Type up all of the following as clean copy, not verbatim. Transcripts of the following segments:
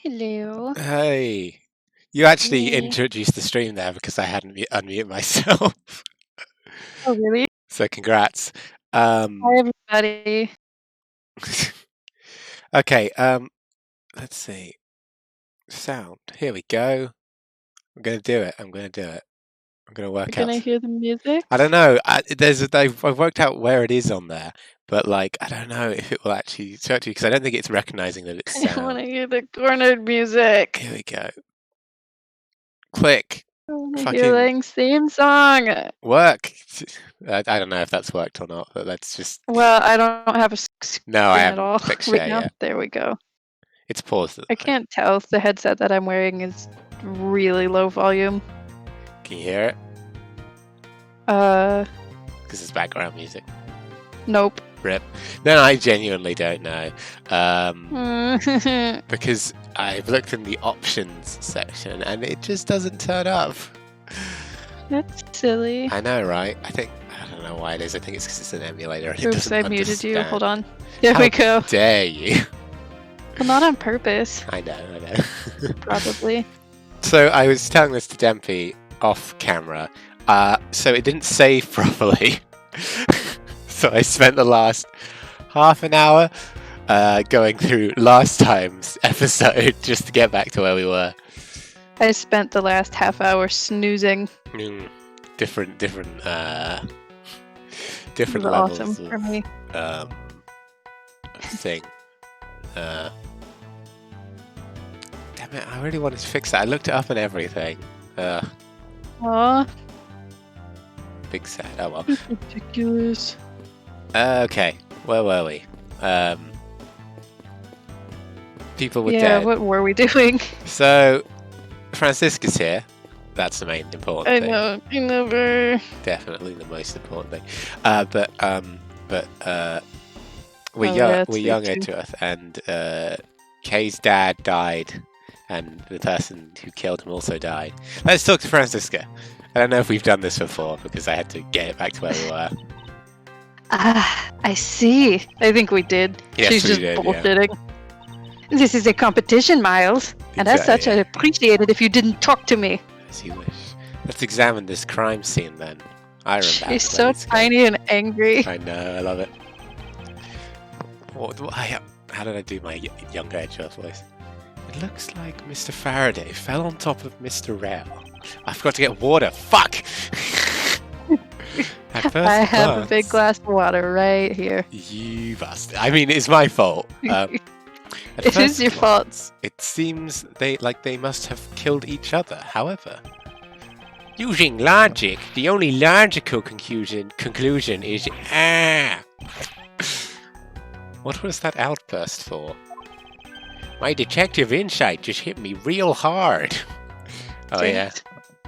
Hello. Hey, you actually Yay. introduced the stream there because I hadn't unmuted myself. Oh, really? So congrats. Hi, everybody. Okay, let's see. Sound. Here we go. I'm gonna do it. I'm gonna do it. I'm gonna work Can I out. hear the music? I don't know. I've worked out where it is on there, but like I don't know if it will actually search you because I don't think it's recognizing that it's I want sound. to hear the cornered music. Here we go. Click. I want to hear Fucking Lang's theme song. work. I don't know if that's worked or not, but let's just. Well, I don't have a No, I screen at haven't all clicked right share now. yet. There we go. It's paused. I can't tell if the headset that I'm wearing is really low volume. Can you hear it? Because it's background music. Nope. Rip. No, I genuinely don't know. Because I've looked in the options section and it just doesn't turn up. That's silly. I know, right? I don't know why it is. I think it's because it's an emulator and it Oops, doesn't I muted understand. you. Hold on. There How we go. dare you? Well, not on purpose. I know. Probably. So I was telling this to Dempy off camera. So it didn't save properly. So I spent the last half an hour going through last time's episode just to get back to where we were. I spent the last half hour snoozing. Different levels Awesome of for me. thing. Damn it! I really wanted to fix that. I looked it up and everything. Aw. Big sad. Oh well. That's ridiculous. Okay, where were we? People were Yeah, dead. what were we doing? So, Francisca's here. That's the main important thing. I never. Definitely the most important thing. We're young Edgeworth, and Kay's dad died, and the person who killed him also died. Let's talk to Francisca. I don't know if we've done this before because I had to get it back to where we were. I see. I think we did. Yes, She's we just did, bullshitting. Yeah. This is a competition, Miles. And as such, I'd appreciate it if you didn't talk to me. As you wish. Let's examine this crime scene then. I remember. She's so tiny and angry. I know, I love it. How did I do my younger Edgeworth voice? It looks like Mr. Faraday fell on top of Mr. Rail. I forgot to get water. Fuck! I have a big glass of water right here. You bastard. I mean, it's my fault. It is your fault. It seems they must have killed each other. However, using logic, the only logical conclusion is What was that outburst for? My detective insight just hit me real hard. Oh yeah.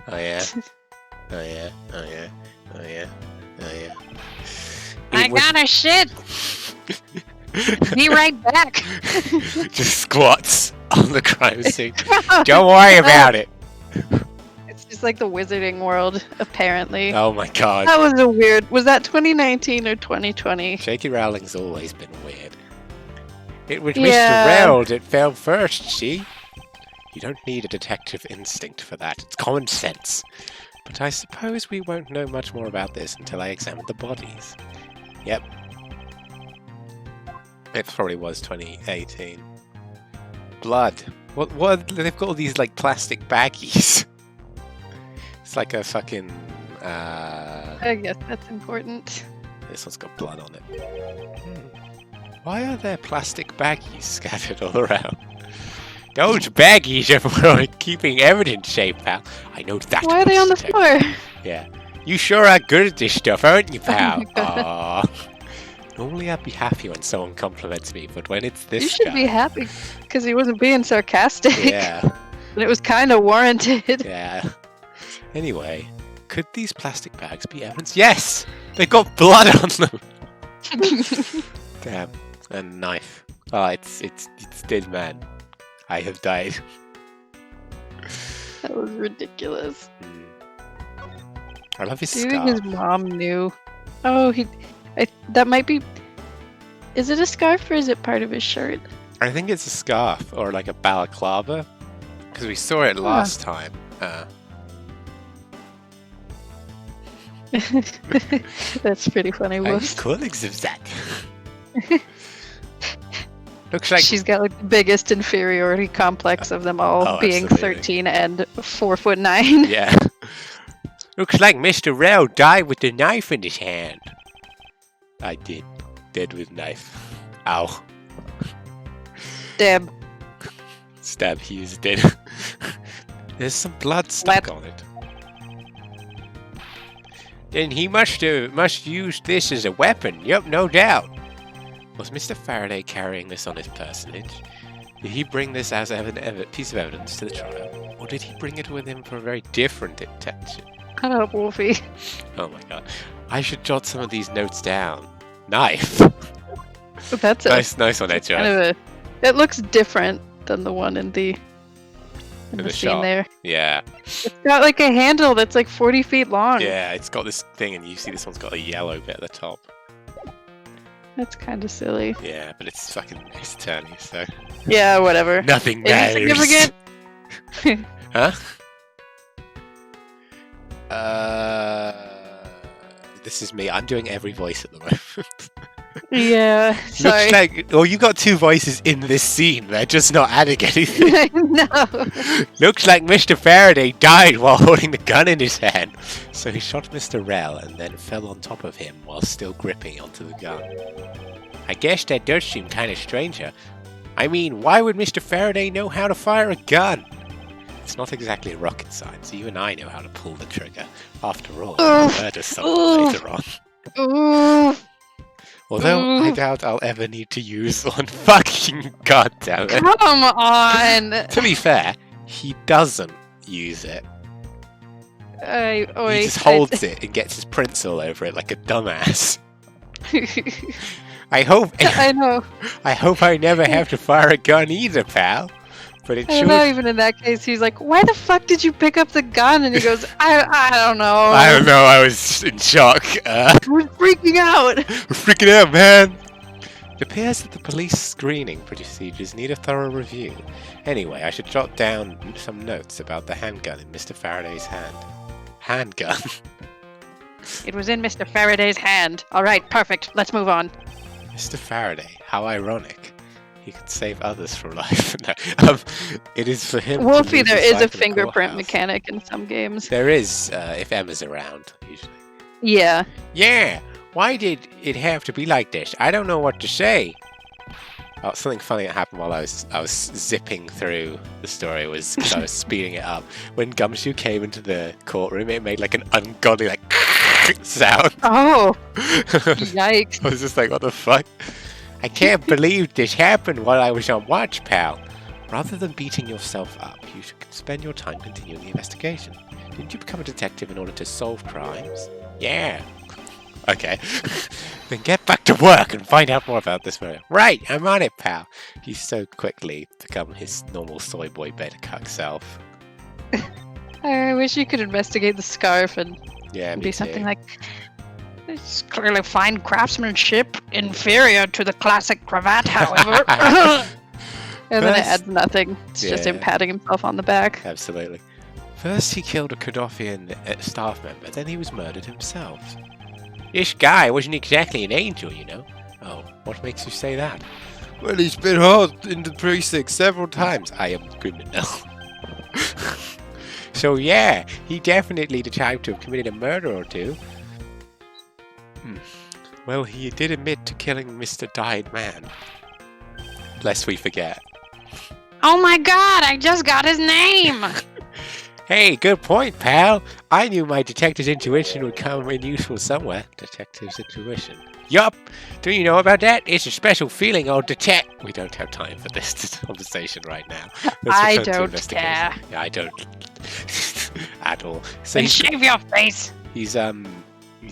Oh yeah. Oh yeah. Oh yeah. Oh yeah. Oh yeah. I gotta shit. Be right back. Just squats on the crime scene. Don't worry about it. It's just like the Wizarding World, apparently. Oh my god. That was a weird. Was that 2019 or 2020? J.K. Rowling's always been weird. It was Mr. Rail that fell first, see? You don't need a detective instinct for that. It's common sense. But I suppose we won't know much more about this until I examine the bodies. Yep. It probably was 2018. Blood. What? They've got all these, like, plastic baggies. It's like a fucking, I guess that's important. This one's got blood on it. Why are there plastic baggies scattered all around? Those baggies are for keeping evidence safe, pal. I know that. Why are they on the floor? Yeah. You sure are good at this stuff, aren't you, pal? Aww. Normally I'd be happy when someone compliments me, but when it's this You should be happy, because he wasn't being sarcastic. Yeah. And it was kind of warranted. Yeah. Anyway, could these plastic bags be evidence? Yes! They've got blood on them! Damn. And a knife. Oh, it's dead man. I have died. That was ridiculous. I love his scarf. Do you think his mom knew? Oh, that might be... Is it a scarf or is it part of his shirt? I think it's a scarf or like a balaclava, because we saw it last time. That's pretty funny. Whoops. Zach. Looks like She's got like the biggest inferiority complex of them all, being absolutely. 13 and 4'9". Yeah. Looks like Mr. Rell died with a knife in his hand. I did. Dead with knife. Ow. Deb. Stab, he is dead. There's some blood stuck on it. Then he must use this as a weapon. Yep, no doubt. Was Mr. Faraday carrying this on his personage? Did he bring this as a piece of evidence to the trial? Or did he bring it with him for a very different intention? Shut up, Wolfie. Oh my god. I should jot some of these notes down. Knife! That's nice on Edgeworth. It looks different than the one in the scene shop. there. Yeah. It's got like a handle that's like 40 feet long. Yeah, it's got this thing, and you see this one's got a yellow bit at the top. That's kind of silly. Yeah, but it's fucking Ace Attorney, so... Yeah, whatever. Nothing matters. Insignificant. Huh? This is me. I'm doing every voice at the moment. Yeah, sorry. Looks like... Oh, you got two voices in this scene. They're just not adding anything. No. Looks like Mr. Faraday died while holding the gun in his hand. So he shot Mr. Rell and then fell on top of him while still gripping onto the gun. I guess that does seem kind of strange, huh? I mean, why would Mr. Faraday know how to fire a gun? It's not exactly rocket science. Even I know how to pull the trigger. After all, I'll murder someone later on. Although I doubt I'll ever need to use one. Fucking goddamn it. Come on. To be fair, he doesn't use it. He just holds it and gets his prints all over it like a dumbass. I know. I hope I never have to fire a gun either, pal. But it I don't know, even in that case, he's like, why the fuck did you pick up the gun? And he goes, I don't know. I don't know, I was in shock. We're freaking out. We're freaking out, man. It appears that the police screening procedures need a thorough review. Anyway, I should jot down some notes about the handgun in Mr. Faraday's hand. Handgun? It was in Mr. Faraday's hand. All right, perfect. Let's move on. Mr. Faraday, how ironic. He could save others from life. It is for him. Wolfie, there is a fingerprint mechanic in some games. There is, if Emma's around, usually. Yeah. Yeah! Why did it have to be like this? I don't know what to say. Oh, something funny that happened while I was zipping through the story was because I was speeding it up. When Gumshoe came into the courtroom, it made like an ungodly like sound. Oh! Yikes. I was just like, what the fuck? I can't believe this happened while I was on watch, pal. Rather than beating yourself up, you should spend your time continuing the investigation. Didn't you become a detective in order to solve crimes? Yeah. Okay. Then get back to work and find out more about this murder. Right, I'm on it, pal. He's so quickly become his normal soy boy beta cuck self. I wish you could investigate the scarf and be something like... It's clearly fine craftsmanship, inferior to the classic cravat, however. And then it adds nothing. It's just him patting himself on the back. Absolutely. First he killed a Gaddafian staff member, then he was murdered himself. This guy wasn't exactly an angel, you know. Oh, what makes you say that? Well, he's been hard in the precinct several times. I am criminal. So yeah, he definitely the type to have committed a murder or two. Well, he did admit to killing Mr. Dyed Man. Lest we forget. Oh my god, I just got his name! Hey, good point, pal. I knew my detective's intuition would come in useful somewhere. Detective's intuition. Yup. Do you know about that? It's a special feeling I'll detect. We don't have time for this conversation right now. I don't care. Yeah, I don't at all. So then shave your face. He's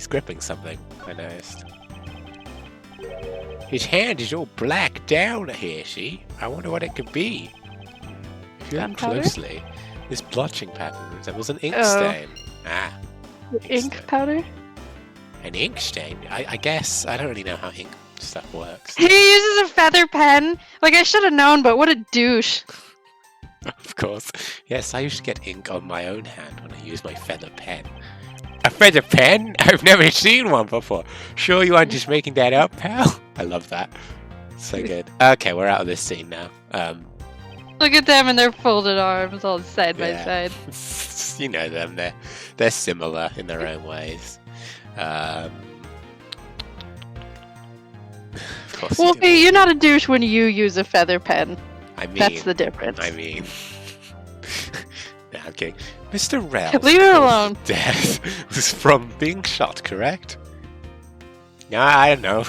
gripping something, I noticed. His hand is all black down here, see? I wonder what it could be. If you look closely, this blotching pattern resembles an ink stain. Ink powder? An ink stain? I guess, I don't really know how ink stuff works. He uses a feather pen. Like, I should have known, but what a douche. Of course. Yes, I used to get ink on my own hand when I used my feather pen. A feather pen? I've never seen one before. Sure you aren't just making that up, pal? I love that. So good. Okay, we're out of this scene now. Look at them and their folded arms all side by side. You know them. They're similar in their own ways. Of course. Wolfie, you're not a douche when you use a feather pen. I mean, that's the difference. I mean, nah, I'm kidding. Mr. Rell's leave it alone. Death was from being shot, correct? Yeah, I don't know.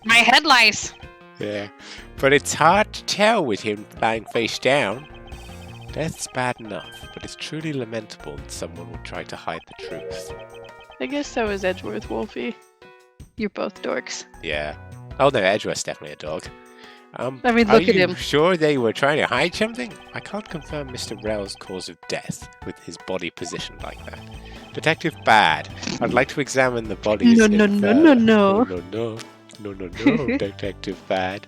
My head lice. Yeah, but it's hard to tell with him lying face down. Death's bad enough, but it's truly lamentable that someone would try to hide the truth. I guess so is Edgeworth, Wolfie. You're both dorks. Yeah. Oh no, Edgeworth's definitely a dog. I mean, look at him. Are you sure they were trying to hide something? I can't confirm Mr. Rell's cause of death with his body positioned like that. Detective Bad, I'd like to examine the bodies. No, Detective Bad.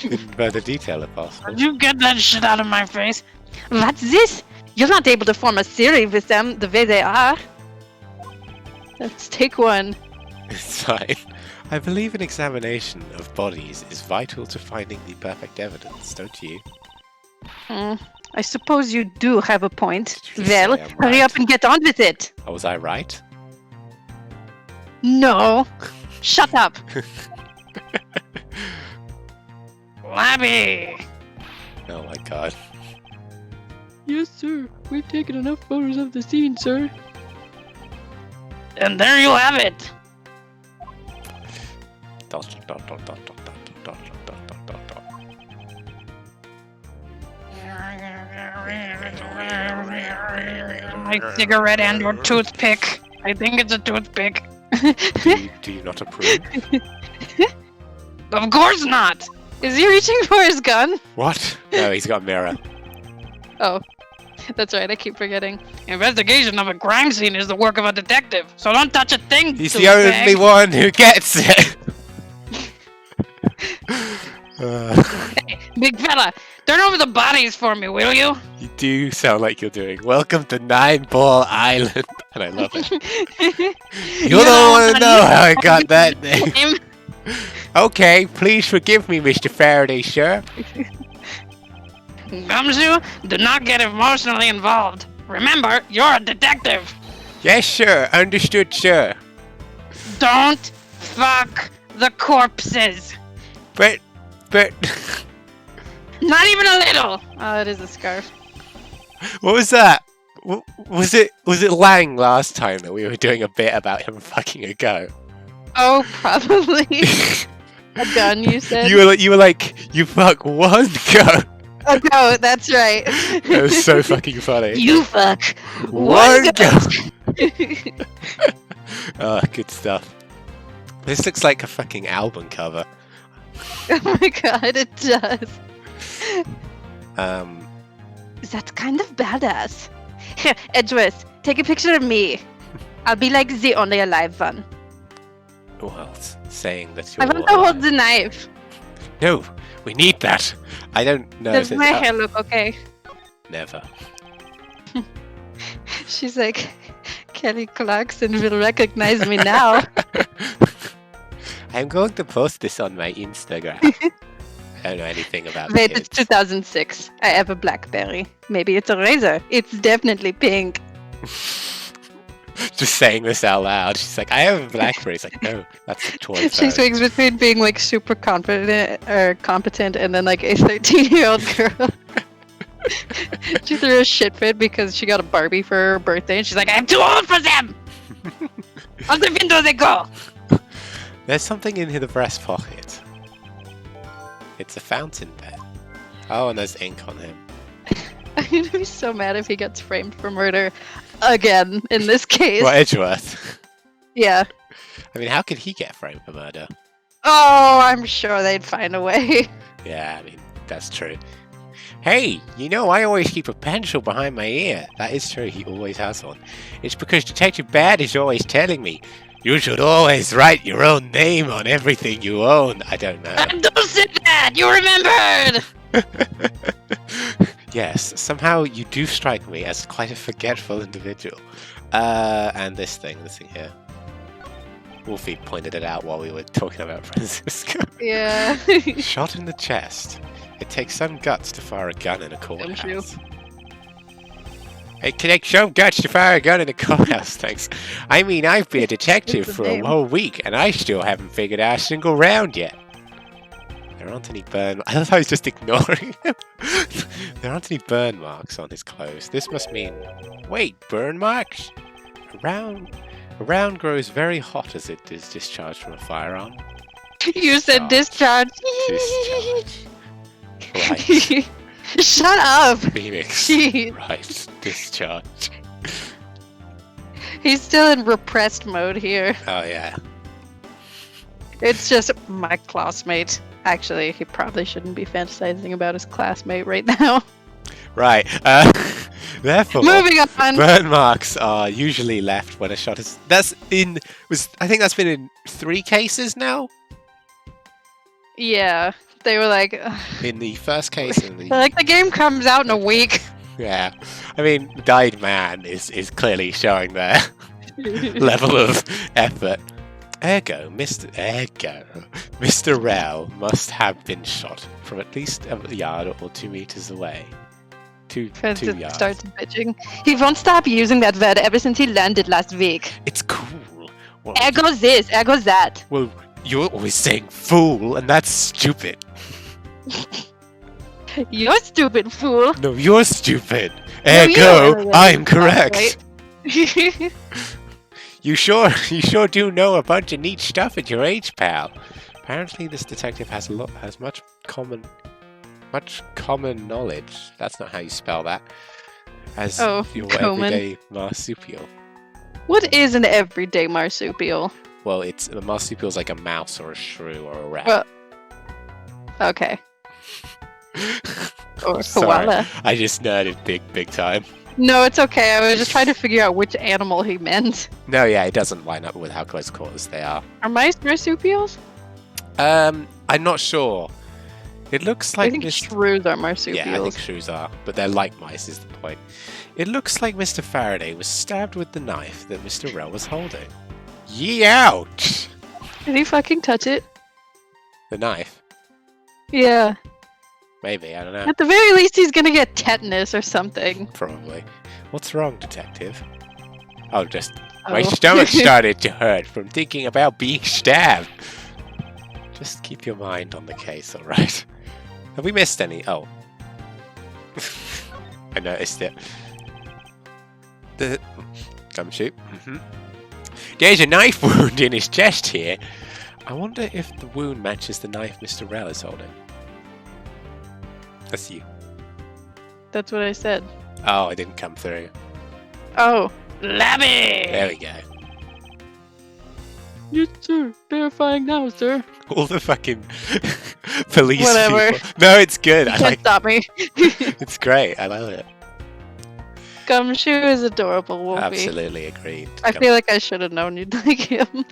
In further detail, if possible. You get that shit out of my face. What's this? You're not able to form a theory with them the way they are. Let's take one. It's fine. I believe an examination of bodies is vital to finding the perfect evidence, don't you? I suppose you do have a point. Well, hurry up and get on with it. Oh, was I right? No. Shut up. Labby. Oh my god. Yes, sir. We've taken enough photos of the scene, sir. And there you have it. My cigarette and or toothpick. I think it's a toothpick. Do you not approve? Of course not! Is he reaching for his gun? What? No, he's got a mirror. Oh. That's right, I keep forgetting. Investigation of a crime scene is the work of a detective, so don't touch a thing. He's the only one who gets it. Hey, big fella, turn over the bodies for me, will you? You do sound like you're doing. Welcome to Nine Ball Island, and I love it. You don't want to know how I got that name. Okay, please forgive me, Mr. Faraday, sir. Gumshoe, do not get emotionally involved. Remember, you're a detective. Yes, sir. Understood, sir. Don't fuck the corpses. But... Not even a little. Oh, it is a scarf. What was that? Was it Lang last time that we were doing a bit about him fucking a goat? Oh, probably. A gun, you said? You were like, you fuck one goat. Oh no, that's right. That was so fucking funny. You fuck one goat. Oh, good stuff. This looks like a fucking album cover. Oh my god, it does. That's kind of badass. Here, Edgeworth, take a picture of me. I'll be like the only alive one. Well, saying that you're I want to hold the knife. No, we need that. I don't know. Does my hair look okay? Never. She's like, Kelly Clarkson will recognize me now. I'm going to post this on my Instagram. I don't know anything about Wait, kids. it's 2006. I have a BlackBerry. Maybe it's a razor. It's definitely pink. Just saying this out loud. She's like, I have a BlackBerry. It's like, no, that's a toy phone. She swings between being like super confident or competent and then like a 13-year-old girl. She threw a shit fit because she got a Barbie for her birthday and she's like, I'm too old for them! Out the window they go! There's something in the breast pocket. It's a fountain pen. Oh, and there's ink on him. I'm gonna be so mad if he gets framed for murder again in this case. What, Edgeworth? Yeah. I mean, how could he get framed for murder? Oh, I'm sure they'd find a way. Yeah, I mean, that's true. Hey, you know, I always keep a pencil behind my ear. That is true, he always has one. It's because Detective Bad is always telling me. You should always write your own name on everything you own. I don't know. Don't say that! You remembered! Yes, somehow you do strike me as quite a forgetful individual. And this thing here. Wolfie pointed it out while we were talking about Francisco. Yeah. Shot in the chest. It takes some guts to fire a gun in a courthouse. It takes some guts to fire a gun in a courthouse, thanks. I mean, I've been a detective for a whole week, and I still haven't figured out a single round yet. There aren't any burn... I thought I was just ignoring him. There aren't any burn marks on his clothes. This must mean... Wait, burn marks? A round grows very hot as it is discharged from a firearm. You said discharge. Discharge. Right. Shut up! Phoenix. Jeez. Right. Discharge. He's still in repressed mode here. Oh, yeah. It's just my classmate. Actually, he probably shouldn't be fantasizing about his classmate right now. Right. Therefore, moving on. Burn marks are usually left when a shot is... I think that's been in 3 cases now? Yeah. They were like... In the first case... Like, the game comes out in a week. Yeah. I mean, Died Man is clearly showing their level of effort. Ergo, Mr. Rell must have been shot from at least a yard or 2 meters away. 2 yards. Starts bitching. He won't stop using that word ever since he learned it last week. It's cool. Well, ergo this, ergo that. Well, you're always saying fool, and that's stupid. You're stupid, fool. No, you're stupid. Ergo, I'm correct. You sure do know a bunch of neat stuff at your age, pal. Apparently, this detective has much common knowledge. That's not how you spell that. As your everyday marsupial. What is an everyday marsupial? Well, a marsupial's like a mouse or a shrew or a rat. Well, okay. Or Sorry, koala. I just nerded big time. No, it's okay. I was just trying to figure out which animal he meant. No, yeah, it doesn't line up with how close quarters they are. Are mice marsupials? I'm not sure. It looks like... I think shrews are marsupials. Yeah, I think shrews are, but they're like mice is the point. It looks like Mr. Faraday was stabbed with the knife that Mr. Rell was holding. Yee out! Did he fucking touch it? The knife? Yeah. Maybe, I don't know. At the very least, he's gonna get tetanus or something. Probably. What's wrong, detective? My stomach started to hurt from thinking about being stabbed. Just keep your mind on the case, alright? Have we missed any? Oh. I noticed it. The gumshoe. There's a knife wound in his chest here. I wonder if the wound matches the knife Mr. Rell is holding. That's you. That's what I said. Oh, it didn't come through. Oh, Labby! There we go. Yes, sir. Verifying now, sir. All the fucking police Whatever. people. No, it's good. You can't stop me. It's great. I love it. Gumshoe is adorable, Wolfie. Absolutely agreed. I feel like I should have known you'd like him.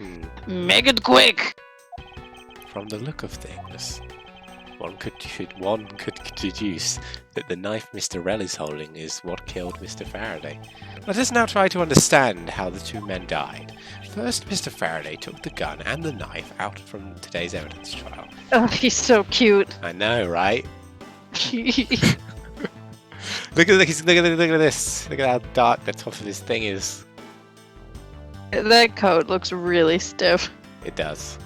Make it quick! From the look of things, one could deduce that the knife Mr. Rell is holding is what killed Mr. Faraday. Let us now try to understand how the 2 men died. First, Mr. Faraday took the gun and the knife out from today's evidence trial. Oh, he's so cute. I know, right? Look at this! Look at how dark the top of this thing is. That coat looks really stiff. It does.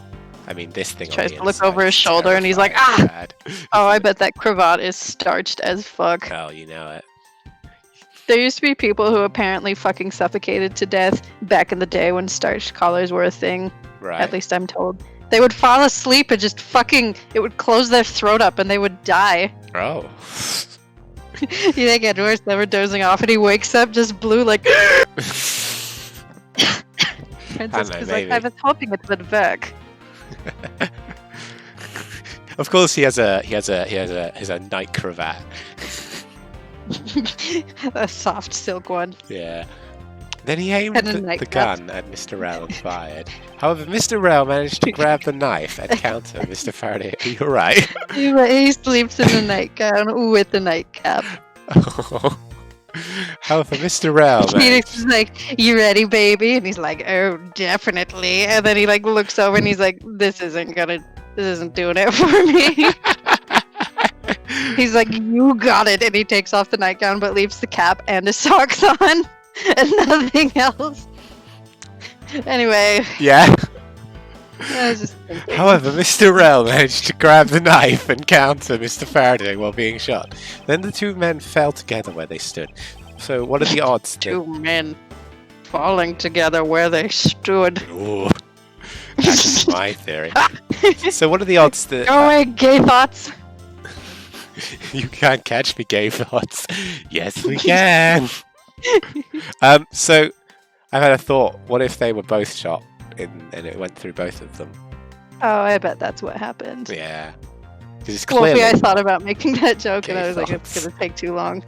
I mean, this thing. He tries to look over his shoulder and he's like, ah! Oh, I bet that cravat is starched as fuck. Oh, you know it. There used to be people who apparently fucking suffocated to death back in the day when starched collars were a thing. Right. At least I'm told. They would fall asleep and just it would close their throat up and they would die. Oh. They get worse. They were dozing off and he wakes up just blue like... Francisco's like, I was hoping it would work. Of course, he has a night cravat. A soft silk one. Yeah. Then he aimed the gun at Mr. Rell and fired. However, Mr. Rell managed to grab the knife and counter Mr. Faraday. Are you alright? He sleeps in the nightgown with the nightcap. However, Mr. Rell Phoenix is like, "You ready, baby?" And he's like, "Oh, definitely." And then he like looks over and he's like, "This isn't doing it for me." He's like, "You got it," and he takes off the nightgown but leaves the cap and his socks on and nothing else. Anyway. Yeah. I was just thinking. However, Mr. Rell managed to grab the knife and counter Mr. Faraday while being shot. Then the two men fell together where they stood. So what are the odds? Two men falling together where they stood. Ooh, that's my theory. So what are the odds that... Go away, gay thoughts. You can't catch me, gay thoughts. Yes, we can. So I've had a thought. What if they were both shot and it went through both of them? Oh, I bet that's what happened. Yeah. Because it's clearly... Wolfie, I thought about making that joke and I was like, it's going to take too long.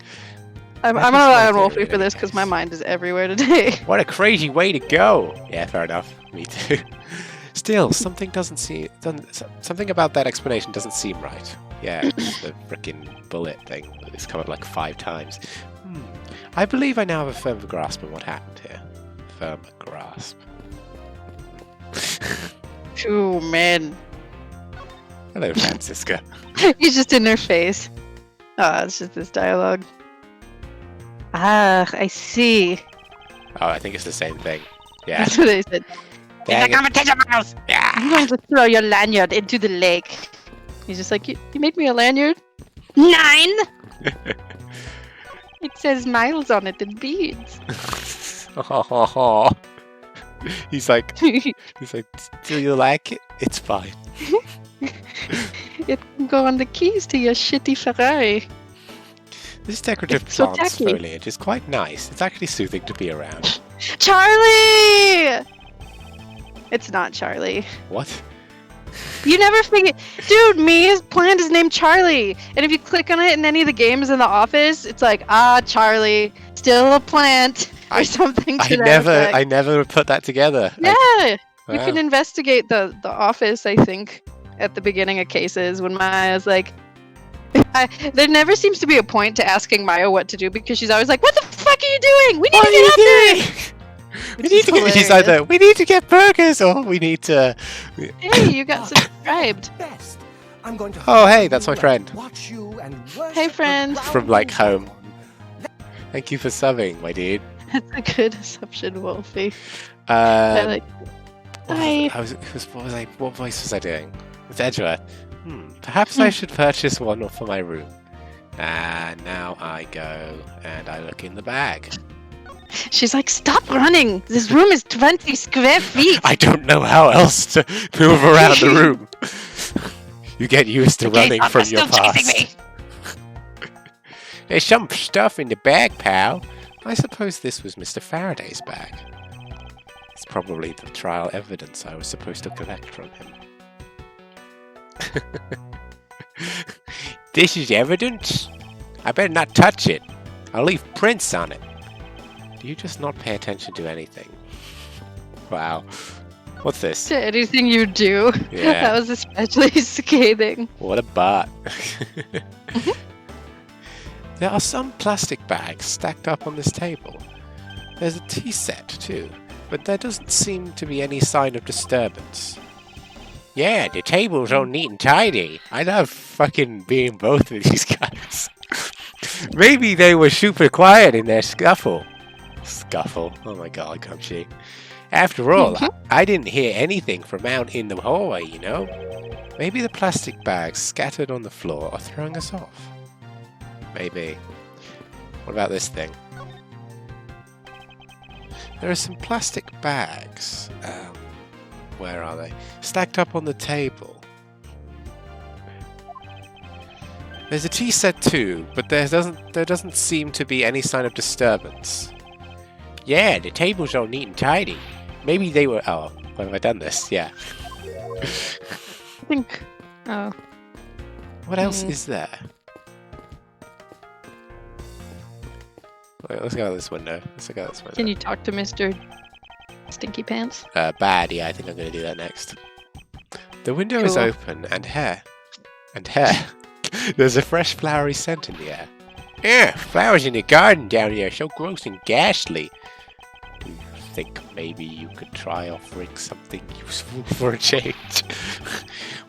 I'm going to rely on Wolfie for this because my mind is everywhere today. What a crazy way to go! Yeah, fair enough. Me too. Still, something something about that explanation doesn't seem right. Yeah, the frickin' bullet thing that's come up like 5 times. I believe I now have a firm grasp on what happened here. Firm grasp. Two men. Hello, Francisca. He's just in their face. Oh, it's just this dialogue. Ah, I see. Oh, I think it's the same thing. Yeah. That's what I said. Dang in the competition mouse! Yeah. I'm going to throw your lanyard into the lake. He's just like, you made me a lanyard? 9! It says miles on it in beads. Oh. He's like, do you like it? It's fine. It can go on the keys to your shitty Ferrari. This decorative plant's foliage is quite nice. It's actually soothing to be around. Charlie! It's not Charlie. What? You never figure... Dude, Mia's plant is named Charlie. And if you click on it in any of the games in the office, it's like, still a plant. Or something to that effect. I never put that together. Yeah! You can investigate the office, I think, at the beginning of cases when Maya's like... there never seems to be a point to asking Maya what to do because she's always like, "What the fuck are you doing? We need to get up there!" She's either, we need to get burgers or we need to... Hey, you got subscribed. I'm going to oh, hey, that's my friend. Watch you and hey, friend. From, like, home. Thank you for subbing, my dude. That's a good assumption, Wolfie. What voice was I doing? It's Edgeworth. Perhaps I should purchase one for my room. And now I go and I look in the bag. She's like, "Stop running! This room is 20 square feet!" I don't know how else to move around the room. You get used to running from your past. There's some stuff in the bag, pal. I suppose this was Mr. Faraday's bag. It's probably the trial evidence I was supposed to collect from him. This is evidence? I better not touch it. I'll leave prints on it. Do you just not pay attention to anything? Wow. What's this? To anything you do. Yeah. That was especially scathing. What a bot. There are some plastic bags stacked up on this table. There's a tea set too, but there doesn't seem to be any sign of disturbance. Yeah, the table's all neat and tidy. I love fucking being both of these guys. Maybe they were super quiet in their scuffle. Scuffle? Oh my god, Gumshy. After all, I didn't hear anything from out in the hallway, you know? Maybe the plastic bags scattered on the floor are throwing us off. Maybe. What about this thing? There are some plastic bags. Where are they? Stacked up on the table. There's a tea set too, but there doesn't seem to be any sign of disturbance. Yeah, the table's all neat and tidy. Maybe they were... Oh, why have I done this? Yeah. I think... Oh. What else is there? Wait, let's go out this window. Can you talk to Mr. Stinky Pants? Bad, yeah, I think I'm going to do that next. The window is open, and hair. There's a fresh flowery scent in the air. Yeah, flowers in the garden down here, so gross and ghastly. Do you think maybe you could try offering something useful for a change?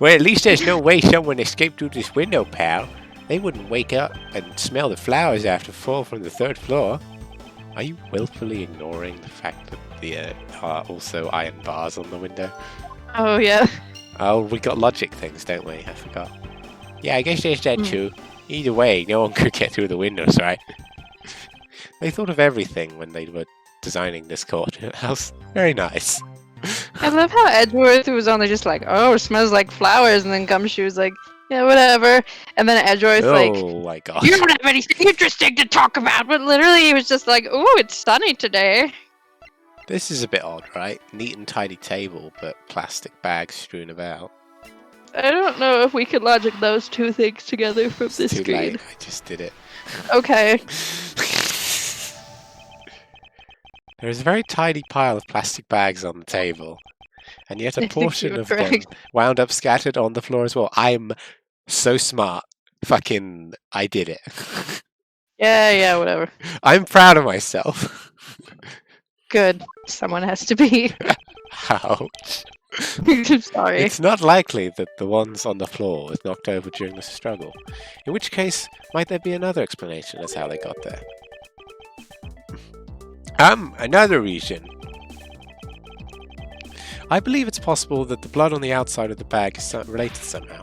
Well, at least there's no way someone escaped through this window, pal. They wouldn't wake up and smell the flowers after fall from the 3rd floor. Are you willfully ignoring the fact that there are also iron bars on the window? Oh, yeah. Oh, we got logic things, don't we? I forgot. Yeah, I guess there's that too. Either way, no one could get through the windows, right? They thought of everything when they were designing this courthouse. Very nice. I love how Edgeworth was on there just like, oh, it smells like flowers, and then Gumshoe's like, yeah, whatever. And then Edgeworth like, oh my god. You don't have anything interesting to talk about, but literally he was just like, ooh, it's sunny today. This is a bit odd, right? Neat and tidy table, but plastic bags strewn about. I don't know if we could logic those two things together from this Too screen. late. I just did it. Okay. There is a very tidy pile of plastic bags on the table, and yet a portion of them wound up scattered on the floor as well. I'm so smart. Fucking, I did it. Yeah, whatever. I'm proud of myself. Good. Someone has to be. Ouch. I'm sorry. It's not likely that the ones on the floor was knocked over during the struggle. In which case, might there be another explanation as how they got there? Another reason. I believe it's possible that the blood on the outside of the bag is related somehow.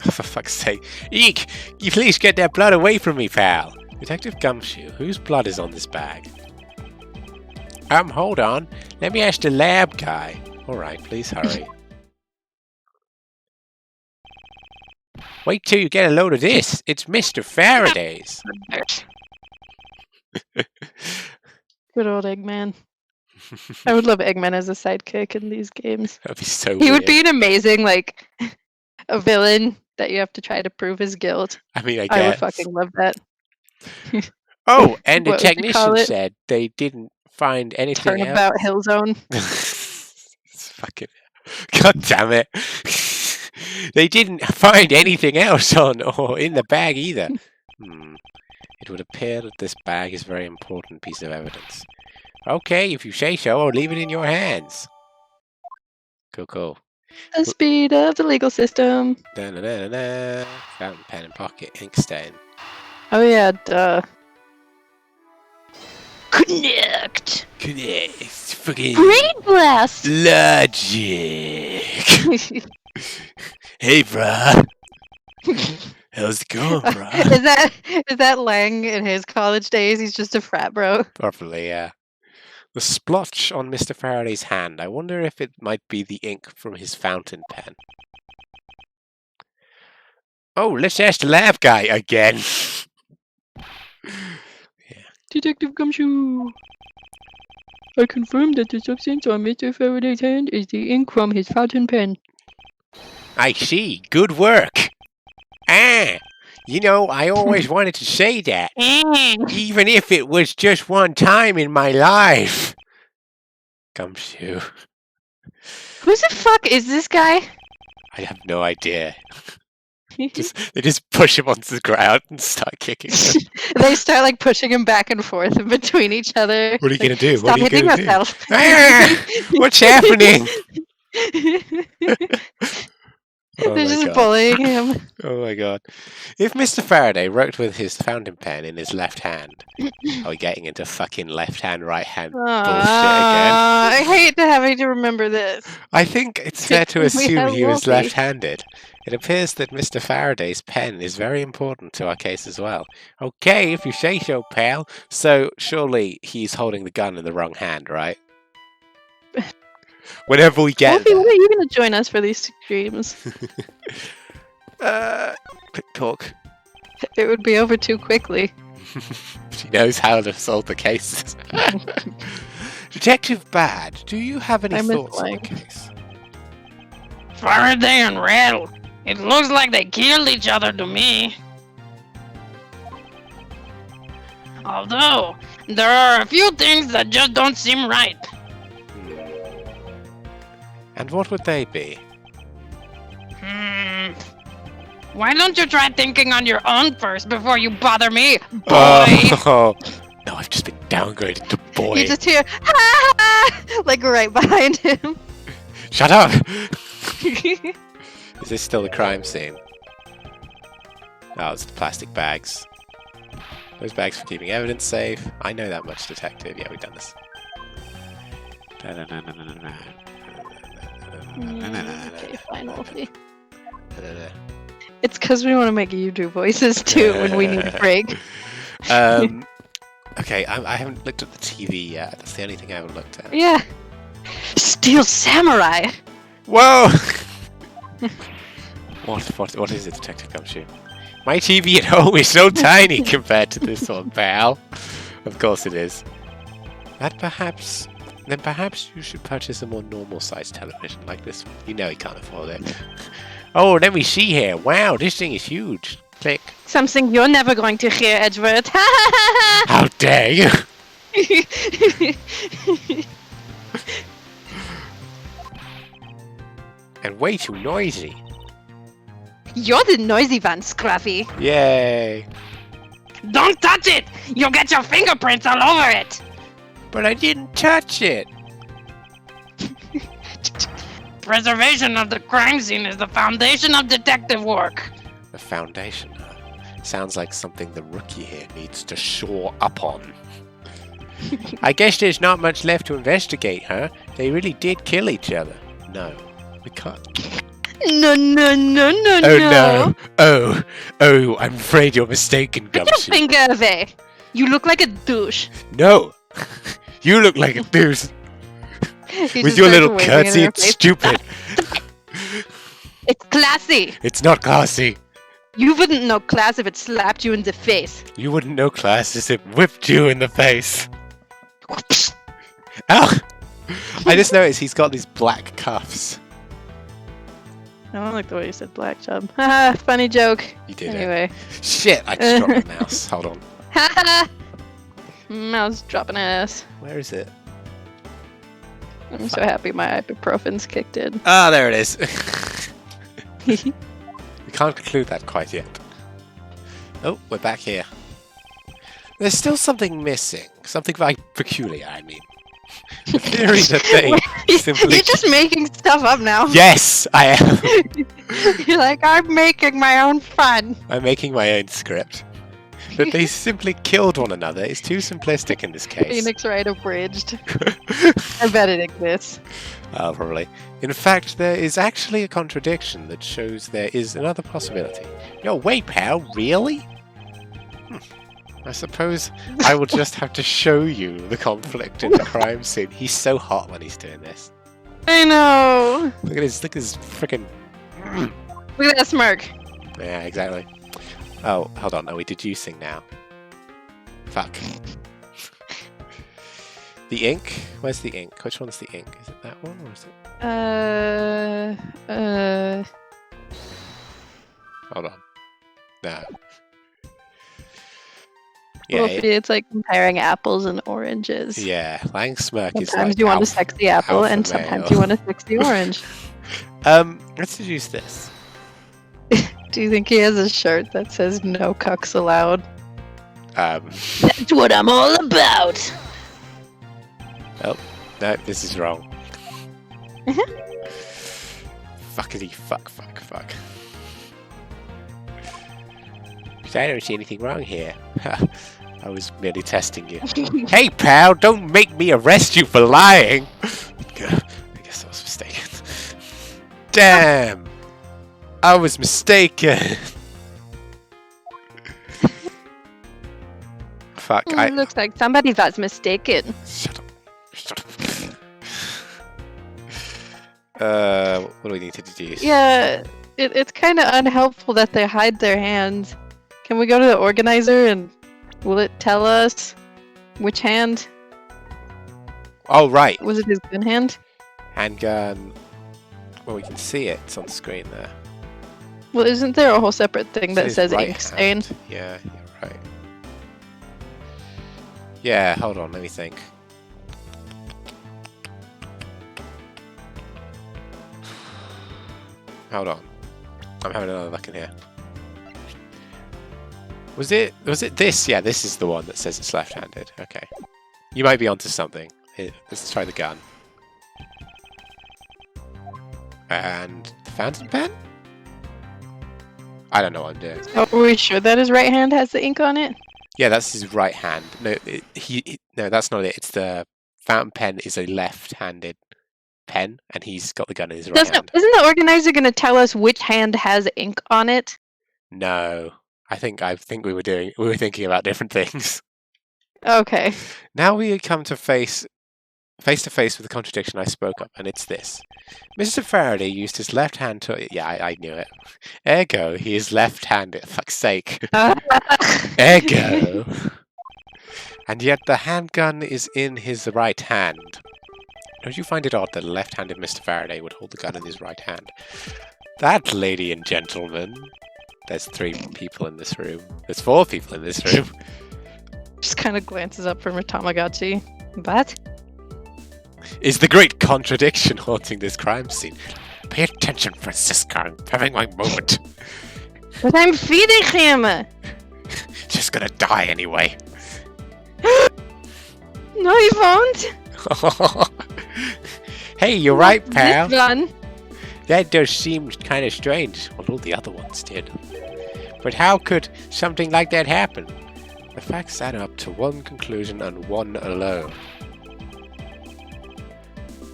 For fuck's sake. Eek! You please get that blood away from me, pal! Detective Gumshoe, whose blood is on this bag? Hold on. Let me ask the lab guy. Alright, please hurry. Wait till you get a load of this. It's Mr. Faraday's. Good old Eggman. I would love Eggman as a sidekick in these games. That'd be so He weird. would be an amazing, like, a villain that you have to try to prove his guilt. I mean, I guess. I would fucking love that. Oh, and the What would you call technician it? said they didn't find anything else. Turnabout Hill Zone. It's fucking... God damn it. They didn't find anything else on or in the bag either. It would appear that this bag is a very important piece of evidence. Okay, if you say so, I'll leave it in your hands. Cool. The speed of the legal system. Da-na-na-na-na. Fountain pen in pocket, ink stain. Oh yeah, duh. Connect. Fucking Brain blast. logic. Hey, bruh. How's it going, bruh? Is that Lang in his college days? He's just a frat bro. Probably, yeah. The splotch on Mr. Faraday's hand. I wonder if it might be the ink from his fountain pen. Oh, let's ask the lab guy again. Yeah. Detective Gumshoe. I confirm that the substance on Mr. Faraday's hand is the ink from his fountain pen. I see. Good work. You know, I always wanted to say that. Even if it was just one time in my life. Gumshoe. Who the fuck is this guy? I have no idea. They just push him onto the ground and start kicking him. They start like pushing him back and forth in between each other. What are you going to do? Stop hitting myself. What's happening? Oh They're my just God. bullying him. Oh my God. If Mr. Faraday wrote with his fountain pen in his left hand, are we getting into fucking left hand, right hand bullshit again? I hate having to remember this. I think it's fair to assume he was will be. left-handed. It appears that Mr. Faraday's pen is very important to our case as well. Okay, if you say so, pal. So, surely he's holding the gun in the wrong hand, right? Whenever we get Wolfie, when are you going to join us for these streams? quick talk. It would be over too quickly. She knows how to solve the cases. Detective Bad, do you have any I miss thoughts on the Lang. case? Faraday and Rattle. It looks like they killed each other to me. Although, there are a few things that just don't seem right. And what would they be? Why don't you try thinking on your own first before you bother me, boy? Oh, no, I've just been downgraded to boy. You just hear, like right behind him. Shut up! Is this still the crime scene? Oh, it's the plastic bags. Those bags for keeping evidence safe. I know that much, detective. Yeah, we've done this. Okay, finally. It's because we want to make you do voices too when we need a break. Okay, I haven't looked at the TV yet. That's the only thing I haven't looked at. Yeah. Steel Samurai! Whoa! What is it, Detective Gumshoe? My TV at home is so tiny compared to this one, pal. Of course it is. Then perhaps you should purchase a more normal-sized television like this one. You know he can't afford it. Oh, let me see here. Wow, this thing is huge. Click. Something you're never going to hear, Edgeworth. How dare you! And way too noisy. You're the noisy one, Scruffy. Yay! Don't touch it! You'll get your fingerprints all over it! But I didn't touch it! Preservation of the crime scene is the foundation of detective work. The foundation, huh? Sounds like something the rookie here needs to shore up on. I guess there's not much left to investigate, huh? They really did kill each other. No, we can't. No. Oh no! Oh, I'm afraid you're mistaken, Put your Gumshoe. finger away. You look like a douche. No! You look like a douche. He With just your starts little waving in curtsy, her it's face. stupid. It's classy. It's not classy. You wouldn't know class if it slapped you in the face. You wouldn't know class if it whipped you in the face. Ow! I just noticed he's got these black cuffs. I don't like the way you said black chub. Haha, funny joke. You did Anyway. it. Shit, I just dropped my mouse. Hold on. Haha! Mouse dropping ass. Where is it? I'm so happy my ibuprofen's kicked in. Ah, there it is. We can't conclude that quite yet. Oh, we're back here. There's still something missing. Something very peculiar, I mean. The theory that they simply... You're just making stuff up now. Yes, I am. You're like, I'm making my own fun. I'm making my own script. That they simply killed one another is too simplistic in this case. Phoenix Wright abridged. I bet it exists. Oh, probably. In fact, there is actually a contradiction that shows there is another possibility. No, wait, pal, really? I suppose I will just have to show you the conflict in the crime scene. He's so hot when he's doing this. I know. Look at his freaking... Look at that smirk. Yeah, exactly. Oh, hold on. No, we did you sing now. Fuck. The ink? Where's the ink? Which one's the ink? Is it that one or is it... Hold on. No. Well, Yeah, it's like comparing apples and oranges. yeah. Lang Smirk is Sometimes like you want a alpha- sexy apple, alpha and male. sometimes you want a sexy orange. Let's use this. Do you think he has a shirt that says "No cucks allowed"? That's what I'm all about. Oh, no, this is wrong. Fuckity fuck. I don't see anything wrong here. I was merely testing you. Hey, pal, don't make me arrest you for lying. I guess I was mistaken. Damn, I was mistaken. Fuck, It looks like somebody was mistaken. Shut up. What do we need to deduce? Yeah, it's kind of unhelpful that they hide their hands. Can we go to the organizer and will it tell us which hand? Oh, right. Was it his gun hand? Handgun. Well, we can see it. It's on the screen there. Well, isn't there a whole separate thing that His says right ink stain? hand. Yeah, you're right. Yeah, hold on, let me think. Hold on. I'm having another look in here. Was it this? Yeah, this is the one that says it's left-handed. Okay. You might be onto something. Here, let's try the gun. And the fountain pen? I don't know what I'm doing. Are we sure that his right hand has the ink on it? Yeah, that's his right hand. No, no, that's not it. It's the fountain pen is a left-handed pen, and he's got the gun in his right hand. Isn't the organizer going to tell us which hand has ink on it? No, I think we were thinking about different things. Okay. Now we come to face to face with the contradiction I spoke of, and it's this. Mr. Faraday used his left hand to... Yeah, I knew it. Ergo, he is left-handed. Fuck's sake. Ergo. And yet the handgun is in his right hand. Don't you find it odd that a left-handed Mr. Faraday would hold the gun in his right hand? That, lady and gentlemen... There's 3 people in this room. There's 4 people in this room. Just kind of glances up from her Tamagotchi. But... is the great contradiction haunting this crime scene. Pay attention, Francisco. I'm having my moment. But I'm feeding him! Just gonna die anyway. No, he won't! Hey, you're right, pal. This gun. That does seem kind of strange. Well, all the other ones did. But how could something like that happen? The facts add up to one conclusion and one alone.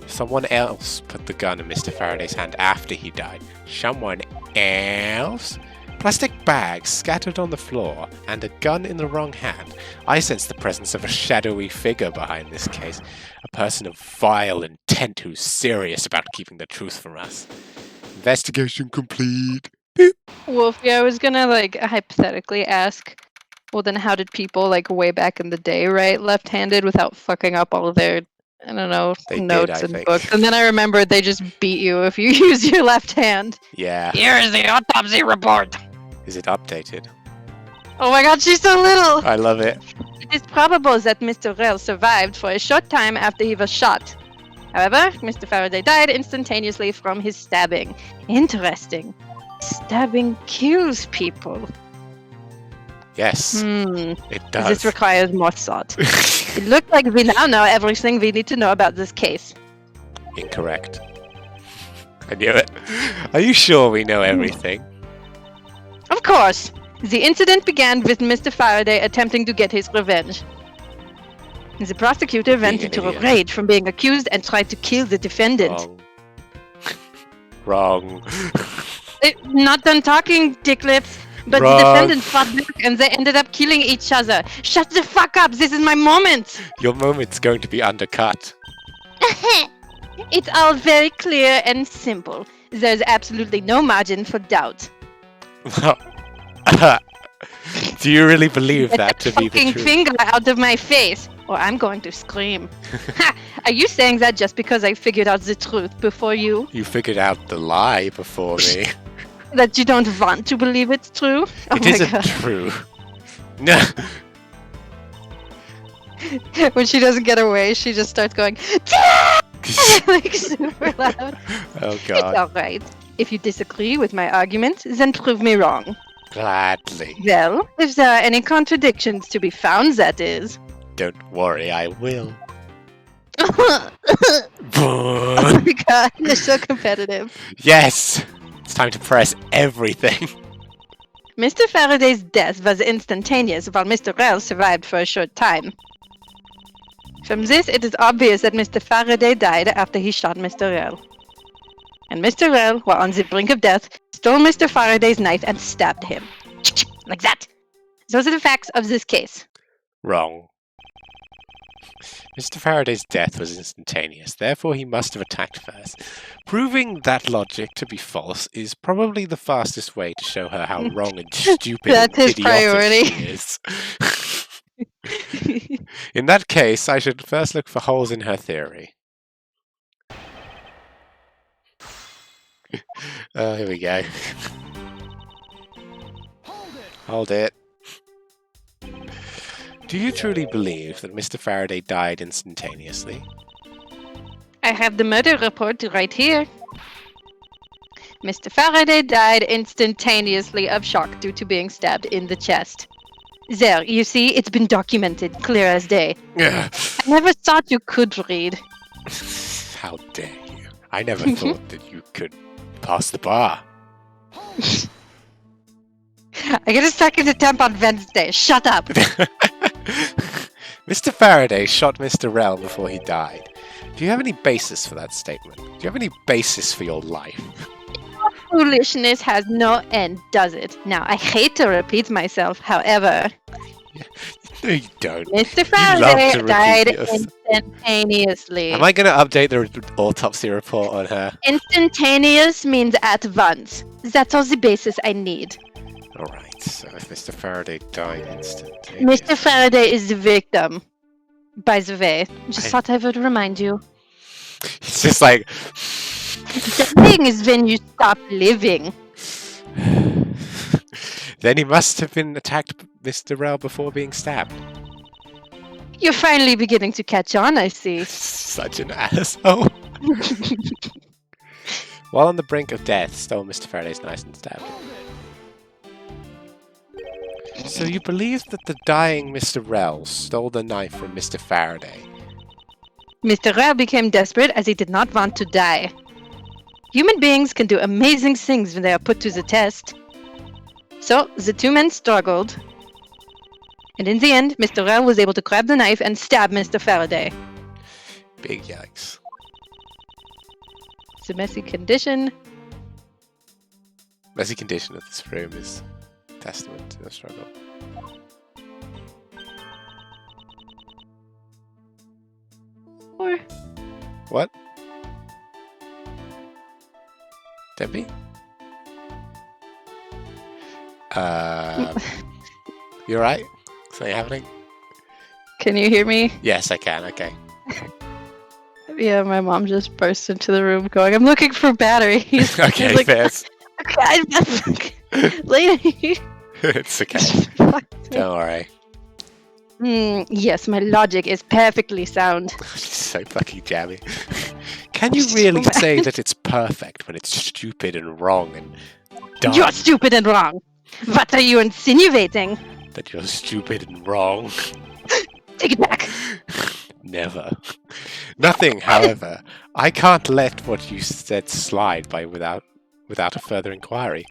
Someone else put the gun in Mr. Faraday's hand after he died. Someone else? Plastic bags scattered on the floor and a gun in the wrong hand. I sense the presence of a shadowy figure behind this case. A person of vile intent who's serious about keeping the truth from us. Investigation complete. Beep. Wolfie, I was gonna, hypothetically ask, well then how did people, way back in the day write left-handed without fucking up all of their, I don't know, notes and books? And then I remembered they just beat you if you use your left hand. Yeah. Here is the autopsy report. Is it updated? Oh my god, she's so little! I love it. It is probable that Mr. Rell survived for a short time after he was shot. However, Mr. Faraday died instantaneously from his stabbing. Interesting. Stabbing kills people. Yes, it does. This requires more thought. It looks like we now know everything we need to know about this case. Incorrect. I knew it. Are you sure we know everything? Of course. The incident began with Mr. Faraday attempting to get his revenge. The prosecutor went into a rage from being accused and tried to kill the defendant. Wrong. Not done talking, Dicklips. But the defendant fought back and they ended up killing each other. Shut the fuck up! This is my moment! Your moment's going to be undercut. It's all very clear and simple. There's absolutely no margin for doubt. Do you really believe that to be the truth? Fucking finger out of my face, or I'm going to scream. Are you saying that just because I figured out the truth before you? You figured out the lie before me. That you don't want to believe it's true? It isn't true. No. When she doesn't get away, she just starts going, like super loud. Oh god. It's alright. If you disagree with my argument, then prove me wrong. Gladly. Well, if there are any contradictions to be found, that is. Don't worry, I will. Oh my god, you're so competitive. Yes! It's time to press everything. Mr. Faraday's death was instantaneous, while Mr. Rell survived for a short time. From this, it is obvious that Mr. Faraday died after he shot Mr. Rell. And Mr. Rell, while on the brink of death, stole Mr. Faraday's knife and stabbed him. Like that. Those are the facts of this case. Wrong. Mr. Faraday's death was instantaneous, therefore he must have attacked first. Proving that logic to be false is probably the fastest way to show her how wrong and stupid That's and his idiotic priority. she is. In that case, I should first look for holes in her theory. Here we go. Hold it. Do you truly believe that Mr. Faraday died instantaneously? I have the murder report right here. Mr. Faraday died instantaneously of shock due to being stabbed in the chest. There, you see, it's been documented, clear as day. I never thought you could read. How dare you? I never thought that you could pass the bar. I get a second attempt on Wednesday. Shut up. Mr. Faraday shot Mr. Rell before he died. Do you have any basis for that statement? Do you have any basis for your life? Foolishness has no end, does it? Now, I hate to repeat myself, however... No, you don't. Mr. Faraday died instantaneously. Am I going to update the autopsy report on her? Instantaneous means at once. That's all the basis I need. Alright, so if Mr. Faraday died instantaneously... Mr. Faraday is the victim. By the way, just thought I would remind you. It's just like... The thing is when you stop living. Then he must have been attacked Mr. Rell before being stabbed. You're finally beginning to catch on, I see. Such an asshole. While on the brink of death, stole Mr. Faraday's knife and stabbed him. So you believe that the dying Mr. Rell stole the knife from Mr. Faraday? Mr. Rell became desperate as he did not want to die. Human beings can do amazing things when they are put to the test. So, the two men struggled. And in the end, Mr. Rell was able to grab the knife and stab Mr. Faraday. Big yikes. It's a messy condition. Messy condition of this room is testament to the struggle. Or... What? Debbie? You alright? Something happening? Can you hear me? Yes, I can, okay. Yeah, my mom just burst into the room going, I'm looking for batteries. Okay, like, Fizz. Lady. It's okay. Don't worry. Yes, my logic is perfectly sound. She's so fucking jammy. Can you really say that it's perfect when it's stupid and wrong and dumb? You're stupid and wrong. What are you insinuating? That you're stupid and wrong. Take it back. Never. Nothing, however. I can't let what you said slide by without a further inquiry.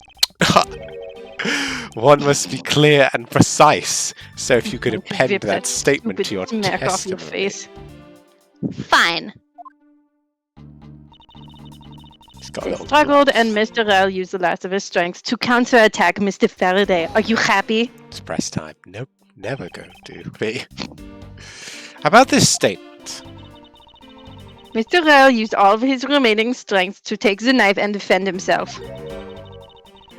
One must be clear and precise. So if you could append that statement to your testimony. Off your face. Fine. They struggled, and Mr. Rell used the last of his strength to counterattack Mr. Faraday. Are you happy? It's press time. Nope, never going to be. How about this statement? Mr. Rell used all of his remaining strength to take the knife and defend himself.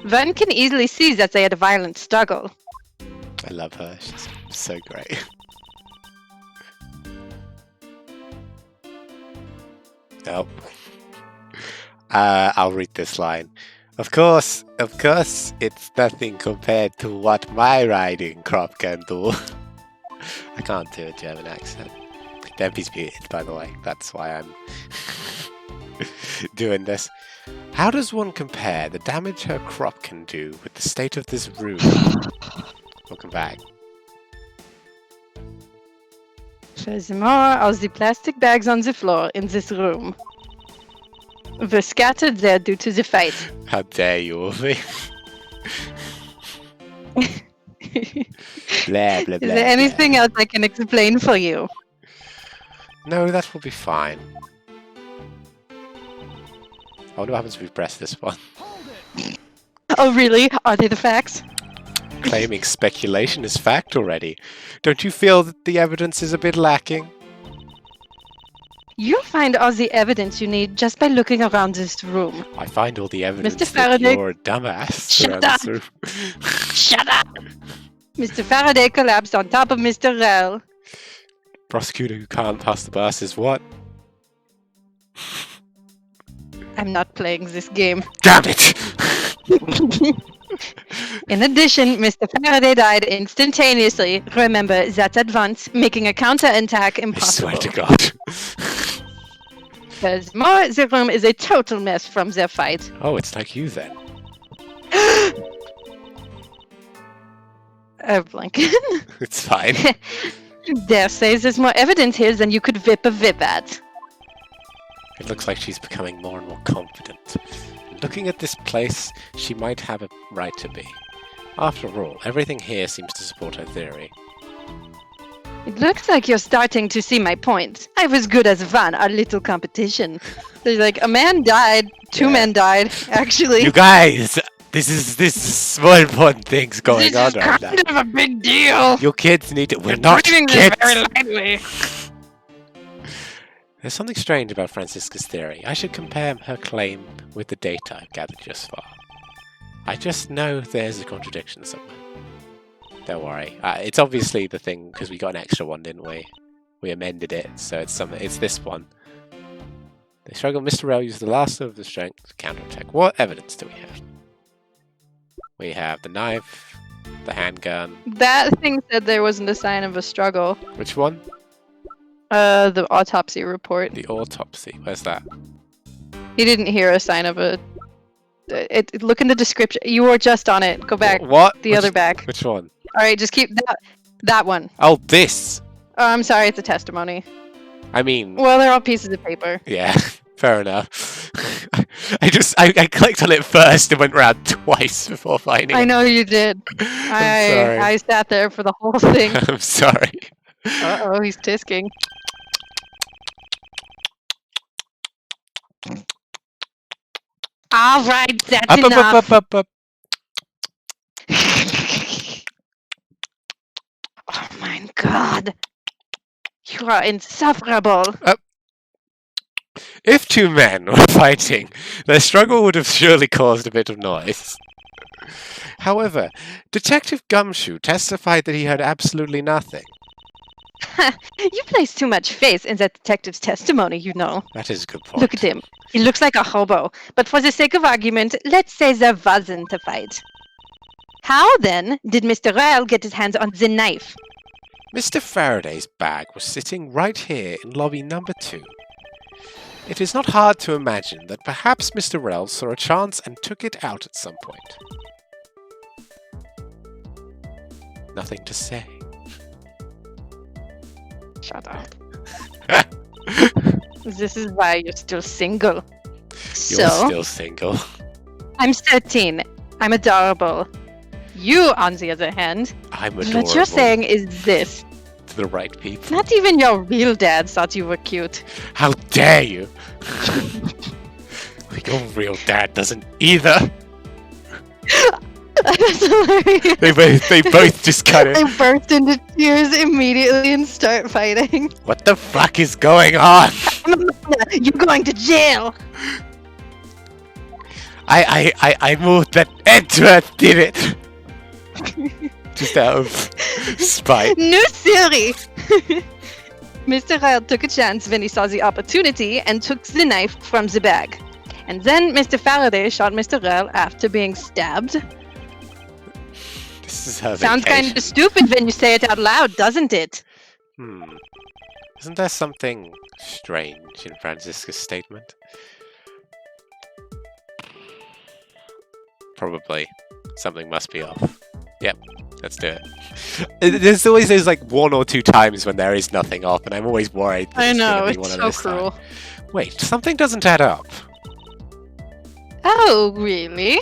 One can easily see that they had a violent struggle. I love her. She's so great. Nope. I'll read this line. Of course, it's nothing compared to what my riding crop can do. I can't do a German accent. Debbie's muted, by the way. That's why I'm doing this. How does one compare the damage her crop can do with the state of this room? Welcome back. Furthermore, all the plastic bags on the floor in this room were scattered there due to the fight. How dare you, Wolfie? Blah, blah, blah. Is there anything else I can explain for you? No, that will be fine. I wonder what happens if we press this one. Oh, really? Are they the facts? Claiming speculation is fact already. Don't you feel that the evidence is a bit lacking? You'll find all the evidence you need just by looking around this room. I find all the evidence Mr. that Faraday. you're a dumbass. Shut up! Shut up! Mr. Faraday collapsed on top of Mr. Rell. Prosecutor who can't pass the bar says what? I'm not playing this game. Damn it! In addition, Mr. Faraday died instantaneously. Remember, that's advance, making a counterattack I impossible. swear to God. Because the room is a total mess from their fight. Oh, it's like you then. Blinken. It's fine. Dare say there's more evidence here than you could whip a whip at. It looks like she's becoming more and more confident. Looking at this place, she might have a right to be. After all, everything here seems to support her theory. It looks like you're starting to see my point. I was good as Van, a little competition. There's like, a man died, two men died, actually. You guys! This is more important things going on right now. This is kind of a big deal. You kids need to. We're not Treating this kids! very lightly. There's something strange about Francisca's theory. I should compare her claim with the data I've gathered just far. I just know there's a contradiction somewhere. Don't worry. It's obviously the thing, because we got an extra one, didn't we? We amended it, so it's this one. They struggle. Mr. Rell used the last of the strength to counterattack. What evidence do we have? We have the knife, the handgun. That thing said there wasn't a sign of a struggle. Which one? The autopsy report. The autopsy. Where's that? He didn't hear a sign of a... look in the description. You were just on it. Go back. What? The other back. Which one? Alright, just keep that one. Oh, this! Oh, I'm sorry, it's a testimony. I mean... Well, they're all pieces of paper. Yeah, fair enough. I clicked on it first and went round twice before finding it. I know you did. I'm sorry. I sat there for the whole thing. I'm sorry. Uh-oh, he's tisking. All right, that's Up, enough. up. Oh my god. You are insufferable. If two men were fighting, their struggle would have surely caused a bit of noise. However, Detective Gumshoe testified that he heard absolutely nothing. You place too much faith in that detective's testimony, you know. That is a good point. Look at him. He looks like a hobo. But for the sake of argument, let's say there wasn't a fight. How, then, did Mr. Ryle get his hands on the knife? Mr. Faraday's bag was sitting right here in lobby number 2. It is not hard to imagine that perhaps Mr. Rell saw a chance and took it out at some point. Nothing to say. Shut up. This is why you're still single. You're still single. I'm 13. I'm adorable. You, on the other hand, I'm adorable. what you're saying is this. To the right people. Not even your real dad thought you were cute. How dare you! Your real dad doesn't either. That's hilarious. They both just kind They of... burst into tears immediately and start fighting. What the fuck is going on? You're going to jail. I moved that Edgeworth did it. Just out of spite. New theory. Mr. Ryle took a chance when he saw the opportunity and took the knife from the bag. And then Mr. Faraday shot Mr. Ryle after being stabbed. This is her Sounds vacation. kind of stupid when you say it out loud, doesn't it? Isn't there something strange in Francisca's statement? Probably. Something must be off. Yep, let's do it. There's always those like 1 or 2 times when there is nothing off, and I'm always worried that I know, it's it's gonna be so one of this cruel. time. Wait, something doesn't add up. Oh, really?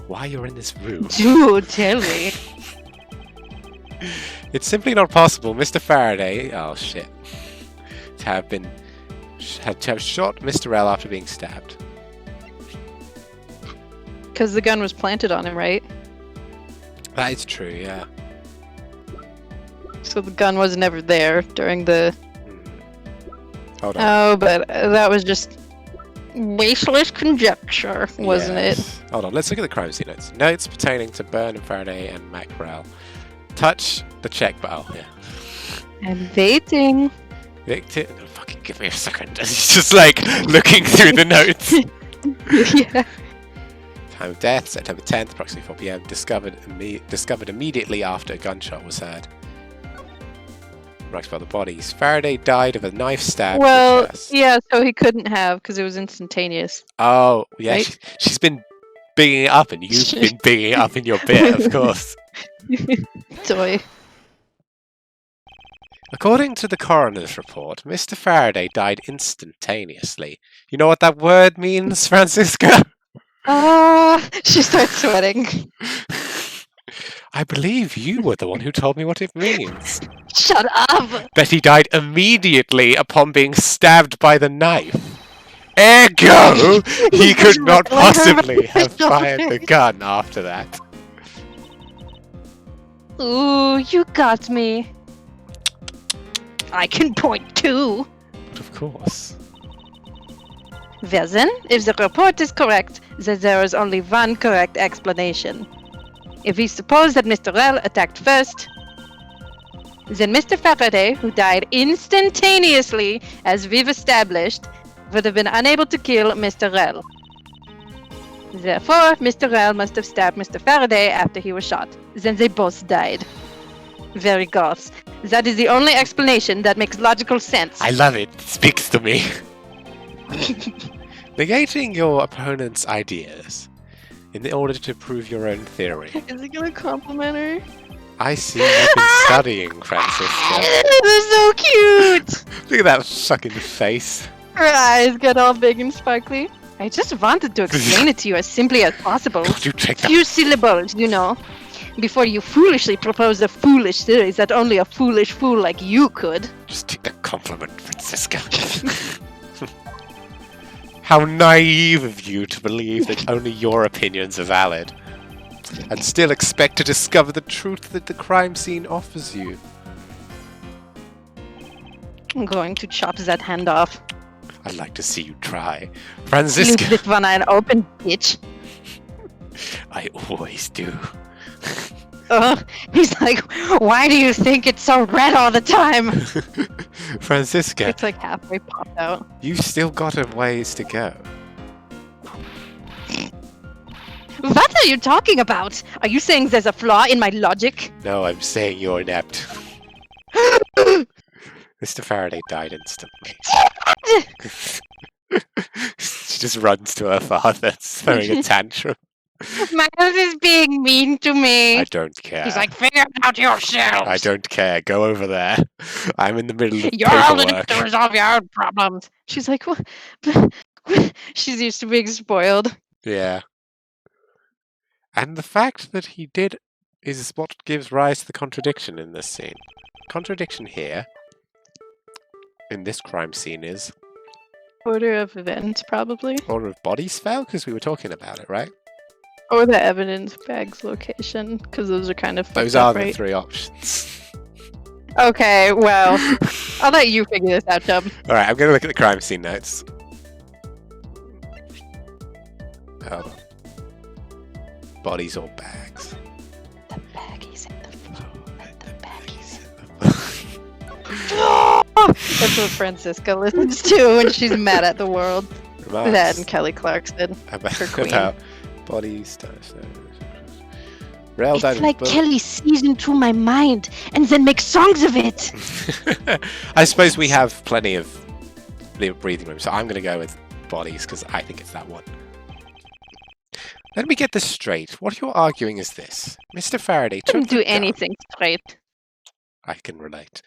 Why you're in this room? Do tell me. It's simply not possible, Mr. Faraday. Oh shit. To have shot Mr. Rell after being stabbed. Because the gun was planted on him, right? That is true, yeah. So the gun was never there during the... Hold on. Oh, but that was just baseless conjecture, wasn't it? Hold on, let's look at the crime scene notes. Notes pertaining to Byrne and Faraday and Mackerel. Touch the check button. Oh, yeah. I'm waiting. Victim. Oh, fucking give me a second. He's just like looking through the notes. Yeah. Time of death, September 10th, approximately 4 p.m. Discovered immediately after a gunshot was heard. Marked by the bodies. Faraday died of a knife stab to the chest. Yeah, so he couldn't have because it was instantaneous. Oh, yeah, Right? she's been bigging it up, and you've been bigging it up in your bit, of course. Toy. According to the coroner's report, Mr. Faraday died instantaneously. You know what that word means, Francisca? She starts sweating. I believe you were the one who told me what it means. Shut up! That he died immediately upon being stabbed by the knife. Ergo, he could not possibly have fired the gun after that. Ooh, you got me. I can point too. But of course. Well then, if the report is correct, then there is only one correct explanation. If we suppose that Mr. Rell attacked first, then Mr. Faraday, who died instantaneously, as we've established, would have been unable to kill Mr. Rell. Therefore, Mr. Rell must have stabbed Mr. Faraday after he was shot. Then they both died. Very good. That is the only explanation that makes logical sense. I love it. It speaks to me. Negating your opponent's ideas in order to prove your own theory. Is he gonna compliment her? I see you've been studying, Francisca. They're so cute! Look at that fucking face. Her eyes get all big and sparkly. I just wanted to explain it to you as simply as possible. Could you take that? Few syllables, you know. Before you foolishly propose a foolish theory that only a foolish fool like you could. Just take that compliment, Francisca. How naive of you to believe that only your opinions are valid, and still expect to discover the truth that the crime scene offers you. I'm going to chop that hand off. I'd like to see you try. Francisca! Leave this one eye open, bitch. I always do. He's like, why do you think it's so red all the time? Francisca, It's like halfway popped out. you've still got a ways to go. What are you talking about? Are you saying there's a flaw in my logic? No, I'm saying you're inept. Mr. Faraday died instantly. She just runs to her father, throwing a tantrum. Miles is being mean to me. I don't care. He's like, figure it out yourself. I don't care. Go over there. I'm in the middle of You're old enough paperwork. to resolve your own problems. She's like, what? She's used to being spoiled. Yeah. And the fact that he did is what gives rise to the contradiction in this scene. Contradiction here, in this crime scene, is... Order of events, probably. Order of bodies fell? Because we were talking about it, right? Or the evidence bag's location, because those are kind of fucked Those up, are the right? three options. Okay, well, I'll let you figure this out, Chubb. Alright, I'm going to look at the crime scene notes. Hold on. Bodies or bags? The baggies in the floor. The baggies in the floor. That's what Francisca listens to when she's mad at the world. Remarks That and Kelly Clarkson. about, her queen. about bodies. Rail It's died of like bullet- Kelly sees into my mind and then makes songs of it. I suppose we have plenty of the breathing room, so I'm going to go with bodies because I think it's that one. Let me get this straight. What you're arguing is this. Mr. Faraday Couldn't took do the gun. anything straight. I can relate.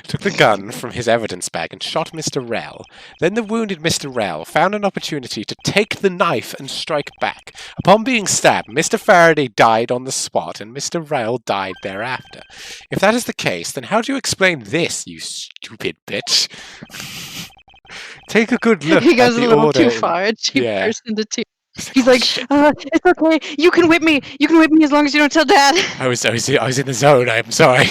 Took the gun from his evidence bag and shot Mr. Rell. Then the wounded Mr. Rell found an opportunity to take the knife and strike back. Upon being stabbed, Mr. Faraday died on the spot and Mr. Rell died thereafter. If that is the case, then how do you explain this, you stupid bitch? Take a good look He goes at a the little order. too far. She Yeah. burst into tears. He's like, it's okay. You can whip me. You can whip me as long as you don't tell Dad. I was in the zone, I'm sorry.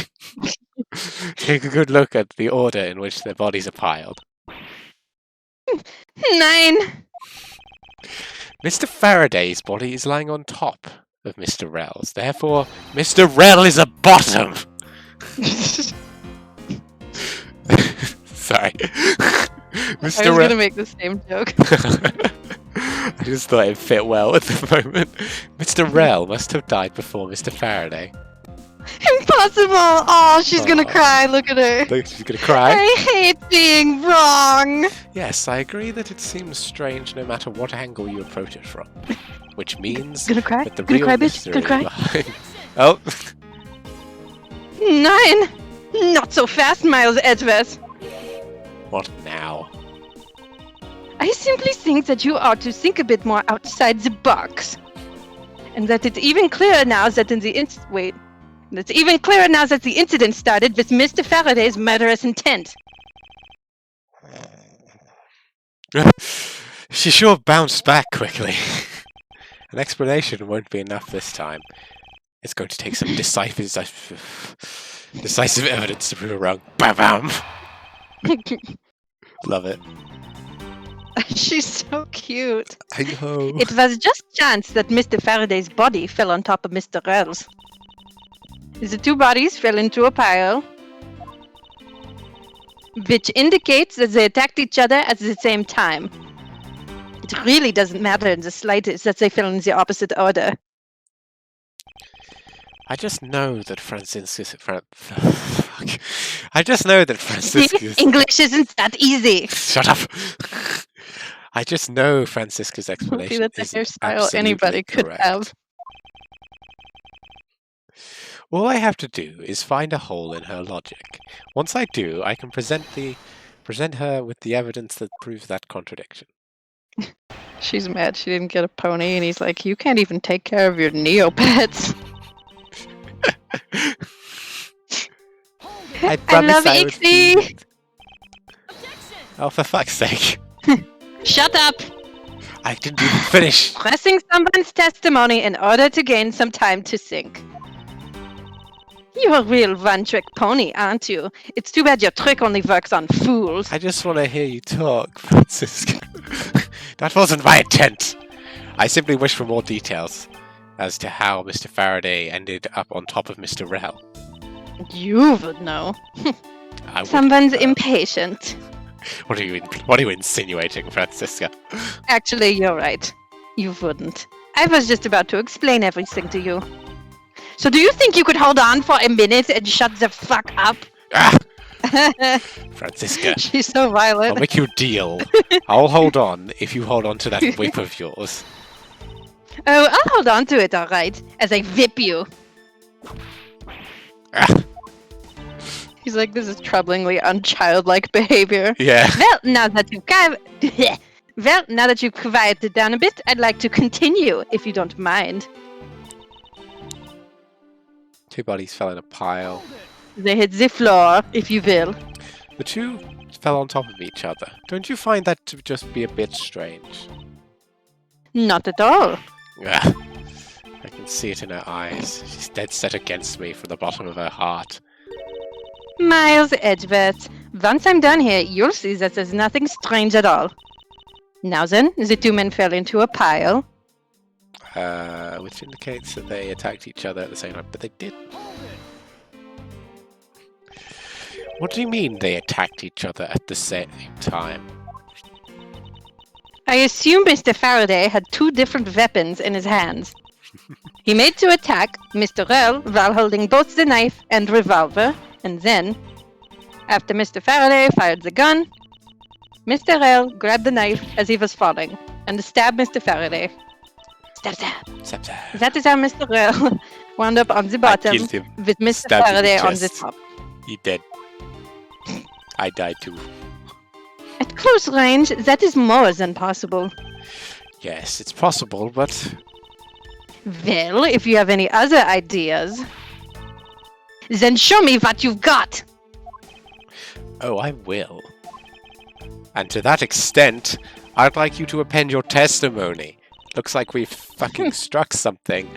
Take a good look at the order in which their bodies are piled. 9. Mr. Faraday's body is lying on top of Mr. Rell's. Therefore, Mr. Rell is a bottom! Sorry. I was Mr. Rell... gonna make the same joke. I just thought it fit well at the moment. Mr. Rell must have died before Mr. Faraday. Impossible! Oh, she's gonna cry. Look at her. Look, she's gonna cry. I hate being wrong. Yes, I agree that it seems strange no matter what angle you approach it from. Which means Gonna cry? that the Gonna real cry, bitch? mystery Gonna cry? behind... Oh! 9! Not so fast, Miles Edgeworth. What now? I simply think that you ought to think a bit more outside the box. And that it's even clearer now that It's even clearer now that the incident started with Mr. Faraday's murderous intent. She sure bounced back quickly. An explanation won't be enough this time. It's going to take some decisive evidence to prove her wrong. Bam bam! Love it. She's so cute. I know. It was just chance that Mr. Faraday's body fell on top of Mr. Rell's. The two bodies fell into a pile, which indicates that they attacked each other at the same time. It really doesn't matter in the slightest that they fell in the opposite order. I just know that Franciscus... I just know that Franciscus... English isn't that easy. Shut up! I just know Francisca's explanation That's a is hairstyle anybody could have. All I have to do is find a hole in her logic. Once I do, I can present her with the evidence that proves that contradiction. She's mad she didn't get a pony, and he's like, you can't even take care of your Neopets. I love Ixie! Oh, for fuck's sake. Shut up! I didn't even finish. Pressing someone's testimony in order to gain some time to think. You're a real one-trick pony, aren't you? It's too bad your trick only works on fools. I just want to hear you talk, Francisco. That wasn't my intent. I simply wish for more details as to how Mr. Faraday ended up on top of Mr. Rell. You would know. Someone's impatient. What are you insinuating, Francisca? Actually, you're right. You wouldn't. I was just about to explain everything to you. So do you think you could hold on for a minute and shut the fuck up? Ah! Francisca. She's so violent. I'll make you a deal. I'll hold on if you hold on to that whip of yours. Oh, I'll hold on to it, alright, as I whip you. Ah. He's like, this is troublingly unchildlike behavior. Yeah. Well, now that you've quieted down a bit, I'd like to continue, if you don't mind. Two bodies fell in a pile. They hit the floor, if you will. The two fell on top of each other. Don't you find that to just be a bit strange? Not at all. Ugh. I can see it in her eyes. She's dead set against me from the bottom of her heart. Miles Edgeworth, once I'm done here, you'll see that there's nothing strange at all. Now then, the two men fell into a pile. Which indicates that they attacked each other at the same time, but they didn't. What do you mean they attacked each other at the same time? I assume Mr. Faraday had two different weapons in his hands. He made to attack Mr. Rell while holding both the knife and revolver, and then, after Mr. Faraday fired the gun, Mr. Rell grabbed the knife as he was falling and stabbed Mr. Faraday. Stab, stab. Stab, stab. That is how Mr. Rell wound up on the bottom with Mr. Faraday on the top. He dead. I died too. At close range, that is more than possible. Yes, it's possible, but... Well, if you have any other ideas, then show me what you've got! Oh, I will. And to that extent, I'd like you to append your testimony. Looks like we've fucking struck something.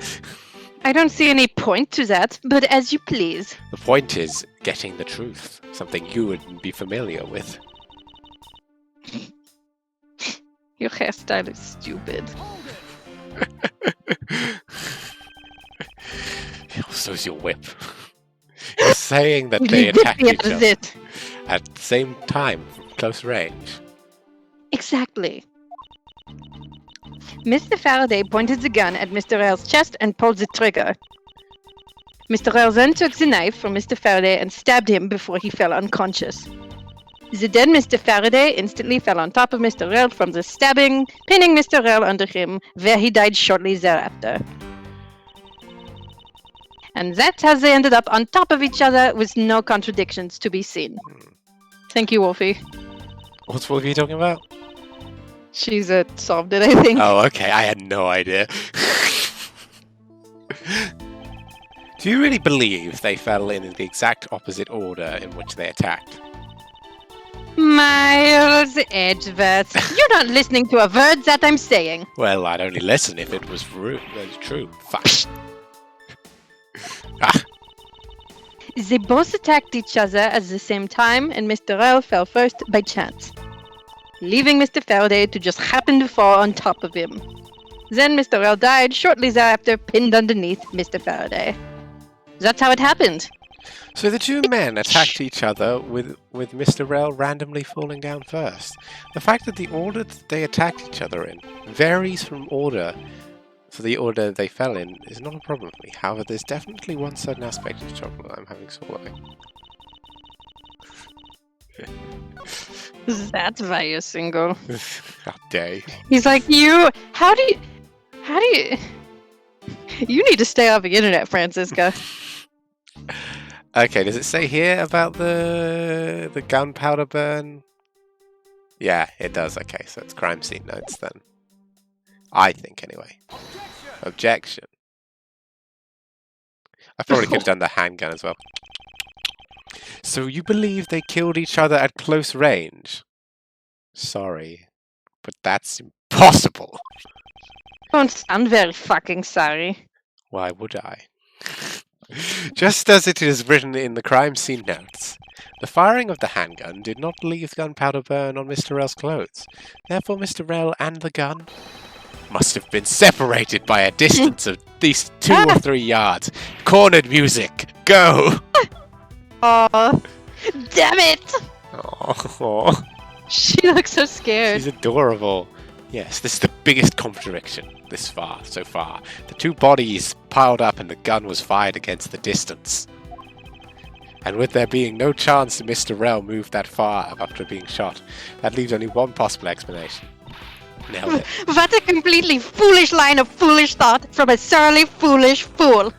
I don't see any point to that, but as you please. The point is getting the truth, something you wouldn't be familiar with. Your hairstyle is stupid. So's your whip. You're saying that they attacked each other at the same time, from close range. Exactly. Mr. Faraday pointed the gun at Mr. Rail's chest and pulled the trigger. Mr. Rail then took the knife from Mr. Faraday and stabbed him before he fell unconscious. The dead Mr. Faraday instantly fell on top of Mr. Rail from the stabbing, pinning Mr. Rail under him, where he died shortly thereafter. And that's how they ended up on top of each other with no contradictions to be seen. Thank you, Wolfie. What's Wolfie talking about? She's solved it, I think. Oh, okay. I had no idea. Do you really believe they fell in the exact opposite order in which they attacked? Miles Edgeworth, you're not listening to a word that I'm saying. Well, I'd only listen if it was true. Fuck. Ah. They both attacked each other at the same time, and Mr. Rail fell first by chance, leaving Mr. Faraday to just happen to fall on top of him. Then Mr. Rail died shortly thereafter, pinned underneath Mr. Faraday. That's how it happened. So the two men attacked each other with Mr. Rail randomly falling down first. The fact that the order that they attacked each other in varies from order for the order they fell in is not a problem for me. However, there's definitely one certain aspect of the chocolate I'm having swallowing. That's why you're single. How dare you. He's like, how do you... You need to stay off the internet, Francisca. Okay, does it say here about the gunpowder burn? Yeah, it does. Okay, so it's crime scene notes then. I think, anyway. Objection. I probably could have done the handgun as well. So you believe they killed each other at close range? Sorry, but that's impossible. Don't sound very fucking sorry. Why would I? Just as it is written in the crime scene notes, the firing of the handgun did not leave gunpowder burn on Mr. Rail's clothes. Therefore, Mr. Rail and the gun must have been separated by a distance of at least 2 or 3 yards. Cornered music, go! Oh, damn it! Oh, She looks so scared. she's adorable. Yes, this is the biggest contradiction so far. The two bodies piled up and the gun was fired against the distance. And with there being no chance that Mr. Rail moved that far after being shot, that leaves only one possible explanation. Nailed it. What a completely foolish line of foolish thought from a surly, foolish fool.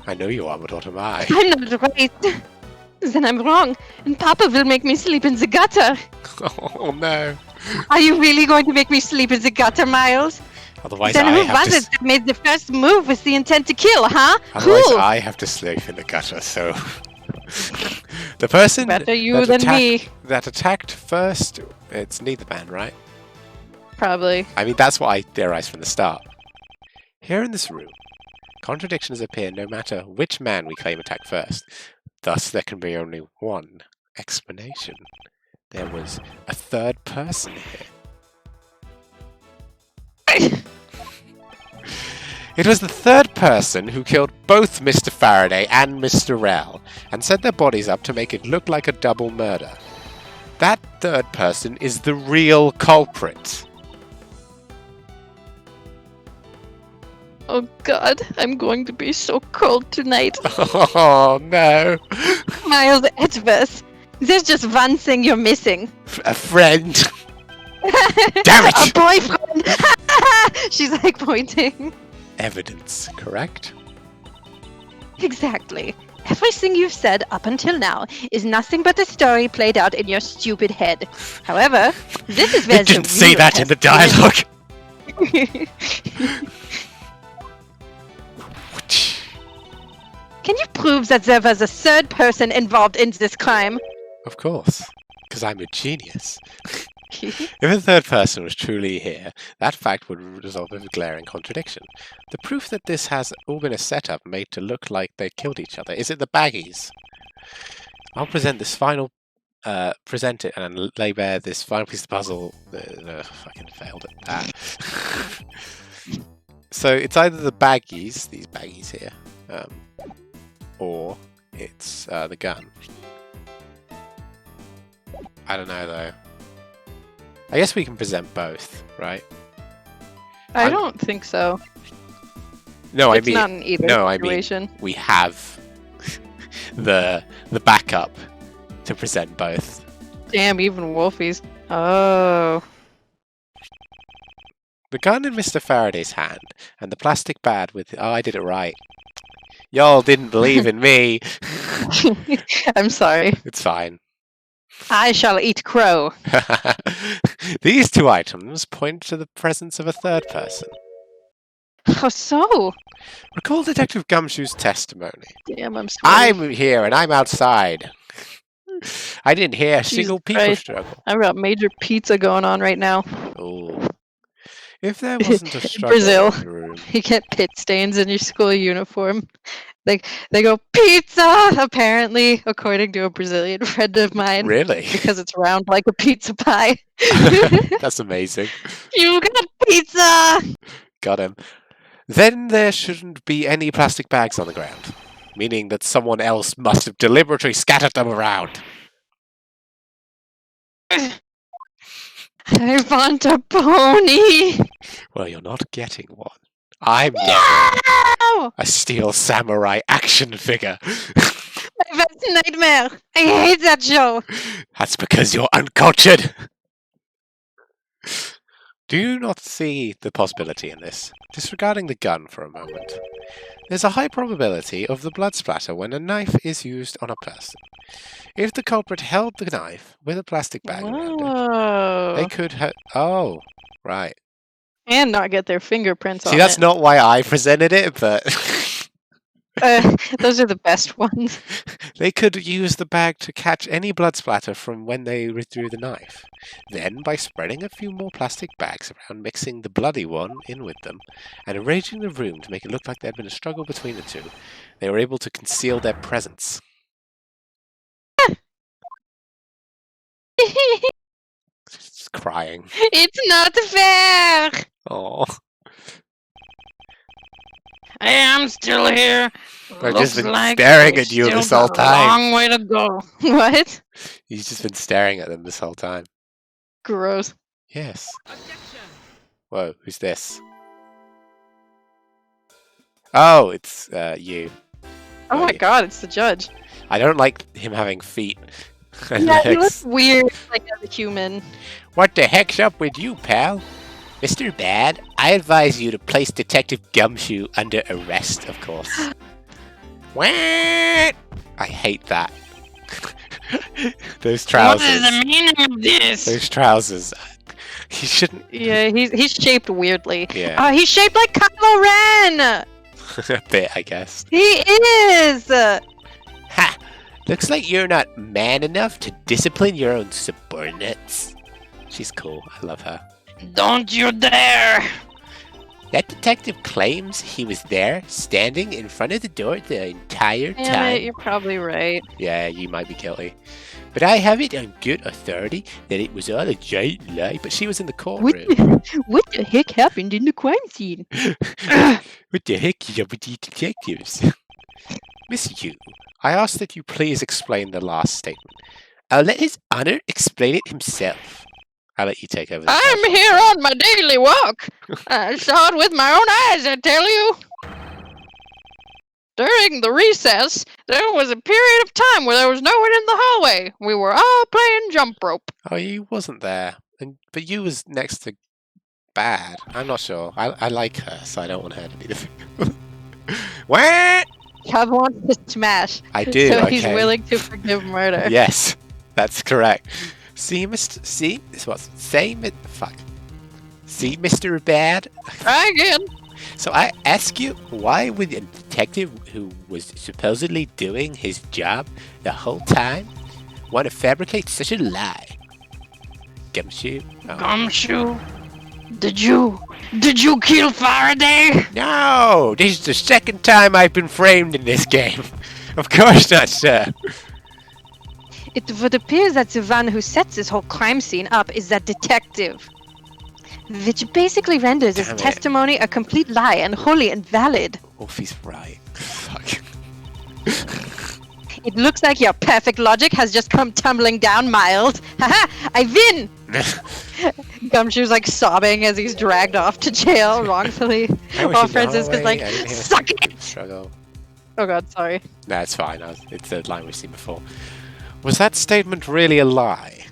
I know you are, but what am I? I'm not right. Then I'm wrong, and Papa will make me sleep in the gutter. Oh no. Are you really going to make me sleep in the gutter, Miles? Otherwise Then I who have was to it that made the first move with the intent to kill, huh? Otherwise Who? I have to sleep in the gutter, so the person Better you than me. that attacked first, it's neither man, right? Probably. I mean, that's what I theorized from the start. Here in this room, contradictions appear no matter which man we claim attacked first. Thus, there can be only one explanation. There was a third person here. It was the third person who killed both Mr. Faraday and Mr. Rail, and set their bodies up to make it look like a double murder. That third person is the real culprit. Oh god, I'm going to be so cold tonight. Oh no. Miles Edgeworth, there's just one thing you're missing. A friend. Damn it! A boyfriend! She's like pointing. Evidence, correct? Exactly. Everything you've said up until now is nothing but a story played out in your stupid head. However, this is where You didn't say that in the dialogue. Can you prove that there was a third person involved in this crime? Of course, because I'm a genius. If a third person was truly here, that fact would result in a glaring contradiction. The proof that this has all been a setup made to look like they killed each other is it the baggies. I'll present this final, present it and lay bare this final piece of the puzzle. Fucking failed at that. So it's either the baggies, these baggies here, or it's the gun. I don't know though. I guess we can present both, right? I don't think so. No, It's not in either situation. I mean, we have the backup to present both. Damn, even Wolfie's. Oh. The gun in Mr. Faraday's hand, and the plastic bag with... Oh, I did it right. Y'all didn't believe in me. I'm sorry. It's fine. I shall eat crow. These two items point to the presence of a third person. How so? Recall Detective Gumshoe's testimony. Damn, I'm sorry. I'm here and I'm outside. I didn't hear a single people struggle. I've got major pizza going on right now. Oh. If there wasn't a struggle Brazil, in the room... you get pit stains in your school uniform. They go, pizza! Apparently, according to a Brazilian friend of mine. Really? Because it's round like a pizza pie. That's amazing. You got pizza! Got him. Then there shouldn't be any plastic bags on the ground, meaning that someone else must have deliberately scattered them around. I want a pony! Well, you're not getting one. I'm No! a steel samurai action figure. My best nightmare! I hate that show! That's because you're uncultured. Do you not see the possibility in this? Disregarding the gun for a moment. There's a high probability of the blood splatter when a knife is used on a person. If the culprit held the knife with a plastic bag around it, they could have... Oh, right. And not get their fingerprints on it. See, that's not why I presented it, but... Those are the best ones. They could use the bag to catch any blood splatter from when they withdrew the knife. Then, by spreading a few more plastic bags around, mixing the bloody one in with them, and arranging the room to make it look like there had been a struggle between the two, they were able to conceal their presence. She's crying. It's not fair! Oh. I am still here. I've just been staring at you this whole time. Long way to go. What? He's just been staring at them this whole time. Gross. Yes. Whoa, who's this? Oh, it's you. Oh my god, it's the judge. I don't like him having feet and Yeah, he legs. looks weird, like as a human. What the heck's up with you, pal? Mr. Bad, I advise you to place Detective Gumshoe under arrest, of course. What? I hate that. Those trousers. What is the meaning of this? Those trousers. He shouldn't... Yeah, he's shaped weirdly. Yeah. He's shaped like Kylo Ren! A bit, I guess. He is! Ha! Looks like you're not man enough to discipline your own subordinates. She's cool. I love her. Don't you dare! That detective claims he was there, standing in front of the door the entire Yeah, time. you're probably right. Yeah, you might be guilty. But I have it on good authority that it was all a giant lie, but she was in the courtroom. What the heck happened in the crime scene? What the heck is up with these detectives? Miss Yu, I ask that you please explain the last statement. I'll let his honor explain it himself. I'll let you take over this. I'm here on my daily walk. I saw it with my own eyes, I tell you. During the recess, there was a period of time where there was no one in the hallway. We were all playing jump rope. Oh, you wasn't there. But you was next to Bad. I'm not sure. I like her, so I don't want her to be the... What? Chad wants to smash. I do, So okay. he's willing to forgive murder. Yes, that's correct. See, See, this was fuck. See, Mr. Bad. Try again. So I ask you, why would a detective who was supposedly doing his job the whole time want to fabricate such a lie? Gumshoe. Oh. Gumshoe, did you kill Faraday? No, this is the second time I've been framed in this game. Of course not, sir. It would appear that the one who sets this whole crime scene up is that detective. Which basically renders his Damn it. testimony a complete lie and wholly invalid. Wolfie's right. Fuck. It looks like your perfect logic has just come tumbling down, Miles. Haha! I win! Gumshoe's like sobbing as he's dragged off to jail wrongfully. While Francisca's like, suck it! Struggle. Oh god, sorry. Nah, it's fine. It's a line we've seen before. Was that statement really a lie?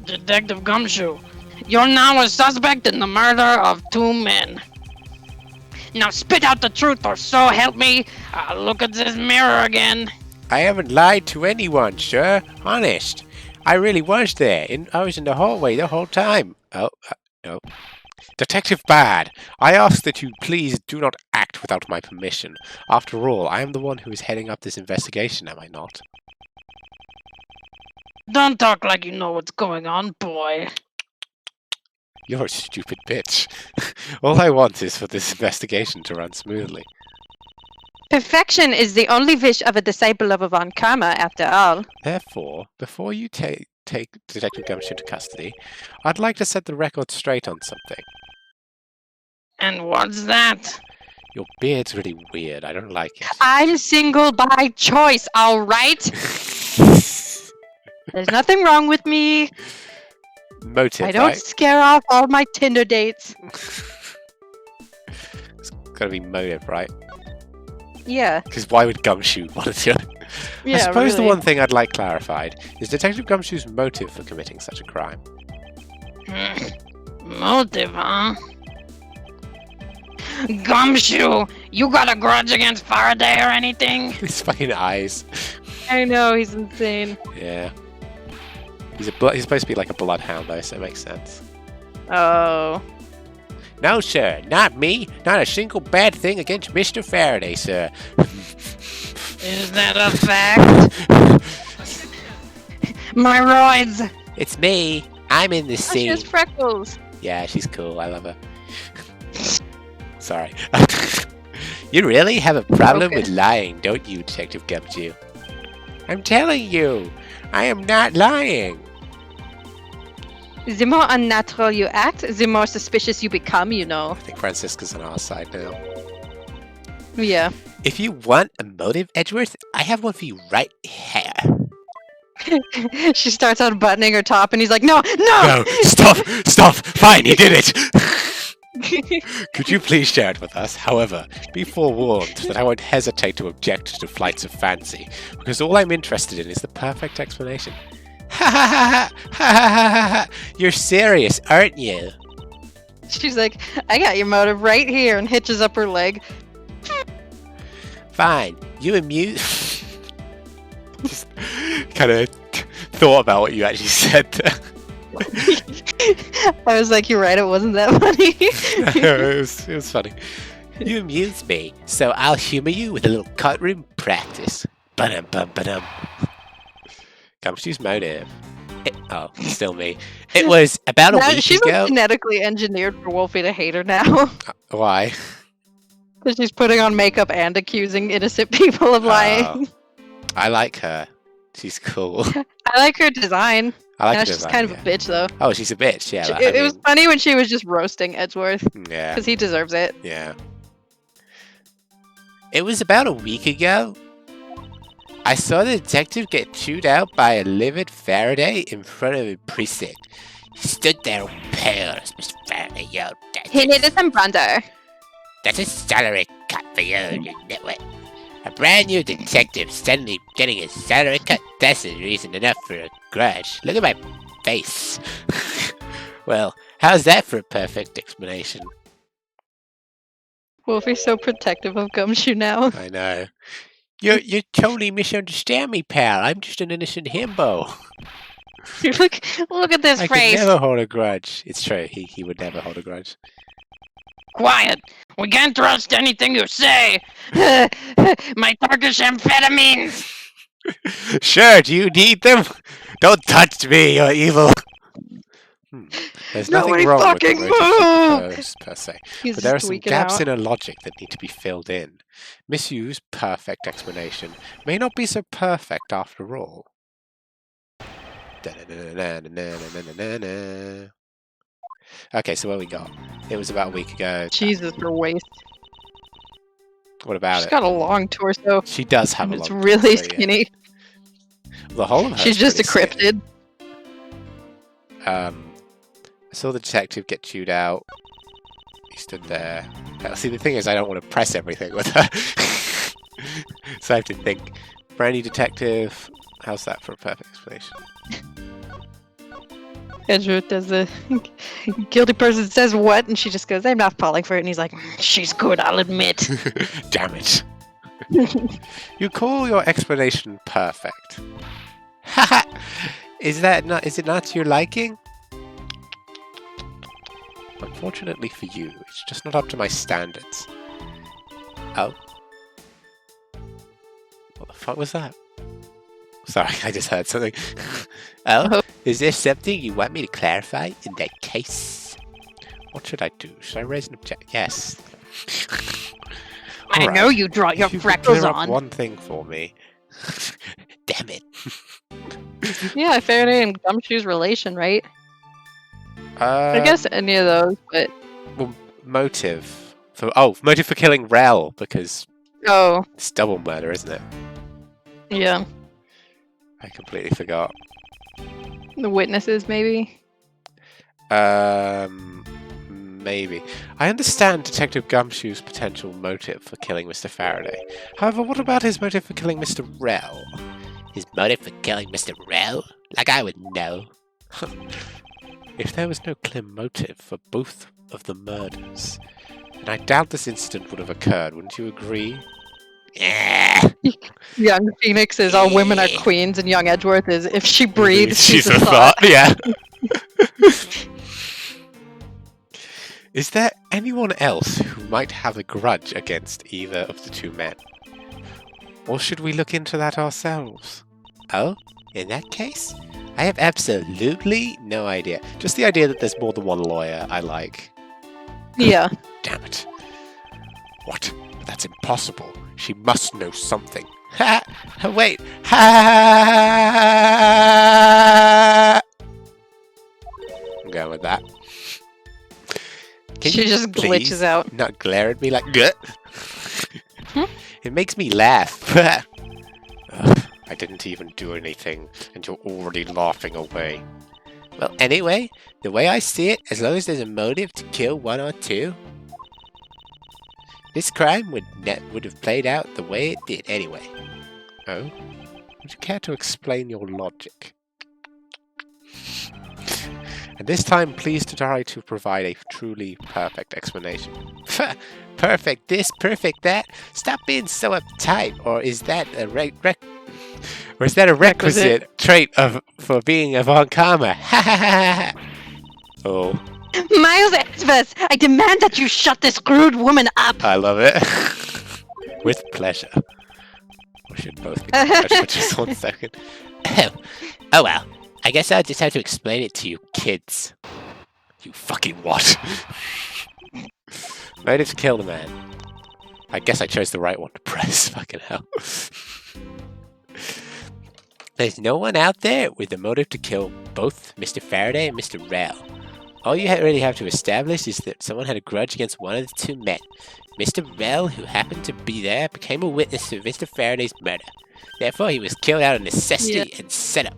Detective Gumshoe, you're now a suspect in the murder of 2 men. Now spit out the truth, or so help me, I'll look at this mirror again. I haven't lied to anyone, sir. Honest. I really was there. I was in the hallway the whole time. Oh, no. Detective Bad, I ask that you please do not act without my permission. After all, I am the one who is heading up this investigation, am I not? Don't talk like you know what's going on, boy. You're a stupid bitch. All I want is for this investigation to run smoothly. Perfection is the only wish of a disciple of Von Karma, after all. Therefore, before you take Detective Gumshoe to custody, I'd like to set the record straight on something. And what's that? Your beard's really weird. I don't like it. I'm single by choice, alright? There's nothing wrong with me. Motive, I don't right? scare off all my Tinder dates. It's gotta be motive, right? Yeah. Because why would Gumshoe want to do it? Yeah, I suppose really. the one thing I'd like clarified is Detective Gumshoe's motive for committing such a crime. Motive, huh? Gumshoe, you got a grudge against Faraday or anything? His fucking eyes. I know, he's insane. Yeah. He's supposed to be like a bloodhound, though, so it makes sense. Oh. No, sir, not me. Not a single bad thing against Mr. Faraday, sir. Is that a fact? My roids! It's me. I'm in this Oh, she scene. has freckles. Yeah, she's cool. I love her. Sorry. You really have a problem with lying, don't you, Detective Gumshoe? I'm telling you, I am not lying. The more unnatural you act, the more suspicious you become, you know. I think Francisca's on our side now. Yeah. If you want a motive, Edgeworth, I have one for you right here. She starts unbuttoning her top and he's like, no! No, stop! Fine, you did it! Could you please share it with us? However, be forewarned that I won't hesitate to object to flights of fancy, because all I'm interested in is the perfect explanation. Ha ha ha ha! You're serious, aren't you? She's like, I got your motive right here, and hitches up her leg. Fine, you amuse. Just kind of thought about what you actually said there. I was like, you're right, it wasn't that funny. it was funny. You amuse me, so I'll humor you with a little courtroom practice. Ba-dum-bum-ba-dum. Gumshoe's motive. Oh, still me. It was about a week she's ago. Like genetically engineered for Wolfie to hate her now. Why? Because she's putting on makeup and accusing innocent people of lying. I like her. She's cool. I like her design. I like her she's design, kind of yeah. a bitch, though. Oh, she's a bitch, yeah. It was funny when she was just roasting Edgeworth. Yeah. Because he deserves it. Yeah. It was about a week ago. I saw the detective get chewed out by a livid Faraday in front of a precinct. He stood there pale as Mr. Faraday yelled, He needed some bronzer. "That's a salary cut for you, you nitwit. A brand new detective suddenly getting his salary cut? That's a reason enough for a grudge. Look at my face." Well, how's that for a perfect explanation? Wolfie's so protective of Gumshoe now. I know. You totally misunderstand me, pal. I'm just an innocent himbo. Look at this I face. could never hold a grudge. It's true. He would never hold a grudge. Quiet! We can't trust anything you say! My Turkish amphetamines! Sure, do you need them? Don't touch me, you're evil. There's Nobody nothing wrong with the fucking motive move! proposed, per se. He's But there are just some tweaking gaps out. in her logic that need to be filled in. Misused perfect explanation may not be so perfect after all. Okay, so where we got? It was about a week ago. Jesus, her waist. What about She's it? got a long torso. She does have and a it's long really torso, yeah. skinny. The whole of her She's is just a pretty skinny. cryptid. I saw the detective get chewed out. He stood there. See, the thing is, I don't want to press everything with her. So I have to think. Brandy detective. How's that for a perfect explanation? Edgeworth does the guilty person says what, and she just goes, "I'm not falling for it." And he's like, "She's good, I'll admit." Damn it. You call your explanation perfect. Haha! Is it not to your liking? Unfortunately for you, it's just not up to my standards. Oh. What the fuck was that? Sorry, I just heard something. Oh, is there something you want me to clarify in that case? What should I do? Should I raise an objection? Yes. I know you draw your If you could freckles clear up on. one thing for me. Damn it. Yeah, Faraday and Gumshoe's relation, right? I guess any of those, but Well, motive for motive for killing Rel, because it's double murder, isn't it? Yeah, I completely forgot. the witnesses maybe. Maybe. I understand Detective Gumshoe's potential motive for killing Mr. Faraday. However, what about his motive for killing Mr. Rel? His motive for killing Mr. Rel? Like I would know. If there was no clear motive for both of the murders, then I doubt this incident would have occurred, wouldn't you agree? Yeah. Young Phoenix is all women are queens, and young Edgeworth is if she breathes, she's a thought. Yeah. Is there anyone else who might have a grudge against either of the two men? Or should we look into that ourselves? Oh, in that case, I have absolutely no idea. Just the idea that there's more than one lawyer I like. Yeah. Damn it. What? That's impossible. She must know something. Ha! Wait! Ha! I'm going with that. Can She you just please glitches out. not glare at me like Gah! It makes me laugh. Ugh, I didn't even do anything, and you're already laughing away. Well, anyway, the way I see it, as long as there's a motive to kill one or two, this crime would have played out the way it did anyway. Oh? Would you care to explain your logic? And this time, please try to provide a truly perfect explanation. Perfect this, perfect that. Stop being so uptight. Or is that a requisite trait for being Von Karma? Ha ha ha! Oh. Miles Edgeworth, I demand that you shut this crude woman up. I love it. With pleasure. We should both be pleasure for just 1 second. Oh well. I guess I'll just have to explain it to you kids. You fucking what? Motive to kill the man. I guess I chose the right one to press. Fucking hell. There's no one out there with a motive to kill both Mr. Faraday and Mr. Rel. All you really have to establish is that someone had a grudge against one of the two men. Mr. Rel, who happened to be there, became a witness to Mr. Faraday's murder. Therefore, he was killed out of necessity and set up.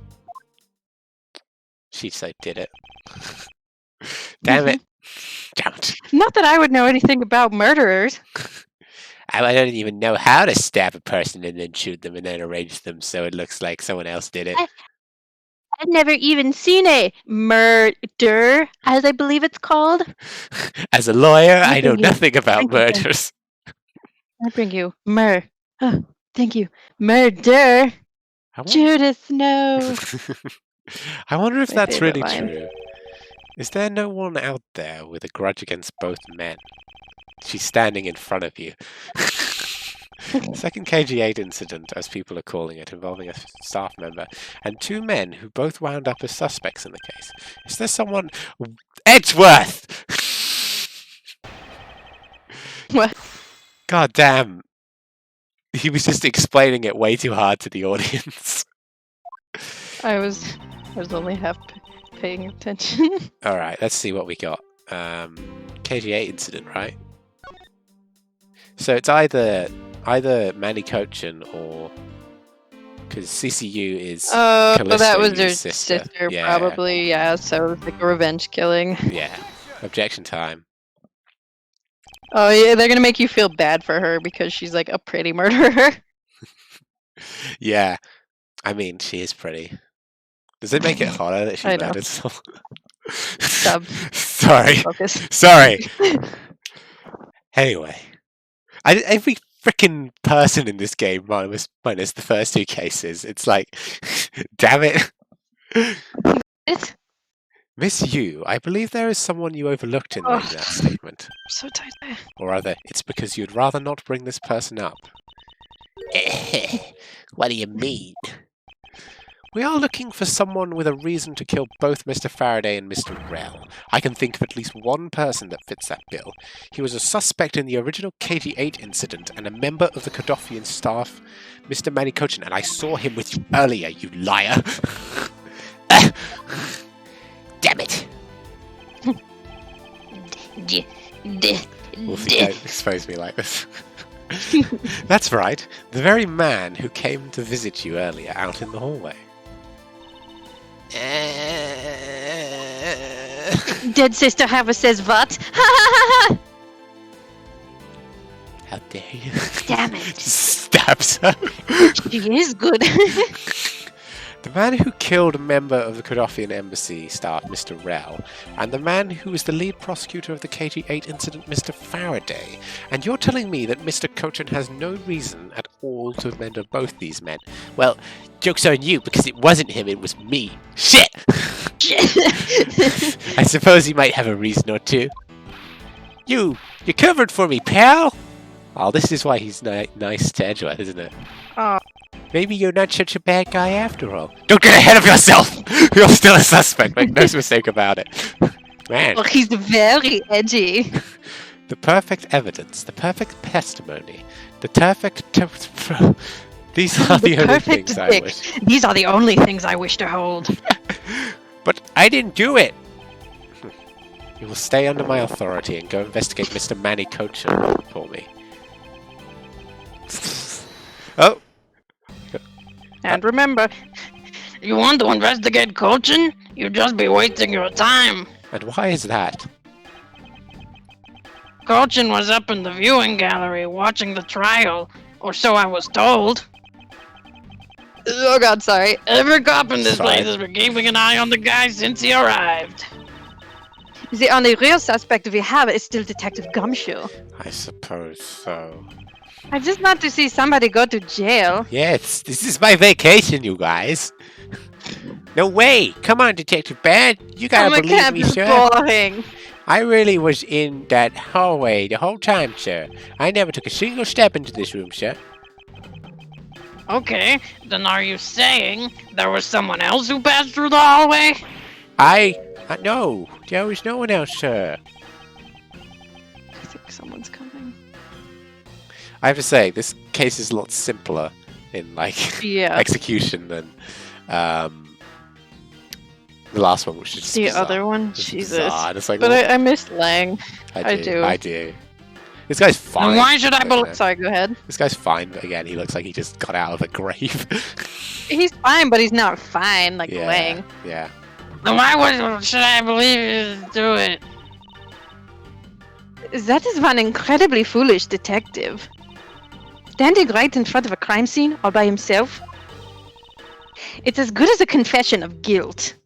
She so did it. Damn it. Damn it. Not that I would know anything about murderers. I don't even know how to stab a person and then shoot them and then arrange them so it looks like someone else did it. I've never even seen a murder, as I believe it's called. As a lawyer, I know nothing about murders. I bring you Oh, thank you. Murder. Judith, no. I wonder if My that's favorite really line. true. Is there no one out there with a grudge against both men? She's standing in front of you. Second KG8 incident, as people are calling it, involving a staff member and two men who both wound up as suspects in the case. Is there someone... Edgeworth! What? God damn. He was just explaining it way too hard to the audience. I was only half paying attention. Alright, let's see what we got. KG8 incident, right? So it's either Manny Cochin or because CCU is that was her sister, probably. Yeah, so it's like a revenge killing. Yeah, objection time. Oh yeah, they're gonna make you feel bad for her because she's like a pretty murderer. Yeah, I mean she is pretty. Does it make it harder that she murdered someone? Sorry. Anyway, every freaking person in this game, minus the first 2 cases, it's like, damn it. Miss Yu, I believe there is someone you overlooked in making that statement. So tight there. Or rather, it's because you'd rather not bring this person up. What do you mean? We are looking for someone with a reason to kill both Mr. Faraday and Mr. Rell. I can think of at least one person that fits that bill. He was a suspect in the original KG-8 incident and a member of the Gaddafian staff, Mr. Manny Cochin, and I saw him with you earlier, you liar! Damn it! Wolfie, don't expose me like this. That's right, the very man who came to visit you earlier out in the hallway. Dead sister Harvey says what? How dare you? Damn it. Stabs her. She is good. The man who killed a member of the Gaddafian embassy staff, Mr. Rell, and the man who was the lead prosecutor of the KG-8 incident, Mr. Faraday. And you're telling me that Mr. Cochin has no reason at all to murder both these men? Well, joke's on you, because it wasn't him, it was me. Shit! I suppose he might have a reason or two. You covered for me, pal! Oh, this is why he's nice to Edgeworth, isn't it? Oh. Maybe you're not such a bad guy after all. Don't get ahead of yourself! You're still a suspect, make no mistake about it. Man. Well, he's very edgy. The perfect evidence, the perfect testimony, the perfect... These are the only things I wish. These are the only things I wish to hold. But I didn't do it! You will stay under my authority and go investigate Mr. Manny Cochin for me. Oh! And remember, you want to investigate Cochin? You'd just be wasting your time. And why is that? Cochin was up in the viewing gallery watching the trial, or so I was told. Oh god, sorry. Every cop in this place has been keeping an eye on the guy since he arrived. The only real suspect we have is still Detective Gumshoe. I suppose so. I just want to see somebody go to jail. Yes, this is my vacation, you guys. No way! Come on, Detective Bad. You gotta believe me, sir. Boring. I really was in that hallway the whole time, sir. I never took a single step into this room, sir. Okay, then are you saying there was someone else who passed through the hallway? No, there was no one else, sir. I think someone's coming. I have to say, this case is a lot simpler in, like, execution than the last one, which is just the bizarre. Other one? Jesus. Like, but I miss Lang. I do. This guy's fine. And why should I believe? Sorry, go ahead. This guy's fine, but again, he looks like he just got out of a grave. He's fine, but he's not fine like Lang. Yeah. Then why should I believe you to do it? That is one incredibly foolish detective. Standing right in front of a crime scene all by himself. It's as good as a confession of guilt.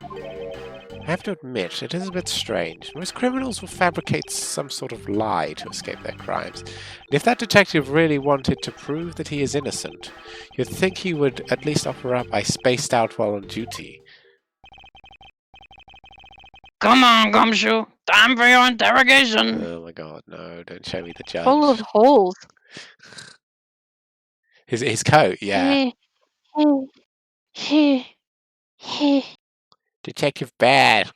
I have to admit, it is a bit strange. Most criminals will fabricate some sort of lie to escape their crimes. And if that detective really wanted to prove that he is innocent, you'd think he would at least offer up I spaced out while on duty. Come on, Gumshoe. Time for your interrogation. Oh my god, no, don't show me the judge. Full of holes. His coat, yeah. Detective Bad.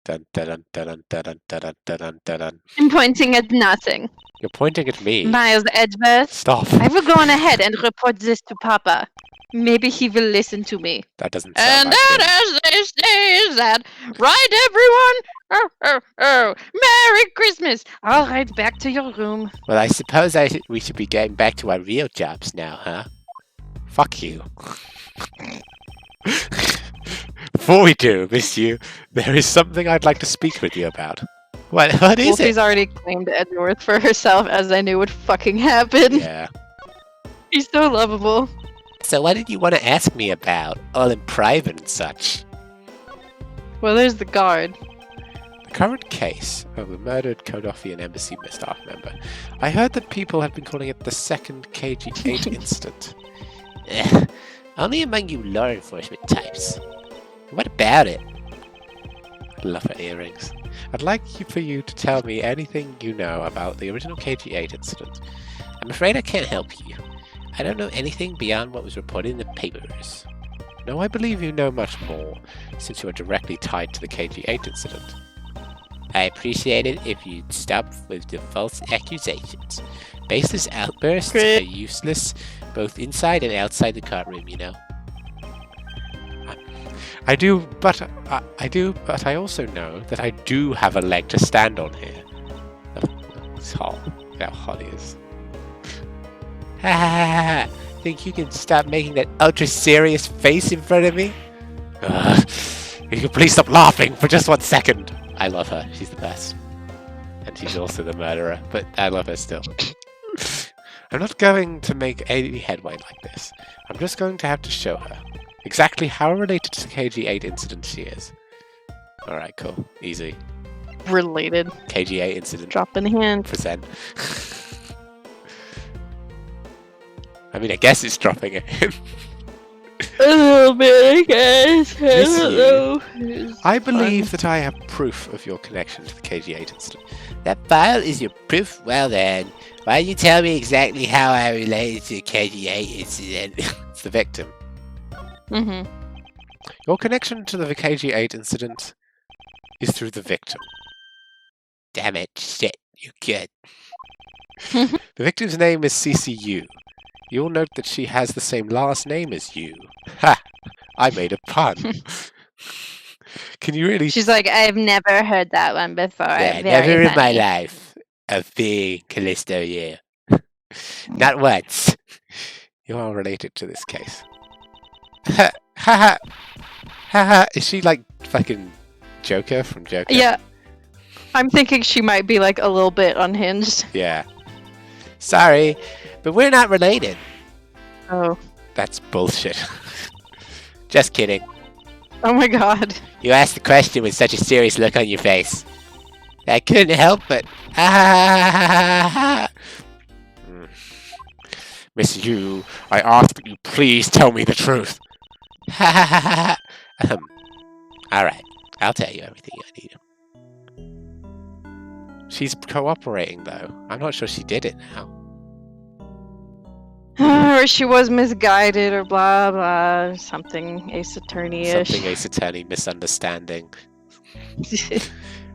Dun dun dun dun dun dun dun dun dun. I'm pointing at nothing. You're pointing at me. Miles Edgeworth. Stop. I will go on ahead and report this to Papa. Maybe he will listen to me. That doesn't sound and that, as they say, is that right, everyone? goodness. All right, back to your room. Well, I suppose we should be getting back to our real jobs now, huh? Fuck you. Before we do, miss you, there is something I'd like to speak with you about. What is Wolfie's it? already claimed Edgeworth for herself, as I knew would fucking happen. Yeah. He's so lovable. So what did you want to ask me about? All in private and such. Well, there's the guard. The current case of the murdered Kodofian embassy staff member. I heard that people have been calling it the second KG8 incident. Only among you law enforcement types. What about it? I love her earrings. I'd like for you to tell me anything you know about the original KG8 incident. I'm afraid I can't help you. I don't know anything beyond what was reported in the papers. No, I believe you know much more, since you are directly tied to the KG8 incident. I appreciate it if you'd stop with the false accusations. Baseless outbursts are useless, both inside and outside the courtroom, you know. I do, but I also know that I do have a leg to stand on here. It's hot. Look how hot it is. Ha ha ha ha! Think you can stop making that ultra serious face in front of me? You can please stop laughing for just 1 second. I love her. She's the best. And she's also the murderer, but I love her still. I'm not going to make any headway like this. I'm just going to have to show her exactly how related to the KG8 incident she is. Alright, cool. Easy. Related. KG8 incident. Drop in the hand. Percent. I mean, I guess it's dropping it in. A little bit, I guess. I don't know. I believe that I have proof of your connection to the KG8 incident. That file is your proof? Well then, why don't you tell me exactly how I related to the KG8 incident? It's the victim. Mm-hmm. Your connection to the KG8 incident is through the victim. Damn it, shit, you're good. The victim's name is CCU. You'll note that she has the same last name as you. Ha! I made a pun. Can you really... She's like, I've never heard that one before. Yeah, Very never in my funny. life of being Callisto, yeah. Not once. You are related to this case. Ha ha! Ha ha! Is she like fucking Joker from Joker? Yeah. I'm thinking she might be like a little bit unhinged. Yeah. Sorry, but we're not related. Oh. That's bullshit. Just kidding. Oh my god. You asked the question with such a serious look on your face. I couldn't help but... Miss Yu, I ask that you please tell me the truth. Alright, I'll tell you everything I need. She's cooperating though. I'm not sure she did it now. Or she was misguided or blah blah. Something Ace Attorney-ish. Something Ace Attorney misunderstanding.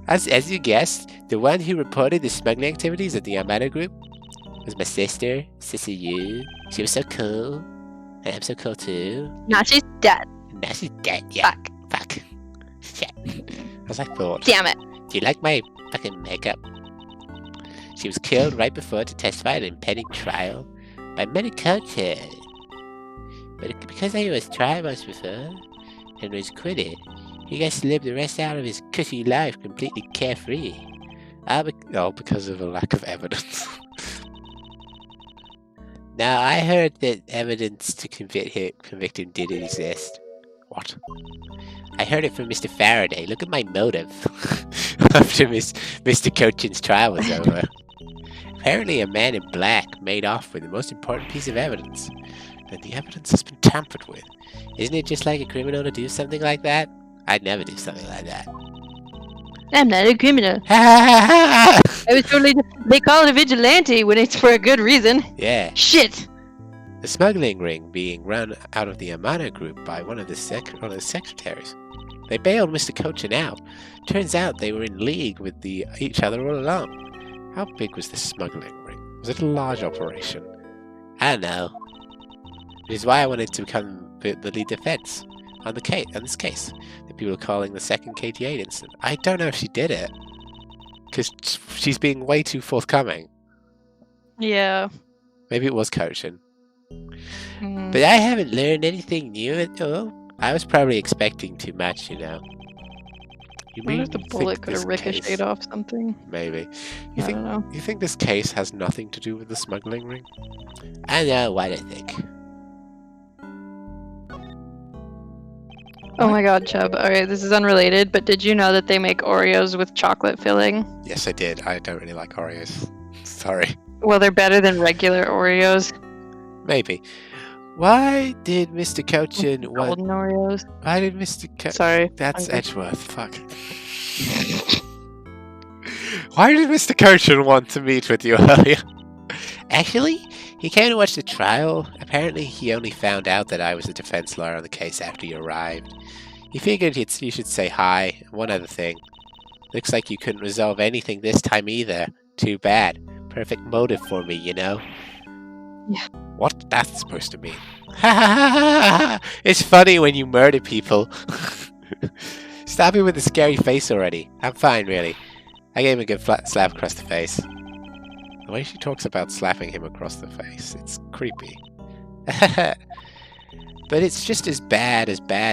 As you guessed, the one who reported the smuggling activities at the Armada group was my sister, Sissy Yu. She was so cool. And I'm so cool too. Now she's dead. Now she's dead, yeah. Fuck. Shit. As I thought. Damn it. Do you like my fucking makeup? She was killed right before to testify at an impending trial by many cultures. But because I was tried once before and was acquitted, he gets to live the rest out of his cushy life completely carefree. All because of a lack of evidence. Now, I heard that evidence to convict him didn't exist. What? I heard it from Mr. Faraday. Look at my motive. After Mr. Cochin's trial was over. Apparently a man in black made off with the most important piece of evidence. And the evidence has been tampered with. Isn't it just like a criminal to do something like that? I'd never do something like that. I'm not a criminal. I was totally... They call it a vigilante when it's for a good reason. Yeah. Shit! The smuggling ring being run out of the Amana group by one of the secretaries. They bailed Mr. Cochin out. Turns out they were in league with each other all along. How big was this smuggling ring? Was it a large operation? I don't know. It is why I wanted to become the lead defense on this case. The people are calling the second KG8 incident. I don't know if she did it. Because she's being way too forthcoming. Yeah. Maybe it was coaching. But I haven't learned anything new at all. I was probably expecting too much, you know. You I wonder if the bullet could have ricocheted off something. Maybe. I don't know. You think this case has nothing to do with the smuggling ring? I know what I think. Oh my god, Chubb. Okay, this is unrelated, but did you know that they make Oreos with chocolate filling? Yes, I did. I don't really like Oreos. Sorry. Well, they're better than regular Oreos. Maybe. Why did Mr. Cochin want... Golden Oreos. Why did Mr. Cochin... Sorry. That's Edgeworth. Fuck. Why did Mr. Cochin want to meet with you earlier? Actually, he came to watch the trial. Apparently, he only found out that I was the defense lawyer on the case after you arrived. He figured you should say hi. One other thing. Looks like you couldn't resolve anything this time either. Too bad. Perfect motive for me, you know? Yeah. What that's supposed to mean? It's funny when you murder people. Stab me with a scary face already. I'm fine, really. I gave him a good flat slap across the face. The way she talks about slapping him across the face, it's creepy. But it's just as bad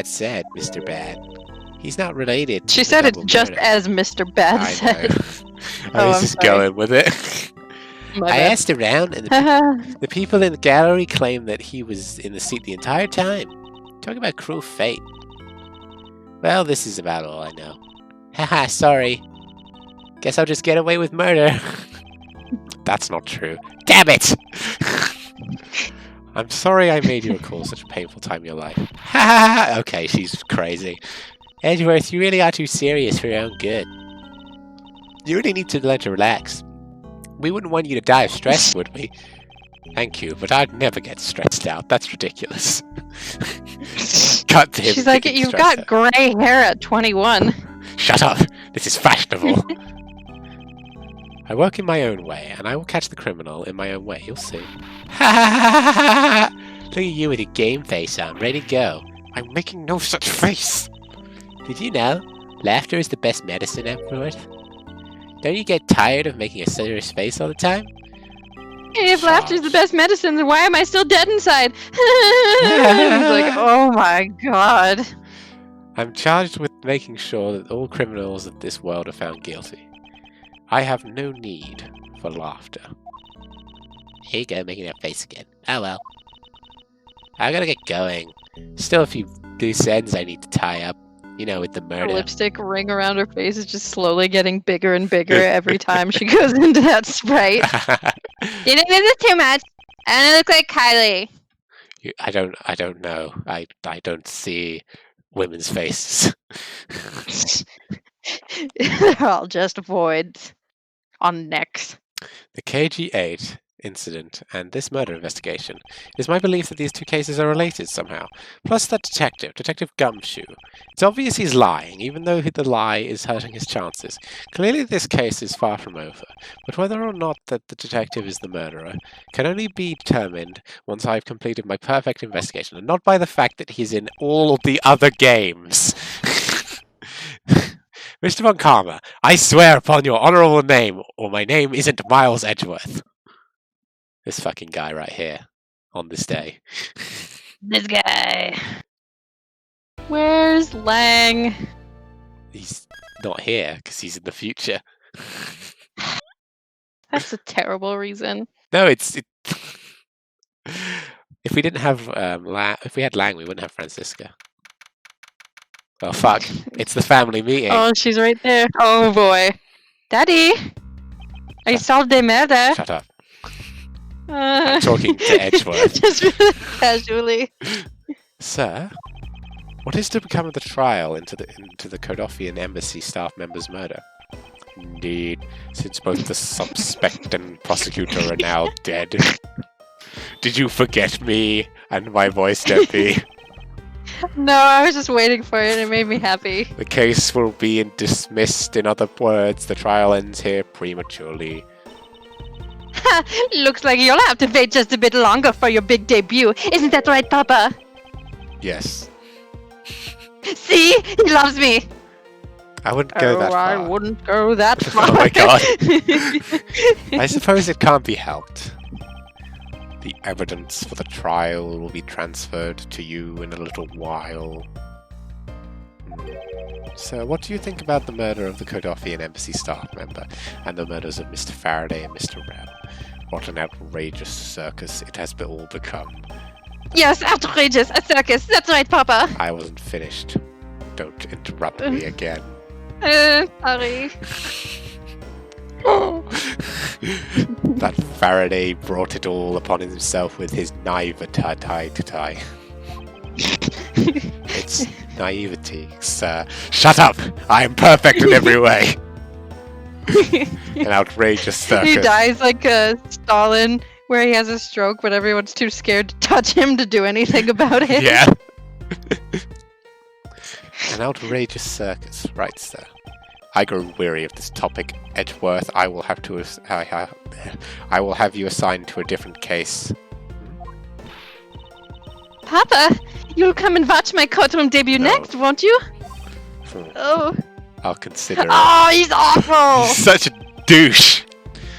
said, Mr. Bad. He's not related. She said it's just as Mr. Bad said. I was just going with it. I asked around, and the people in the gallery claim that he was in the seat the entire time. Talk about cruel fate. Well, this is about all I know. Haha, sorry. Guess I'll just get away with murder. That's not true. Damn it! I'm sorry I made you recall such a painful time in your life. Ha! Okay, she's crazy. Edgeworth, you really are too serious for your own good. You really need to learn to relax. We wouldn't want you to die of stress, would we? Thank you, but I'd never get stressed out. That's ridiculous. Cut to him. She's like, you've got grey hair at 21. Shut up! This is fashionable. I work in my own way, and I will catch the criminal in my own way. You'll see. Ha! Look at you with your game face on, ready to go. I'm making no such face. Did you know? Laughter is the best medicine, Edgeworth. Don't you get tired of making a serious face all the time? If laughter's the best medicine, then why am I still dead inside? He's like, oh my god. I'm charged with making sure that all criminals of this world are found guilty. I have no need for laughter. Here you go, making that face again. Oh well. I gotta get going. Still a few loose ends I need to tie up. You know, with the murder. Her lipstick ring around her face is just slowly getting bigger and bigger every time she goes into that Sprite. You know, this is too much. And it looks like Kylie. I don't know. I don't see women's faces. They're all just voids on necks. The KG8 incident and this murder investigation. It is my belief that these two cases are related somehow. Plus that Detective Gumshoe. It's obvious he's lying, even though the lie is hurting his chances. Clearly this case is far from over, but whether or not that the detective is the murderer can only be determined once I've completed my perfect investigation, and not by the fact that he's in all the other games. Mr. Von Karma, I swear upon your honorable name, or my name isn't Miles Edgeworth. This fucking guy right here, on this day. This guy. Where's Lang? He's not here, because he's in the future. That's a terrible reason. No, it's... If we didn't have if we had Lang, we wouldn't have Francisca. Oh fuck! It's the family meeting. Oh, she's right there. Oh boy, Daddy, I solved the murder. Shut up. I'm talking to Edgeworth. Just really casually. Sir, what is to become of the trial into the Kodofian embassy staff member's murder? Indeed, since both the suspect and prosecutor are now dead. Did you forget me and my voice, Debbie? No, I was just waiting for it. It made me happy. The case will be dismissed. In other words, the trial ends here prematurely. Looks like you'll have to wait just a bit longer for your big debut. Isn't that right, Papa? Yes. See? He loves me. I wouldn't go that far. I wouldn't go that far. Oh my god. I suppose it can't be helped. The evidence for the trial will be transferred to you in a little while. So, what do you think about the murder of the Kodothian embassy staff member and the murders of Mr. Faraday and Mr. Rell? What an outrageous circus it has all become. Yes, outrageous. A circus. That's right, Papa. I wasn't finished. Don't interrupt me again. Sorry. That Faraday brought it all upon himself with his naivete. It's naivety, sir. Shut up! I am perfect in every way. An outrageous circus. He dies like Stalin, where he has a stroke, but everyone's too scared to touch him to do anything about it. Yeah. An outrageous circus, right, sir? I grow weary of this topic, Edgeworth. I will have you assigned to a different case. Papa, you'll come and watch my courtroom debut next, won't you? Oh. I'll consider it. Oh, he's awful! He's such a douche!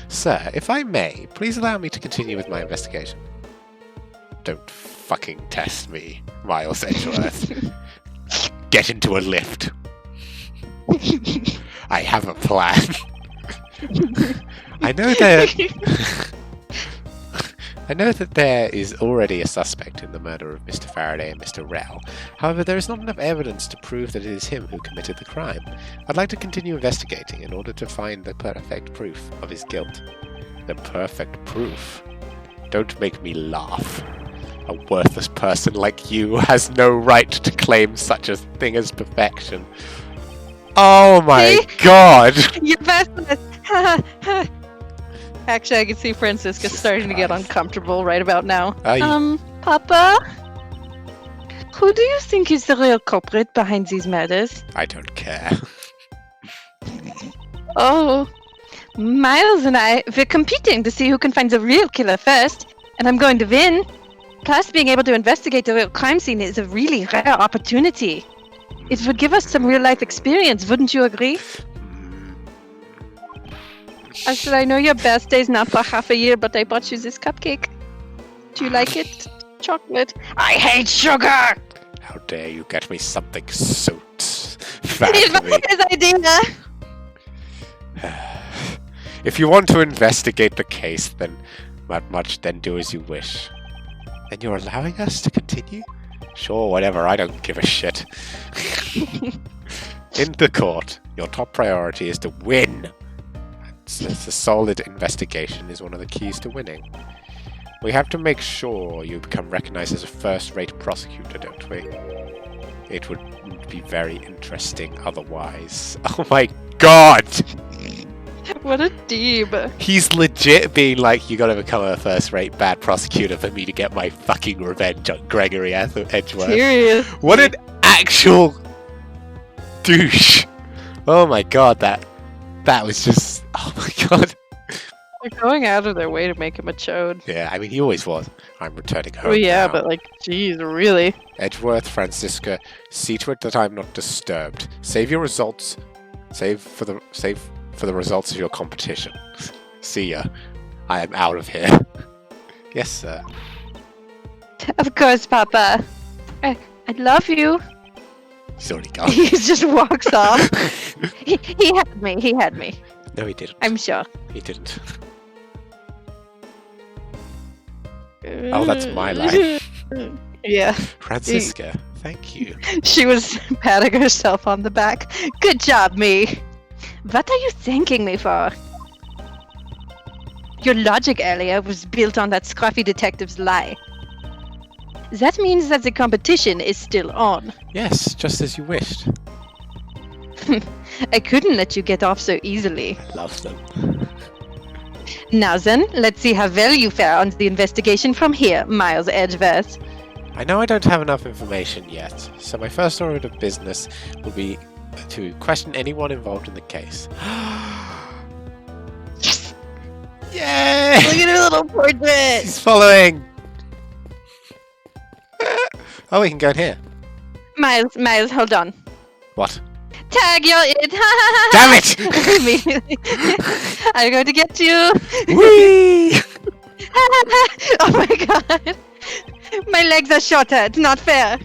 Sir, if I may, please allow me to continue with my investigation. Don't fucking test me, Miles Edgeworth. Get into a lift. I have a plan. I know that there is already a suspect in the murder of Mr. Faraday and Mr. Rell. However, there is not enough evidence to prove that it is him who committed the crime. I'd like to continue investigating in order to find the perfect proof of his guilt. The perfect proof? Don't make me laugh. A worthless person like you has no right to claim such a thing as perfection. Oh my god! You're best. Actually, I can see Francisca starting to get uncomfortable right about now. Papa? Who do you think is the real culprit behind these murders? I don't care. Oh, Miles and I, we're competing to see who can find the real killer first, and I'm going to win. Plus, being able to investigate the real crime scene is a really rare opportunity. It would give us some real-life experience, wouldn't you agree? Actually, I know your birthday's not for half a year, but I bought you this cupcake. Do you like it? Chocolate. I hate sugar! How dare you get me something so fat? It was his idea! If you want to investigate the case, then then do as you wish. And you're allowing us to continue? Sure, whatever, I don't give a shit. In the court, your top priority is to win. A solid investigation is one of the keys to winning. We have to make sure you become recognized as a first-rate prosecutor, don't we? It would be very interesting otherwise. Oh my god! What a deeb. He's legit being like, you gotta become a first-rate bad prosecutor for me to get my fucking revenge on Gregory Edgeworth. Serious. What an actual douche. Oh my god, that was just... Oh my god. They're going out of their way to make him a chode. Yeah, I mean, he always was. I'm returning home Oh yeah, now. but like, geez, really? Edgeworth, Francisca, see to it that I'm not disturbed. Save your results. Save for the results of your competition. See ya. I am out of here. Yes, sir. Of course, Papa. I love you. He's already gone. He just walks off. He had me. He had me. No, he didn't. I'm sure. He didn't. Oh, that's my life. Yeah. Francisca, thank you. She was patting herself on the back. Good job, me. What are you thanking me for? Your logic earlier was built on that scruffy detective's lie. That means that the competition is still on. Yes, just as you wished. I couldn't let you get off so easily. I love them. Now then, let's see how well you fare on the investigation from here, Miles Edgeworth. I know I don't have enough information yet, so my first order of business will be to question anyone involved in the case. Yes! Yay! Look at her little portrait! She's following! Oh, we can go in here. Miles, hold on. What? Tag, you're it. Damn it! Immediately. I'm going to get you. Whee! Oh my god. My legs are shorter. It's not fair.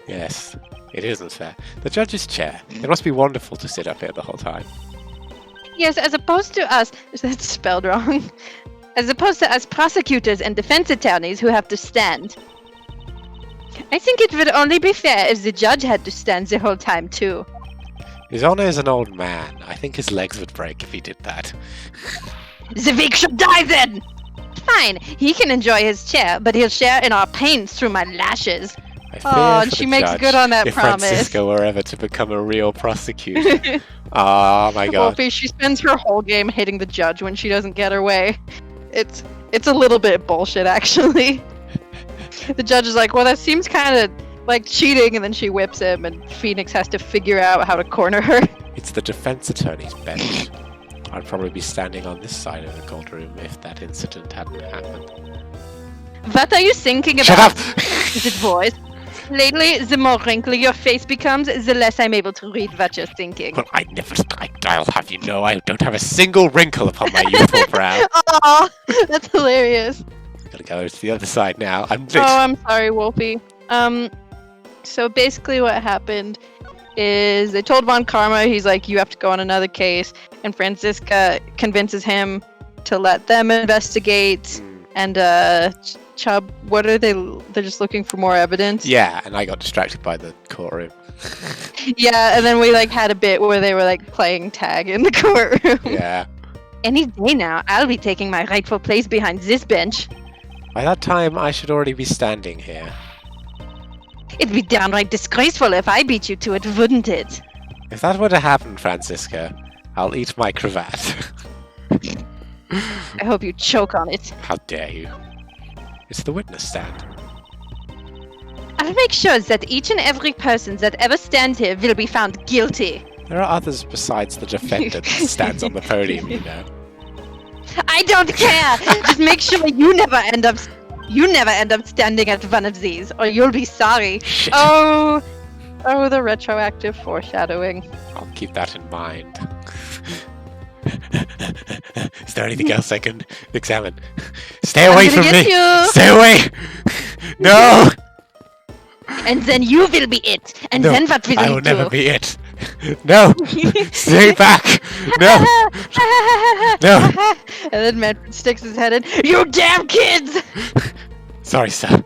Yes, it isn't fair. The judge's chair. It must be wonderful to sit up here the whole time. Yes, as opposed to us. That's spelled wrong. As opposed to us prosecutors and defense attorneys who have to stand. I think it would only be fair if the judge had to stand the whole time too. His Honor is an old man. I think his legs would break if he did that. The weak should die then! Fine, he can enjoy his chair, but he'll share in our pain through my lashes. Oh, and she makes good on that if promise. Francisco were ever to become a real prosecutor. Oh my god. Wolfie, she spends her whole game hitting the judge when she doesn't get her way. It's a little bit bullshit, actually. The judge is like, well, that seems kind of like cheating, and then she whips him, and Phoenix has to figure out how to corner her. It's the defense attorney's bench. I'd probably be standing on this side of the courtroom if that incident hadn't happened. What are you thinking about? Shut up! Is it voice? Lately, the more wrinkly your face becomes, the less I'm able to read what you're thinking. Well, I'll have you know I don't have a single wrinkle upon my youthful brow. Aw, that's hilarious. Gotta go to the other side now. Oh, I'm sorry, Wolfie. So basically what happened is they told Von Karma, he's like, you have to go on another case, and Francisca convinces him to let them investigate, and Chubb, what are they? They're just looking for more evidence? Yeah, and I got distracted by the courtroom. Yeah, and then we had a bit where they were playing tag in the courtroom. Yeah. Any day now, I'll be taking my rightful place behind this bench. By that time, I should already be standing here. It'd be downright disgraceful if I beat you to it, wouldn't it? If that were to happen, Francisca, I'll eat my cravat. I hope you choke on it. How dare you? It's the witness stand. I'll make sure that each and every person that ever stands here will be found guilty. There are others besides the defendant that stands on the podium, you know. I don't care! Just make sure you never end up standing at one of these, or you'll be sorry. Shit. Oh, the retroactive foreshadowing. I'll keep that in mind. Is there anything else I can examine? Stay away from me! You. Stay away! No! And then you will be it. And no, then what will you do? I will never be it. No! Stay back! No! No! And then Manfred sticks his head in. You damn kids! Sorry, sir.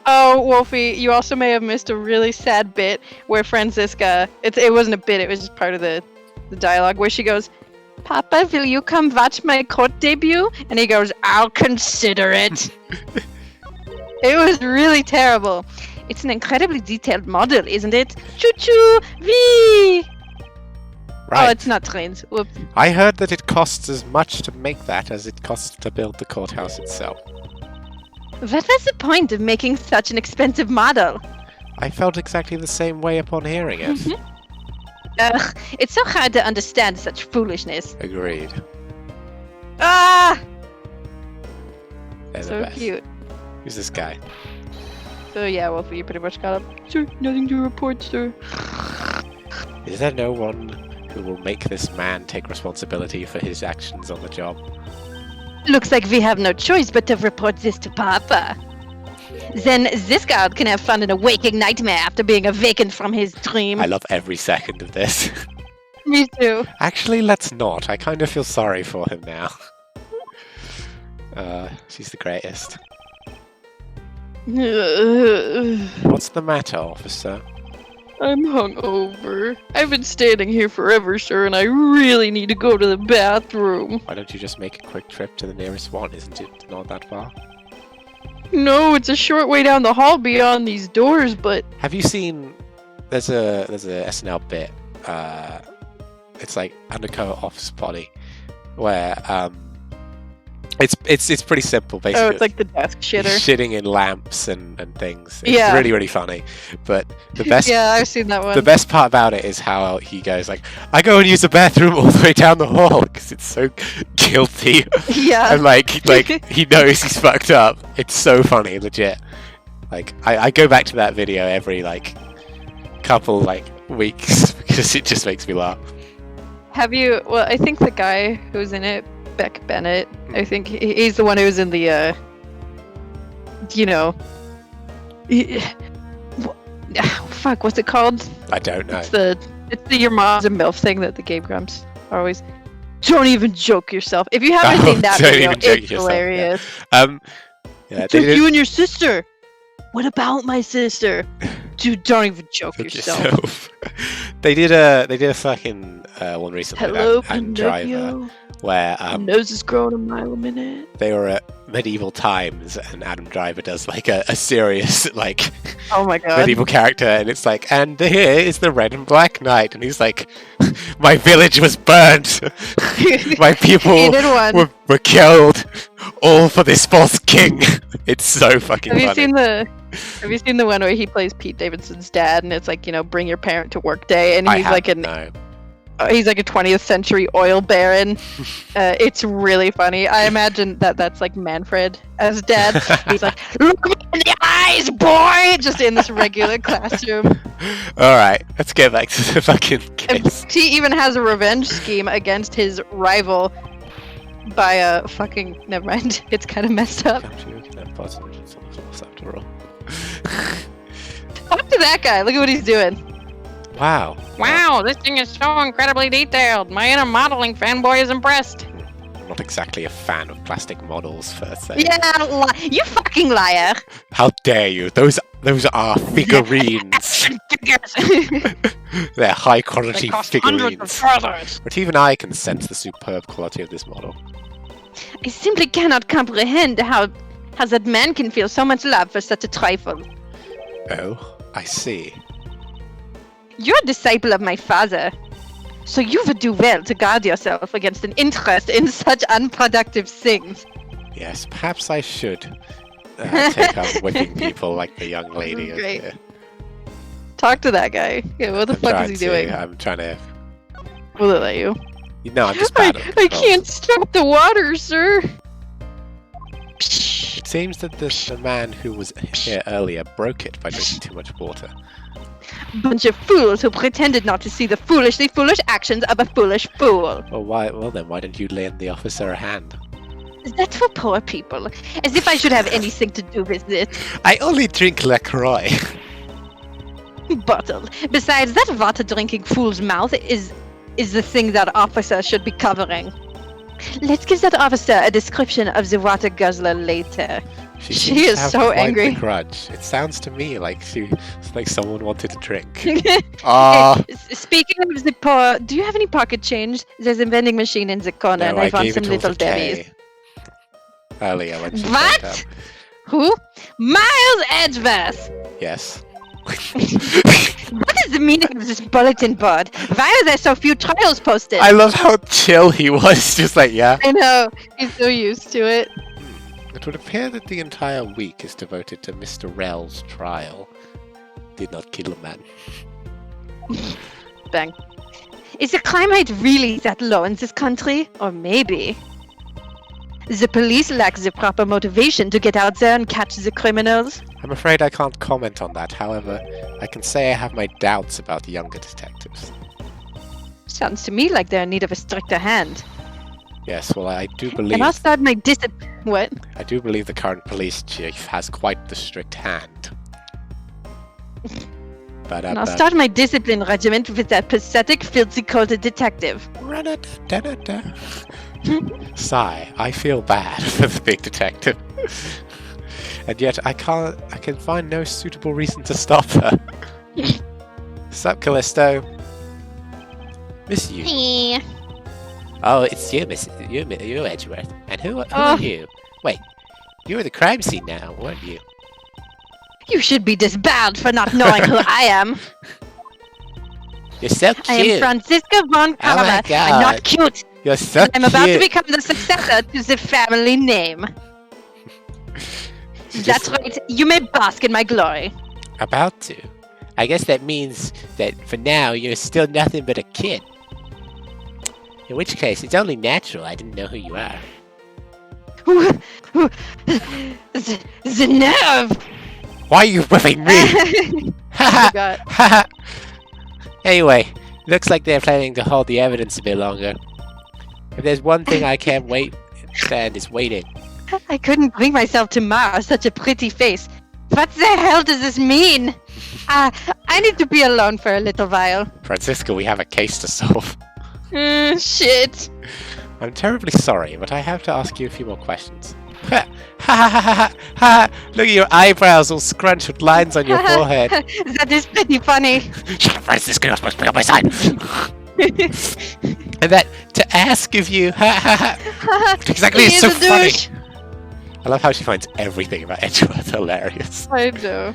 Oh, Wolfie, you also may have missed a really sad bit where Francisca, it wasn't a bit, it was just part of the dialogue, where she goes, Papa, will you come watch my court debut? And he goes, I'll consider it. It was really terrible. It's an incredibly detailed model, isn't it? Choo-choo! Wee! Right. Oh, it's not trains. Whoops. I heard that it costs as much to make that as it costs to build the courthouse itself. What was the point of making such an expensive model? I felt exactly the same way upon hearing it. Ugh, it's so hard to understand such foolishness. Agreed. Ah! They're the So best. cute. Who's this guy? So yeah, Wolfie, you pretty much got up. Sir, nothing to report, sir. Is there no one who will make this man take responsibility for his actions on the job? Looks like we have no choice but to report this to Papa. Then this guard can have fun in a waking nightmare after being awakened from his dream. I love every second of this. Me too. Actually, let's not. I kind of feel sorry for him now. She's the greatest. What's the matter, officer? I'm hungover. I've been standing here forever, sir, and I really need to go to the bathroom. Why don't you just make a quick trip to the nearest one? Isn't it not that far? No, it's a short way down the hall beyond these doors, but... Have you seen... There's a SNL bit. It's like Undercover Office Body, where it's pretty simple basically. Oh, it's like the desk shitter. Shitting in lamps and things. It's Yeah. really funny. But the best Yeah, I've seen that one. the best part about it is how he goes like, I go and use the bathroom all the way down the hall because it's so guilty. Yeah. And like he knows he's fucked up. It's so funny, legit. Like I go back to that video every couple like weeks because it just makes me laugh. Have you? Well, I think the guy who's in it, Beck Bennett. I think he's the one who's in the. Fuck, what's it called? I don't know. It's the your mom's a MILF thing that the Game Grumps are always. Don't even joke yourself. If you haven't seen that video, it's hilarious. Yeah, Just you and your sister. What about my sister? Dude, don't even joke yourself. They did a fucking one recently. Hello, and Driver, where nose is growing a mile a minute. They were at medieval times, and Adam Driver does like a serious like oh my god medieval character, and it's like, and here is the red and black knight, and he's like, my village was burnt, my people were killed, all for this false king. It's so fucking funny. Have you seen the one where he plays Pete Davidson's dad, and it's like, bring your parent to work day, and he's like he's like a 20th century oil baron. It's really funny. I imagine that's like Manfred as dad. He's like, look me in the eyes, boy! Just in this regular classroom. Alright, let's get back to the fucking case. And he even has a revenge scheme against his rival by never mind. It's kind of messed up. After all. Talk to that guy. Look at what he's doing. Wow, this thing is so incredibly detailed. My inner modeling fanboy is impressed. I'm not exactly a fan of plastic models, per se. Yeah, you fucking liar. How dare you? Those are figurines. They're high quality figurines. But even I can sense the superb quality of this model. I simply cannot comprehend how that man can feel so much love for such a trifle. Oh, I see. You're a disciple of my father, so you would do well to guard yourself against an interest in such unproductive things. Yes, perhaps I should take up whipping people like the young lady over here. Talk to that guy. Yeah, what the fuck is he doing? I'm trying to... Will it let you? No, I'm just bad at I can't stop the water, sir! It seems that the man who was here earlier broke it by drinking too much water. Bunch of fools who pretended not to see the foolishly foolish actions of a foolish fool. Well then, why didn't you lend the officer a hand? That's for poor people. As if I should have anything to do with it. I only drink LaCroix. Bottle. Besides, that water-drinking fool's mouth is the thing that officer should be covering. Let's give that officer a description of the water guzzler later. She is so angry. Grudge. It sounds to me like someone wanted to drink. Speaking of the poor, do you have any pocket change? There's a vending machine in the corner, and I found some little berries. Earlier when she what? Who? Miles Edgeworth. Yes. What is the meaning of this bulletin board? Why are there so few trials posted? I love how chill he was, just like, yeah. I know, he's so used to it. It would appear that the entire week is devoted to Mr. Rell's trial. Did not kill a man. Bang. Is the crime rate really that low in this country? Or maybe the police lack the proper motivation to get out there and catch the criminals? I'm afraid I can't comment on that. However, I can say I have my doubts about the younger detectives. Sounds to me like they're in need of a stricter hand. Yes, well, I do believe... And I'll start my What? I do believe the current police chief has quite the strict hand. And I'll start my discipline regiment with that pathetic, filthy-coated detective. Sigh, I feel bad for the big detective. And yet I can find no suitable reason to stop her. Sup, Callisto? Miss you. Hey. Oh, it's you, you're Edgeworth. And who are you? Wait, you were the crime scene now, weren't you? You should be disbarred for not knowing who I am. You're so cute. I am Franziska von Kammer. Oh my God. I'm not cute. You're so cute. I'm about to become the successor to the family name. That's right. You may bask in my glory. About to. I guess that means that for now you're still nothing but a kid. In which case, it's only natural I didn't know who you are. The nerve! Why are you whipping me? I forgot. Anyway, looks like they're planning to hold the evidence a bit longer. If there's one thing I can't stand is waiting. I couldn't bring myself to mar such a pretty face. What the hell does this mean? I need to be alone for a little while. Francisca, we have a case to solve. Shit. I'm terribly sorry, but I have to ask you a few more questions. Ha ha ha ha ha! Look at your eyebrows all scrunched with lines on your forehead. That is pretty funny. Shut up, Francisca, you're supposed to be on my side. And that to ask of you, ha ha ha! Exactly, it's so funny. I love how she finds everything about Edgeworth hilarious. I know.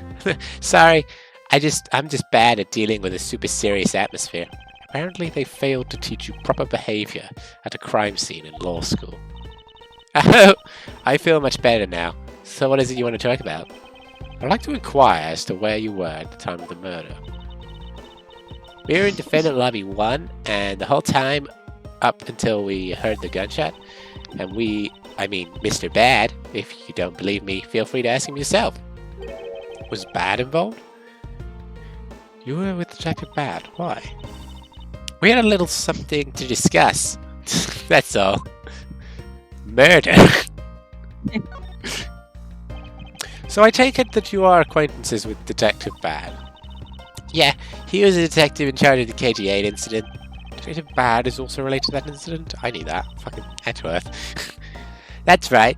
Sorry, I'm just bad at dealing with a super serious atmosphere. Apparently they failed to teach you proper behavior at a crime scene in law school. Oh, I feel much better now. So what is it you want to talk about? I'd like to inquire as to where you were at the time of the murder. We were in defendant lobby 1, and the whole time up until we heard the gunshot, and Mr. Bad, if you don't believe me, feel free to ask him yourself. Was Bad involved? You were with Detective Bad. Why? We had a little something to discuss. That's all. Murder. So I take it that you are acquaintances with Detective Bad. Yeah, he was a detective in charge of the KG8 incident. Detective Bad is also related to that incident? I knew that. Fucking Edgeworth. That's right.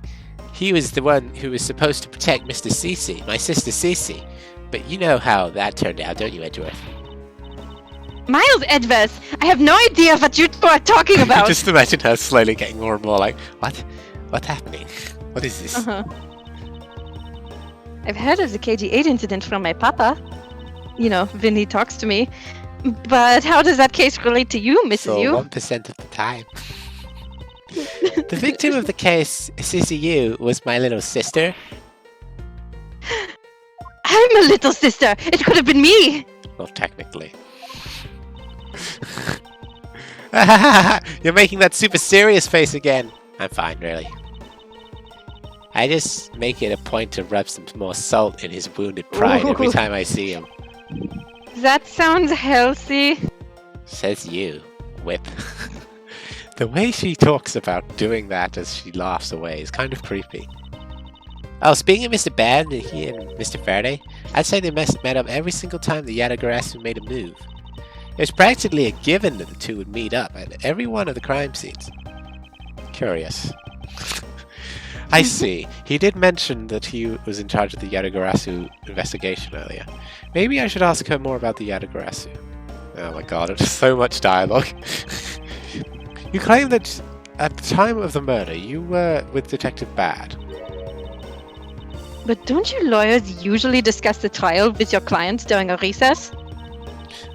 He was the one who was supposed to protect Mr. Cece, my sister Cece. But you know how that turned out, don't you, Edgeworth? Miles Edgeworth, I have no idea what you two are talking about. Just imagine her slowly getting more and more like, what? What's happening? What is this? I've heard of the KG8 incident from my papa. You know, when he talks to me. But how does that case relate to you, Mrs. So Yu? 1% of the time. The victim of the case, CCU, was my little sister. I'm a little sister. It could have been me. Well, technically. You're making that super serious face again. I'm fine, really. I just make it a point to rub some more salt in his wounded pride every time I see him. That sounds healthy. Says you, whip. The way she talks about doing that as she laughs away is kind of creepy. Oh, speaking of Mr. Bad, he and Mr. Faraday, I'd say they met up every single time the Yatagarasu made a move. It was practically a given that the two would meet up at every one of the crime scenes. Curious. I see. He did mention that he was in charge of the Yatagarasu investigation earlier. Maybe I should ask her more about the Yatagarasu. Oh my god, it's so much dialogue. You claim that at the time of the murder, you were with Detective Bad. But don't you lawyers usually discuss the trial with your clients during a recess?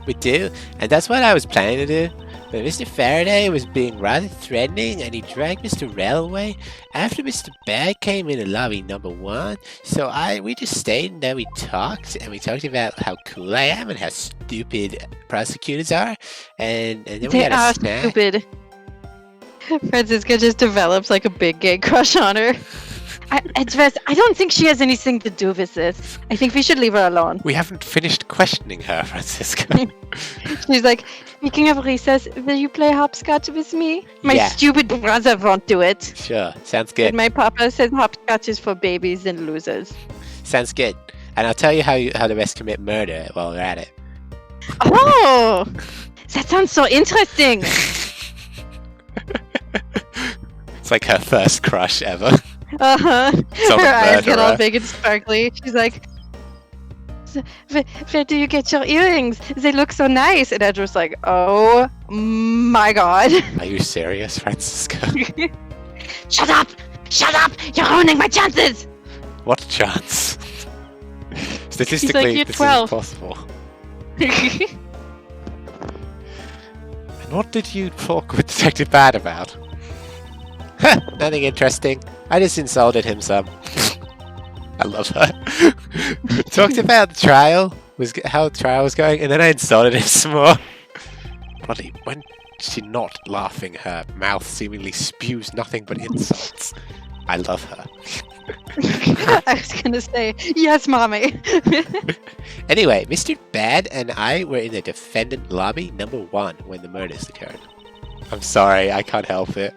We do, and that's what I was planning to do. But Mr. Faraday was being rather threatening, and he dragged Mr. Rell away after Mr. Bad came into lobby number 1. So we just stayed and then we talked about how cool I am and how stupid prosecutors are, and then we had a snack. Stupid. Francisca just develops like a big gay crush on her. I don't think she has anything to do with this. I think we should leave her alone. We haven't finished questioning her, Francisca. She's like, speaking of recess, will you play hopscotch with me? My stupid brother won't do it. Sure, sounds good. And my papa says hopscotch is for babies and losers. Sounds good. And I'll tell you how the rest commit murder while we're at it. Oh! That sounds so interesting! It's like her first crush ever. Uh-huh. Her eyes get all big and sparkly. She's like, where do you get your earrings? They look so nice. And Edgeworth's like, oh my god. Are you serious, Francisca? Shut up! Shut up! You're ruining my chances! What chance? Statistically, like, this 12. is impossible. And what did you talk with Detective Bad about? Nothing interesting. I just insulted him some. I love her. Talked about the trial, how the trial was going, and then I insulted him some more. Bloody, when she's not laughing, her mouth seemingly spews nothing but insults. I love her. I was gonna say, yes, mommy. Anyway, Mr. Bad and I were in the defendant lobby number 1 when the murders occurred. I'm sorry, I can't help it.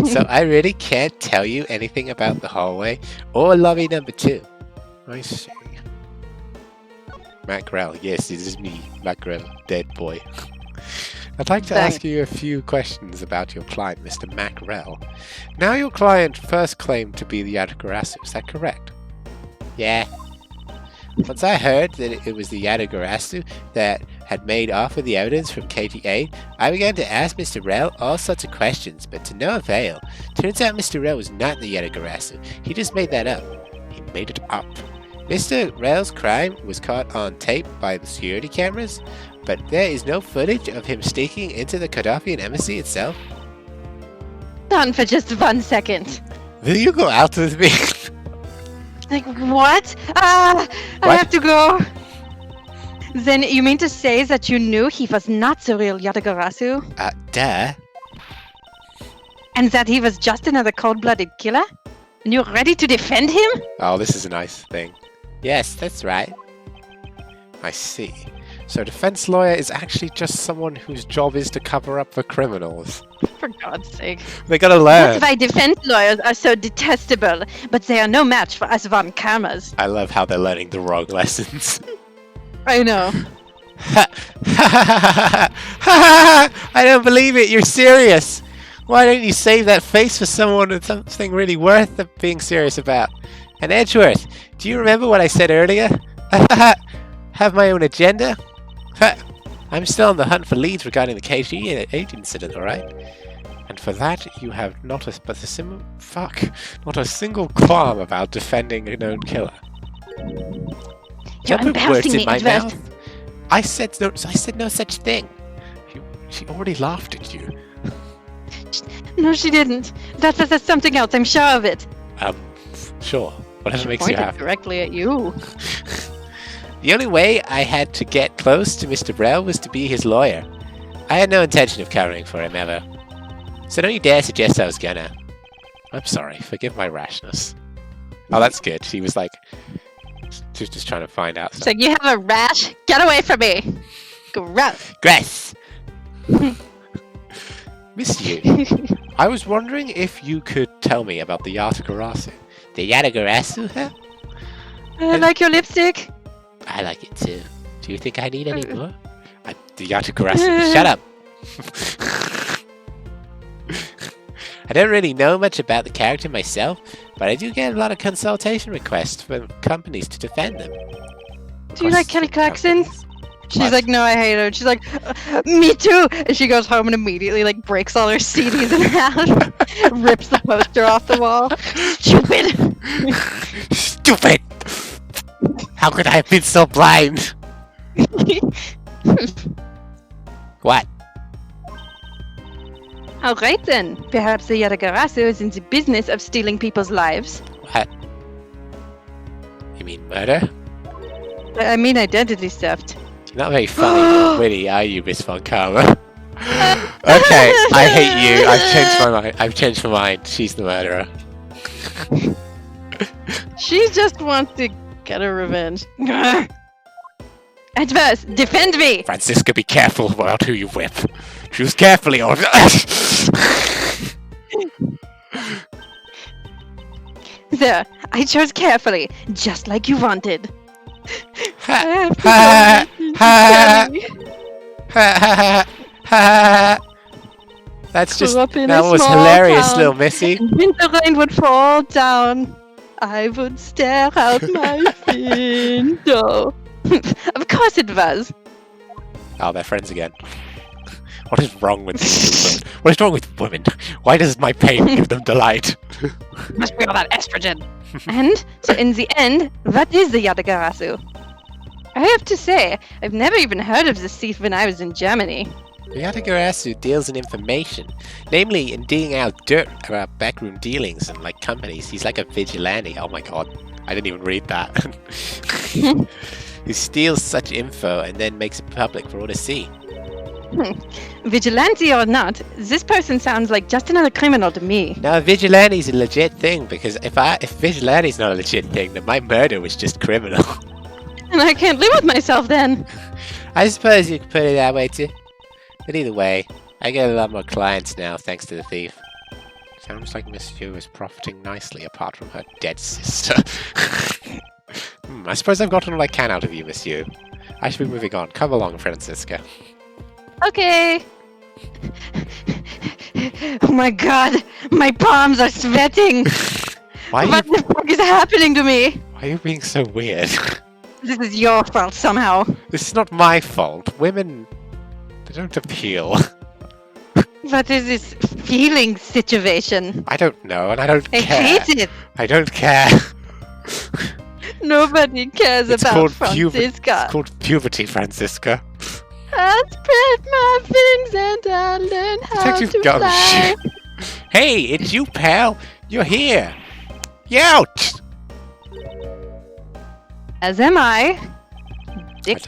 So I really can't tell you anything about the hallway or lobby number 2. I see. Mackerel, yes, this is me, Mackerel, dead boy. I'd like to ask you a few questions about your client, Mr. Mackerel. Now your client first claimed to be the Yatagarasu, is that correct? Yeah. Once I heard that it was the Yatagarasu that had made off with the evidence from KT8, I began to ask Mr. Rel all sorts of questions, but to no avail. Turns out Mr. Rel was not the Yatagarasu. He just made that up. He made it up. Mr. Rel's crime was caught on tape by the security cameras, but there is no footage of him sneaking into the Gaddafian embassy itself. On for just 1 second. Will you go out with me? Like, what? I have to go. Then you mean to say that you knew he was not the real Yatagarasu? Duh. And that he was just another cold-blooded killer? And you're ready to defend him? Oh, this is a nice thing. Yes, that's right. I see. So a defense lawyer is actually just someone whose job is to cover up for criminals. For God's sake. They gotta learn. That's why defense lawyers are so detestable, but they are no match for us Von Kammers. I love how they're learning the wrong lessons. I know. I don't believe it, you're serious. Why don't you save that face for someone with something really worth being serious about? And Edgeworth, do you remember what I said earlier? Have my own agenda? I'm still on the hunt for leads regarding the KG8 incident, alright? And for that, you have not a single qualm about defending a known killer. You're Don't put words in my Edgeworth. mouth. I said no such thing. She already laughed at you. No, she didn't. That was something else, I'm sure of it. Sure. Whatever She makes you pointed happy. directly at you. The only way I had to get close to Mr. Brell was to be his lawyer. I had no intention of covering for him ever. So don't you dare suggest I was gonna. I'm sorry, forgive my rashness. Oh, that's good. She was just trying to find out So stuff. you have a rash? Get away from me! Gross. Grace! Miss you. I was wondering if you could tell me about the Yatagarasu. The Yatagarasu, huh? I like your lipstick. I like it too. Do you think I need any more? The Yatagarasu. Shut up! I don't really know much about the character myself, but I do get a lot of consultation requests from companies to defend them. Do you like Kelly Clarkson? She's What? like, no, I hate her. And she's like, me too. And she goes home and immediately breaks all her CDs in half, rips the poster off the wall. Stupid. Stupid! How could I have been so blind? What? All right then. Perhaps the Yatagarasu is in the business of stealing people's lives. What? You mean murder? I mean identity theft. You're not very funny or witty, are you, Miss Von Karma? Okay, I hate you. I've changed my mind. She's the murderer. She just wants to get her revenge. Edgeworth, defend me! Francisca, be careful about who you whip. Choose carefully or... There, I chose carefully, just like you wanted. That's just... Grew up in That a was small hilarious, town, little missy. and winter rain would fall down. I would stare out my window. Of course it was. Oh, they're friends again. What is wrong with these people? What is wrong with women? Why does my pain give them delight? Must be all that estrogen. And so in the end, what is the Yatagarasu? I have to say, I've never even heard of this thief when I was in Germany. The Yatagarasu deals in information, namely in digging out dirt about backroom dealings and companies. He's like a vigilante. Oh my god, I didn't even read that. He steals such info and then makes it public for all to see. Vigilante or not, this person sounds like just another criminal to me. Now, vigilante's a legit thing, because if vigilante's not a legit thing, then my murder was just criminal. And I can't live with myself then. I suppose you could put it that way too. But either way, I get a lot more clients now thanks to the thief. Sounds like Miss Yu is profiting nicely apart from her dead sister. I suppose I've gotten all I can out of you, Miss Yu. I should be moving on. Come along, Francisca. Okay. Oh my god, my palms are sweating. What the fuck is happening to me? Why are you being so weird? This is your fault somehow. This is not my fault. Women, they don't appeal. What is this feeling situation? I don't know, and I don't care. I hate it. I don't care. Nobody cares about Francisca. It's called puberty, Francisca. I spread my wings and I learned how to fly. Hey, it's you, pal. You're here. Youch! As am I. Dick.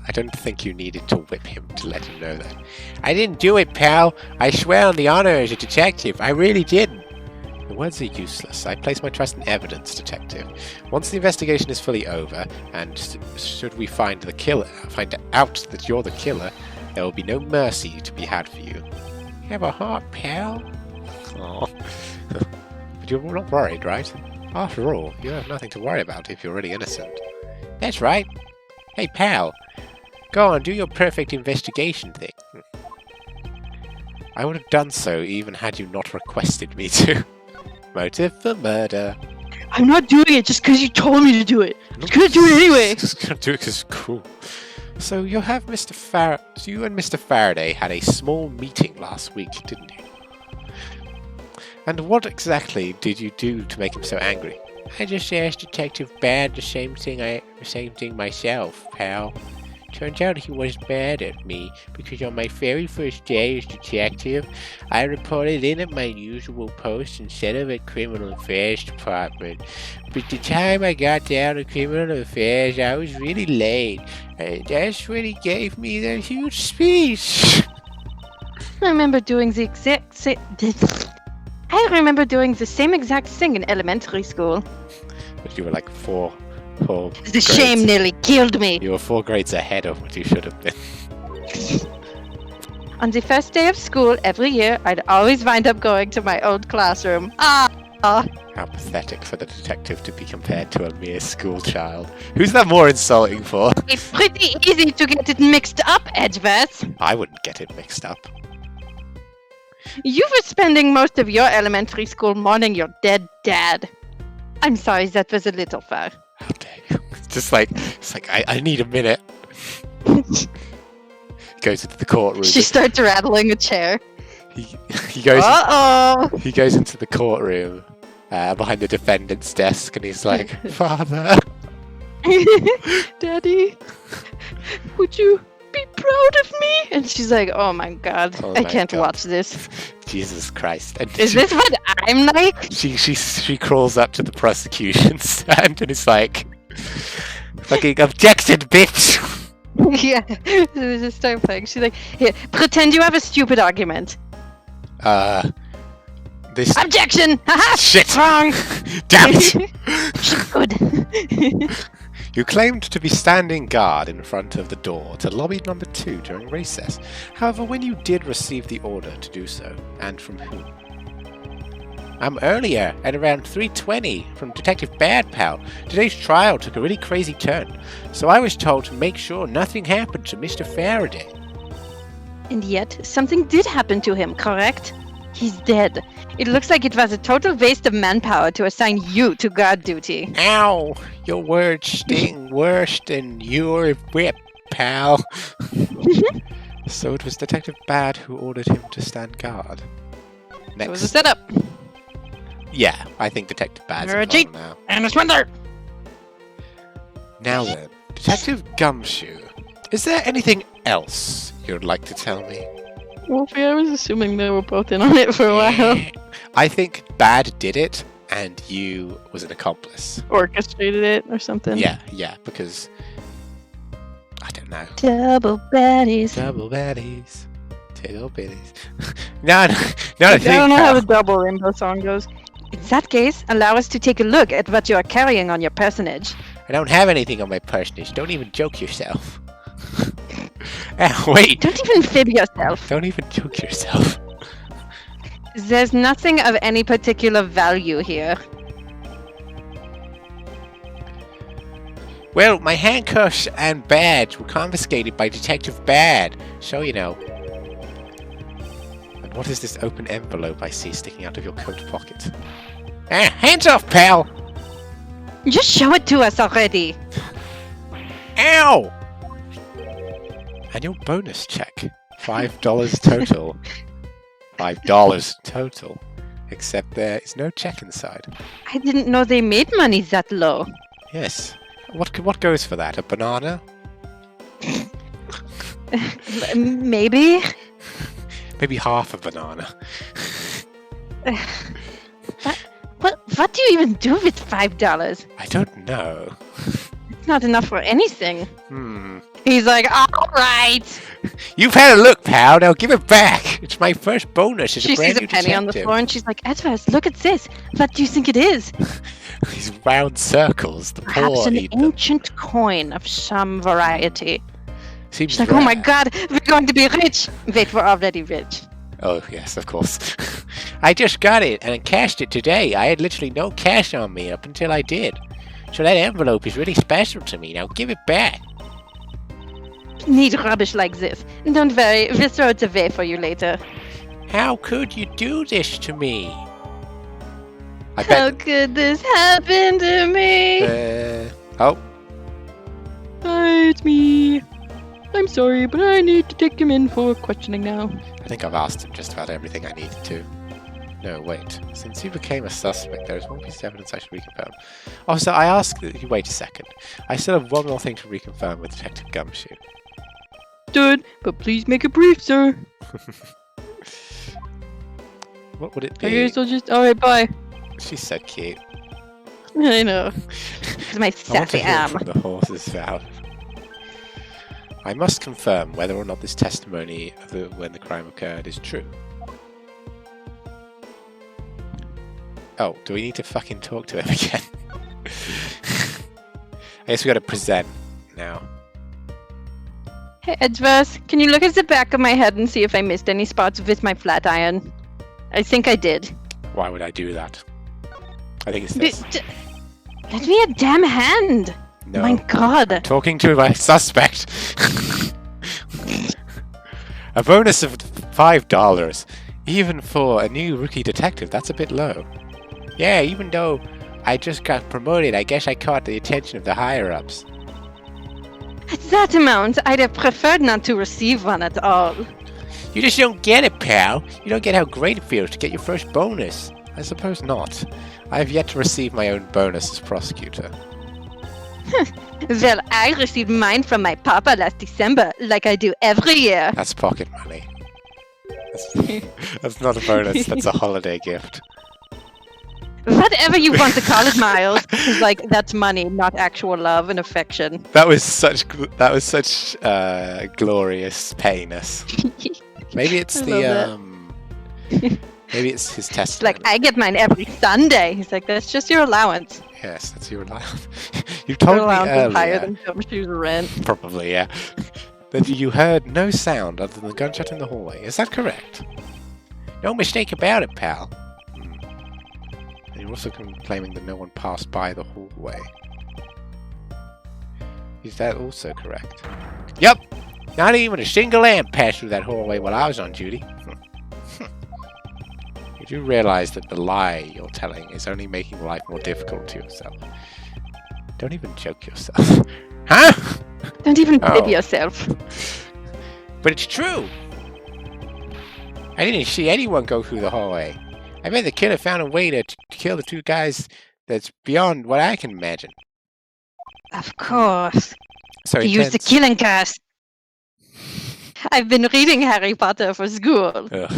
I don't think you needed to whip him to let him know that. I didn't do it, pal. I swear on the honor as a detective. I really didn't. The words are useless. I place my trust in evidence, detective. Once the investigation is fully over, and should we find out that you're the killer, there will be no mercy to be had for you. You have a heart, pal. Aww. But you're not worried, right? After all, you have nothing to worry about if you're really innocent. That's right. Hey, pal. Go on, do your perfect investigation thing. I would have done so even had you not requested me to. Motive for murder. I'm not doing it just because you told me to do it. I'm just gonna do it anyway. Just gonna do it because it's cool. So you and Mr. Faraday had a small meeting last week, didn't you? And what exactly did you do to make him so angry? I just asked Detective Bad the same thing myself, pal. Turns out he was mad at me because on my very first day as detective, I reported in at my usual post instead of at Criminal Affairs Department. But the time I got down to Criminal Affairs, I was really late, and that's when he gave me that huge speech. I remember doing the same exact thing in elementary school. But you were like four the grades. Shame nearly killed me. You were 4 grades ahead of what you should have been. On the first day of school every year, I'd always wind up going to my old classroom. How pathetic for the detective to be compared to a mere school child. Who's that more insulting for? It's pretty easy to get it mixed up, Edgeworth. I wouldn't get it mixed up. You were spending most of your elementary school mourning your dead dad. I'm sorry, that was a little far. How dare you? It's like I need a minute. Goes into the courtroom. She starts rattling a chair. He goes. Uh-oh. He goes into the courtroom behind the defendant's desk, and he's like, "Father, Daddy, would you be proud of me?" And she's like, "Oh my God, I can't watch this." Jesus Christ! And Is this what I'm like? She crawls up to the prosecution stand and is like, "Fucking objection, bitch!" Yeah, just start playing. She's like, "Here, pretend you have a stupid argument." This objection! Haha! Shit! Wrong! Damn it! Good. You claimed to be standing guard in front of the door to lobby number 2 during recess. However, when you did receive the order to do so, and from whom? Earlier, at around 3:20, from Detective Bad Pal. Today's trial took a really crazy turn, so I was told to make sure nothing happened to Mr. Faraday. And yet, something did happen to him, correct? He's dead. It looks like it was a total waste of manpower to assign you to guard duty. Ow! Your words sting worse than your whip, pal. So it was Detective Bad who ordered him to stand guard. Next. It was a setup. Yeah, I think Detective Bad's You're a involved now. And a swindler! Now then, Detective Gumshoe, is there anything else you'd like to tell me? Wolfie, I was assuming they were both in on it for a while. I think Bad did it, and you was an accomplice. Orchestrated it or something. Yeah, because I don't No. Double baddies. Double baddies. Tiddle bitties. No. I don't know how the double rainbow song goes. In that case, allow us to take a look at what you are carrying on your personage. I don't have anything on my personage. Don't even joke yourself. Wait. Don't even fib yourself. Don't even joke yourself. There's nothing of any particular value here. Well, my handcuffs and badge were confiscated by Detective Bad, so you know. And what is this open envelope I see sticking out of your coat pocket? Hands off, pal! Just show it to us already. Ow! Annual bonus check. $5 total. $5 total. Except there is no check inside. I didn't know they made money that low. Yes. What goes for that? A banana? Maybe. Maybe half a banana. What do you even do with $5? I don't know. It's not enough for anything. Hmm. He's like, all right. You've had a look, pal. Now give it back. It's my first bonus as She a brand sees new a penny on the detective. floor and she's like, Edgeworth, look at this. What do you think it is? These round circles. The Perhaps poor an eat them. ancient coin of some variety. Seems She's like, rare. oh my god, we're going to be rich. Wait, we're already rich. Oh, yes, of course. I just got it and I cashed it today. I had literally no cash on me up until I did. So that envelope is really special to me. Now give it back. Need rubbish like this. Don't worry, we'll throw it away for you later. How could you do this to me? I How bet. could this happen to me? Oh, Hi, it's me. I'm sorry, but I need to take him in for questioning now. I think I've asked him just about everything I needed to. No, wait. Since you became a suspect, there is one piece of evidence I should reconfirm. Oh, so I asked that you wait a second. I still have one more thing to reconfirm with Detective Gumshoe. Good, but please make it brief, sir. What would it I be? guess I'll just. Alright, bye. She's so cute. I know. It's my I want to sassy hear arm. from the horse's mouth. I must confirm whether or not this testimony of when the crime occurred is true. Oh, do we need to fucking talk to him again? I guess we gotta present now. Hey, Edgeworth, can you look at the back of my head and see if I missed any spots with my flat iron? I think I did. Why would I do that? I think it's this. Let me a damn hand! No. My god! Talking to my suspect. A bonus of $5. Even for a new rookie detective, that's a bit low. Yeah, even though I just got promoted, I guess I caught the attention of the higher-ups. At that amount, I'd have preferred not to receive one at all. You just don't get it, pal. You don't get how great it feels to get your first bonus. I suppose not. I have yet to receive my own bonus as prosecutor. Well, I received mine from my papa last December, like I do every year. That's pocket money. That's not a bonus, that's a holiday gift. Whatever you want to call it, Miles. Like, that's money, not actual love and affection. That was such glorious pettiness. Maybe it's maybe it's his It's testimony. like, I get mine every Sunday. He's like, that's just your allowance. Yes, that's your allowance. You Your told me allowance is higher earlier, than Gumshoe's rent. probably, yeah, that you heard no sound other than the gunshot in the hallway. Is that correct? No mistake about it, pal. And you're also claiming that no one passed by the hallway. Is that also correct? Yep! Not even a single ant passed through that hallway while I was on duty. You do realize that the lie you're telling is only making life more difficult to yourself. Don't even joke yourself. Huh? Don't even fib Oh. yourself. But it's true! I didn't see anyone go through the hallway. I bet the killer found a way to kill the two guys that's beyond what I can imagine. Of course. So He used the intense. killing curse. I've been reading Harry Potter for school. Ugh.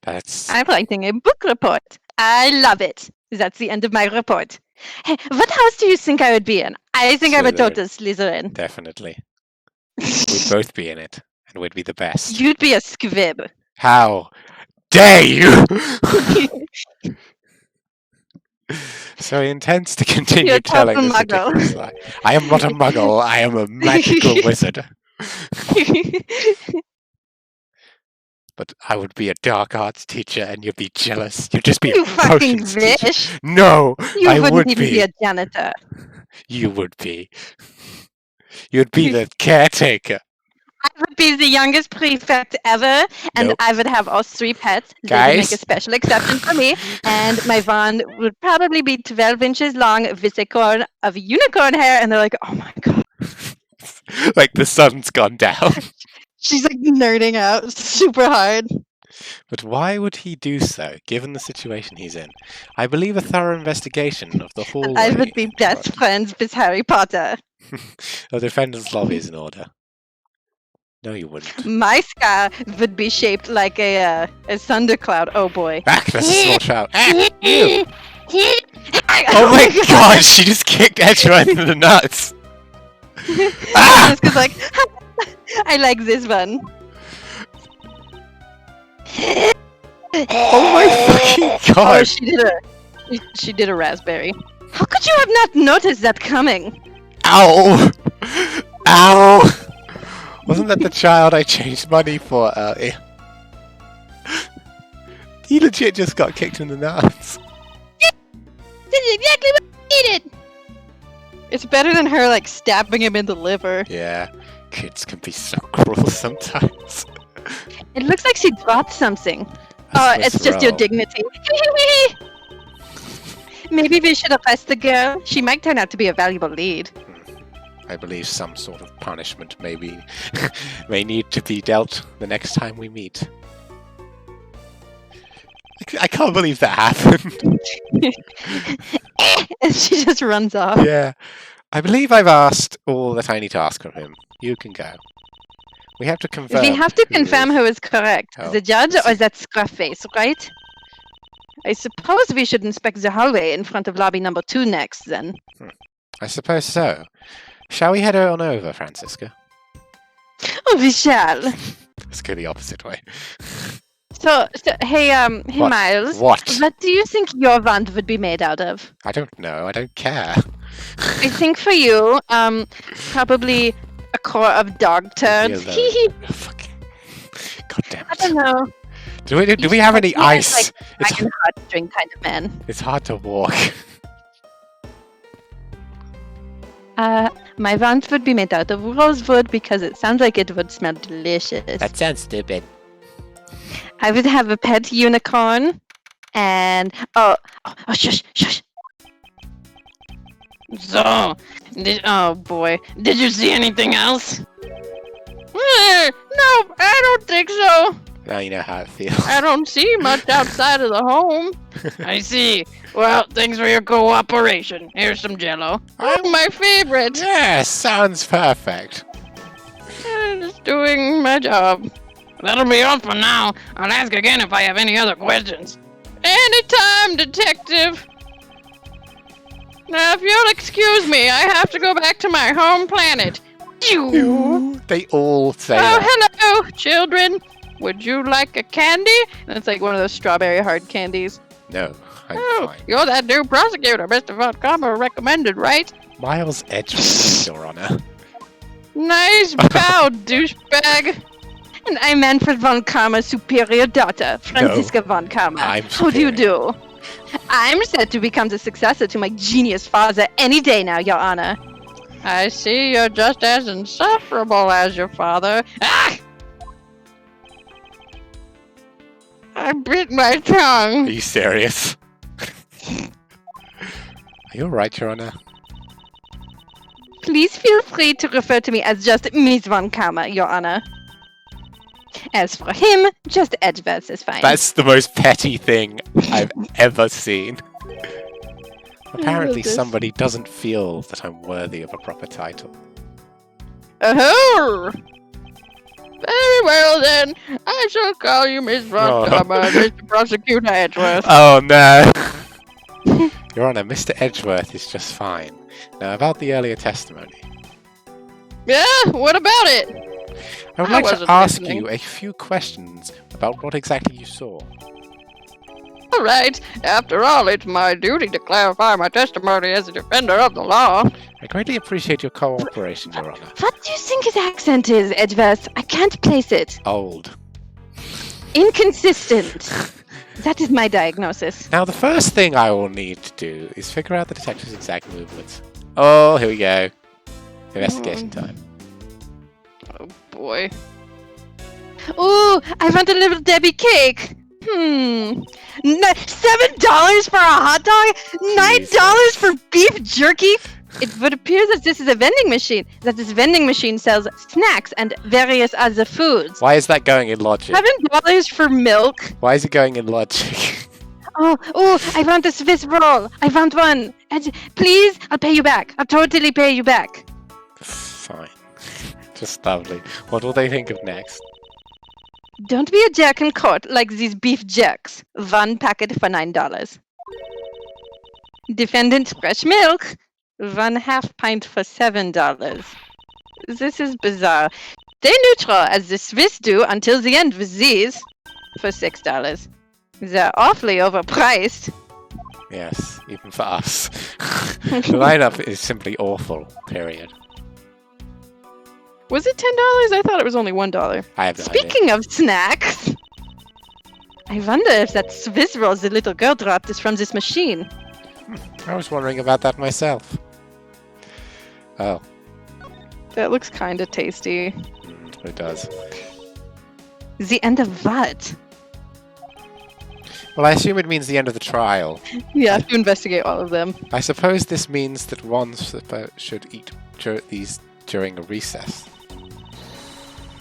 That's... I'm writing a book report. I love it. That's the end of my report. Hey, what house do you think I would be in? I think I would Slytherin. total Slytherin. Definitely. We'd both be in it, and we'd be the best. You'd be a squib. How dare you! So he intends to continue You're a telling total this muggle. ridiculous lie. I am not a muggle, I am a magical wizard. But I would be a dark arts teacher and you'd be jealous. You'd just be You a fucking potions teacher. bitch. No, You I wouldn't would even be. be a janitor. You would be. You'd be the caretaker. I would be the youngest prefect ever, and Nope. I would have all 3 pets. They would Guys? make a special exception for me, and my wand would probably be 12 inches long with a corn of unicorn hair, and they're like, oh my god. Like the sun's gone down. She's like nerding out super hard. But why would he do so, given the situation he's in? I believe a thorough investigation of the hallway... I would be best friends with Harry Potter. The defendant's lobby is in order. No, you wouldn't. My scar would be shaped like a thundercloud. Oh boy. Back, there's a small shout. Ah, you! Oh Oh my god, she just kicked Edgeworth in the nuts! Ah! Just 'cause, like, I like this one. Oh my fucking Oh, god! she did a raspberry. How could you have not noticed that coming? Ow! Ow! Wasn't that the child I changed money for earlier? He legit just got kicked in the nuts. This is exactly what I needed. It's better than her like stabbing him in the liver. Yeah, kids can be so cruel sometimes. It looks like she dropped something. That's Oh, it's just your roll. dignity. Maybe we should arrest the girl. She might turn out to be a valuable lead. I believe some sort of punishment may need to be dealt the next time we meet. I can't believe that happened. And she just runs off. Yeah. I believe I've asked all that I need to ask of him. You can go. We have to confirm. We have to who confirm is- who is correct. Oh, The judge let's or see. that scruff face, right? I suppose we should inspect the hallway in front of lobby number 2 next, then. I suppose so. Shall we head on over, Francisca? Oh, we shall. Let's go the opposite way. So hey, What? Miles. What? What do you think your wand would be made out of? I don't know. I don't care. I think for you, probably a core of dog turds. Yeah, fuck. God damn I don't it. know. Do we have any He has, ice? It's, Dragon heartstring kind of man. it's hard to walk. My wand would be made out of rosewood because it sounds like it would smell delicious. That sounds stupid. I would have a pet unicorn, and oh, shush. So, oh boy, did you see anything else? No, I don't think so. Now you know how it feels. I don't see much outside of the home. I see. Well, thanks for your cooperation. Here's some jello. Oh, my favorite. Yeah, sounds perfect. Just doing my job. That'll be all for now. I'll ask again if I have any other questions. Anytime, detective. Now, if you'll excuse me, I have to go back to my home planet. They all say Oh, that. hello, children. Would you like a candy? And it's like one of those strawberry hard candies. No, I'm Oh, fine. you're that new prosecutor Mr. Von Karma recommended, right? Miles Edgeworth, Your Honor. Nice bow, douchebag. And I'm Manfred von Karma's superior daughter, Franziska von Karma. I'm How do you do? I'm set to become the successor to my genius father any day now, Your Honor. I see you're just as insufferable as your father. Ah! I bit my Are tongue. you serious? Are you alright, Your Honor? Please feel free to refer to me as just Miss von Karma, Your Honor. As for him, just Edgeworth is fine. That's the most petty thing I've ever seen. Apparently this. somebody doesn't feel that I'm worthy of a proper title. Oh! Very well then. I shall call you Miss Von Oh. Karma, Mr. Prosecutor Edgeworth. Oh no! Your Honor, Mr. Edgeworth is just fine. Now, about the earlier testimony. Yeah, what about it? I would like to ask you a few questions about what exactly you saw. All right. After all, it's my duty to clarify my testimony as a defender of the law. I greatly appreciate your cooperation, Your Honor. What do you think his accent is, Edgeworth? I can't place it. Old. Inconsistent. That is my diagnosis. Now, the first thing I will need to do is figure out the detective's exact movements. Oh, here we go. Investigation time. Oh, boy. Ooh, I want a little Debbie cake. $7 for a hot dog? $9 for beef jerky? It would appear that this is a vending machine. That this vending machine sells snacks and various other foods. Why is that going in logic? $7 for milk. Why is it going in logic? Oh, I want a Swiss roll. I want one. Please, I'll pay you back. I'll totally pay you back. Fine. Just lovely. What will they think of next? Don't be a jerk in court like these beef jerks. One packet for $9. Defendant fresh milk. 1/2 pint for $7. This is bizarre. Stay neutral as the Swiss do until the end with these for $6. They're awfully overpriced. Yes, even for us. The lineup is simply awful, period. Was it $10? I thought it was only $1. I have no Speaking of snacks, I wonder if that Swiss roll the little girl dropped is from this machine. I was wondering about that myself. Oh. That looks kind of tasty. It does. The end of what? Well, I assume it means the end of the trial. You have to investigate all of them. I suppose this means that one should eat these during a recess.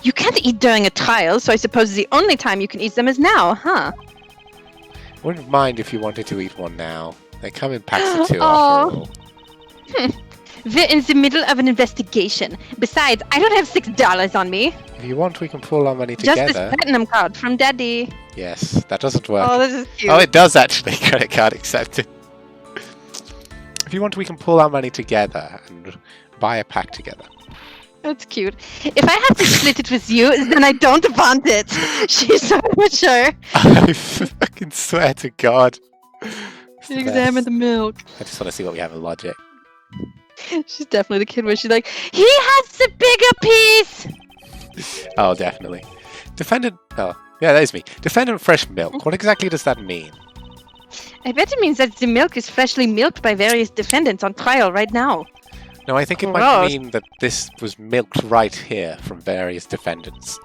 You can't eat during a trial, so I suppose the only time you can eat them is now, huh? Wouldn't mind if you wanted to eat one now. They come in packs of 2 after all. We're in the middle of an investigation. Besides, I don't have $6 on me. If you want, we can pool our money together. Just this platinum card from Daddy. Yes, that doesn't work. Oh, this is cute. Oh, it does actually. Credit card accepted. If you want, we can pool our money together and buy a pack together. That's cute. If I have to split it with you, then I don't want it. She's so mature. I fucking swear to God. Examine the milk. I just want to see what we have in logic. She's definitely the kid where she's like, he has the bigger piece! Oh, definitely. Defendant... Oh, yeah, that is me. Defendant fresh milk. What exactly does that mean? I bet it means that the milk is freshly milked by various defendants on trial right now. No, I think it might mean that this was milked right here from various defendants.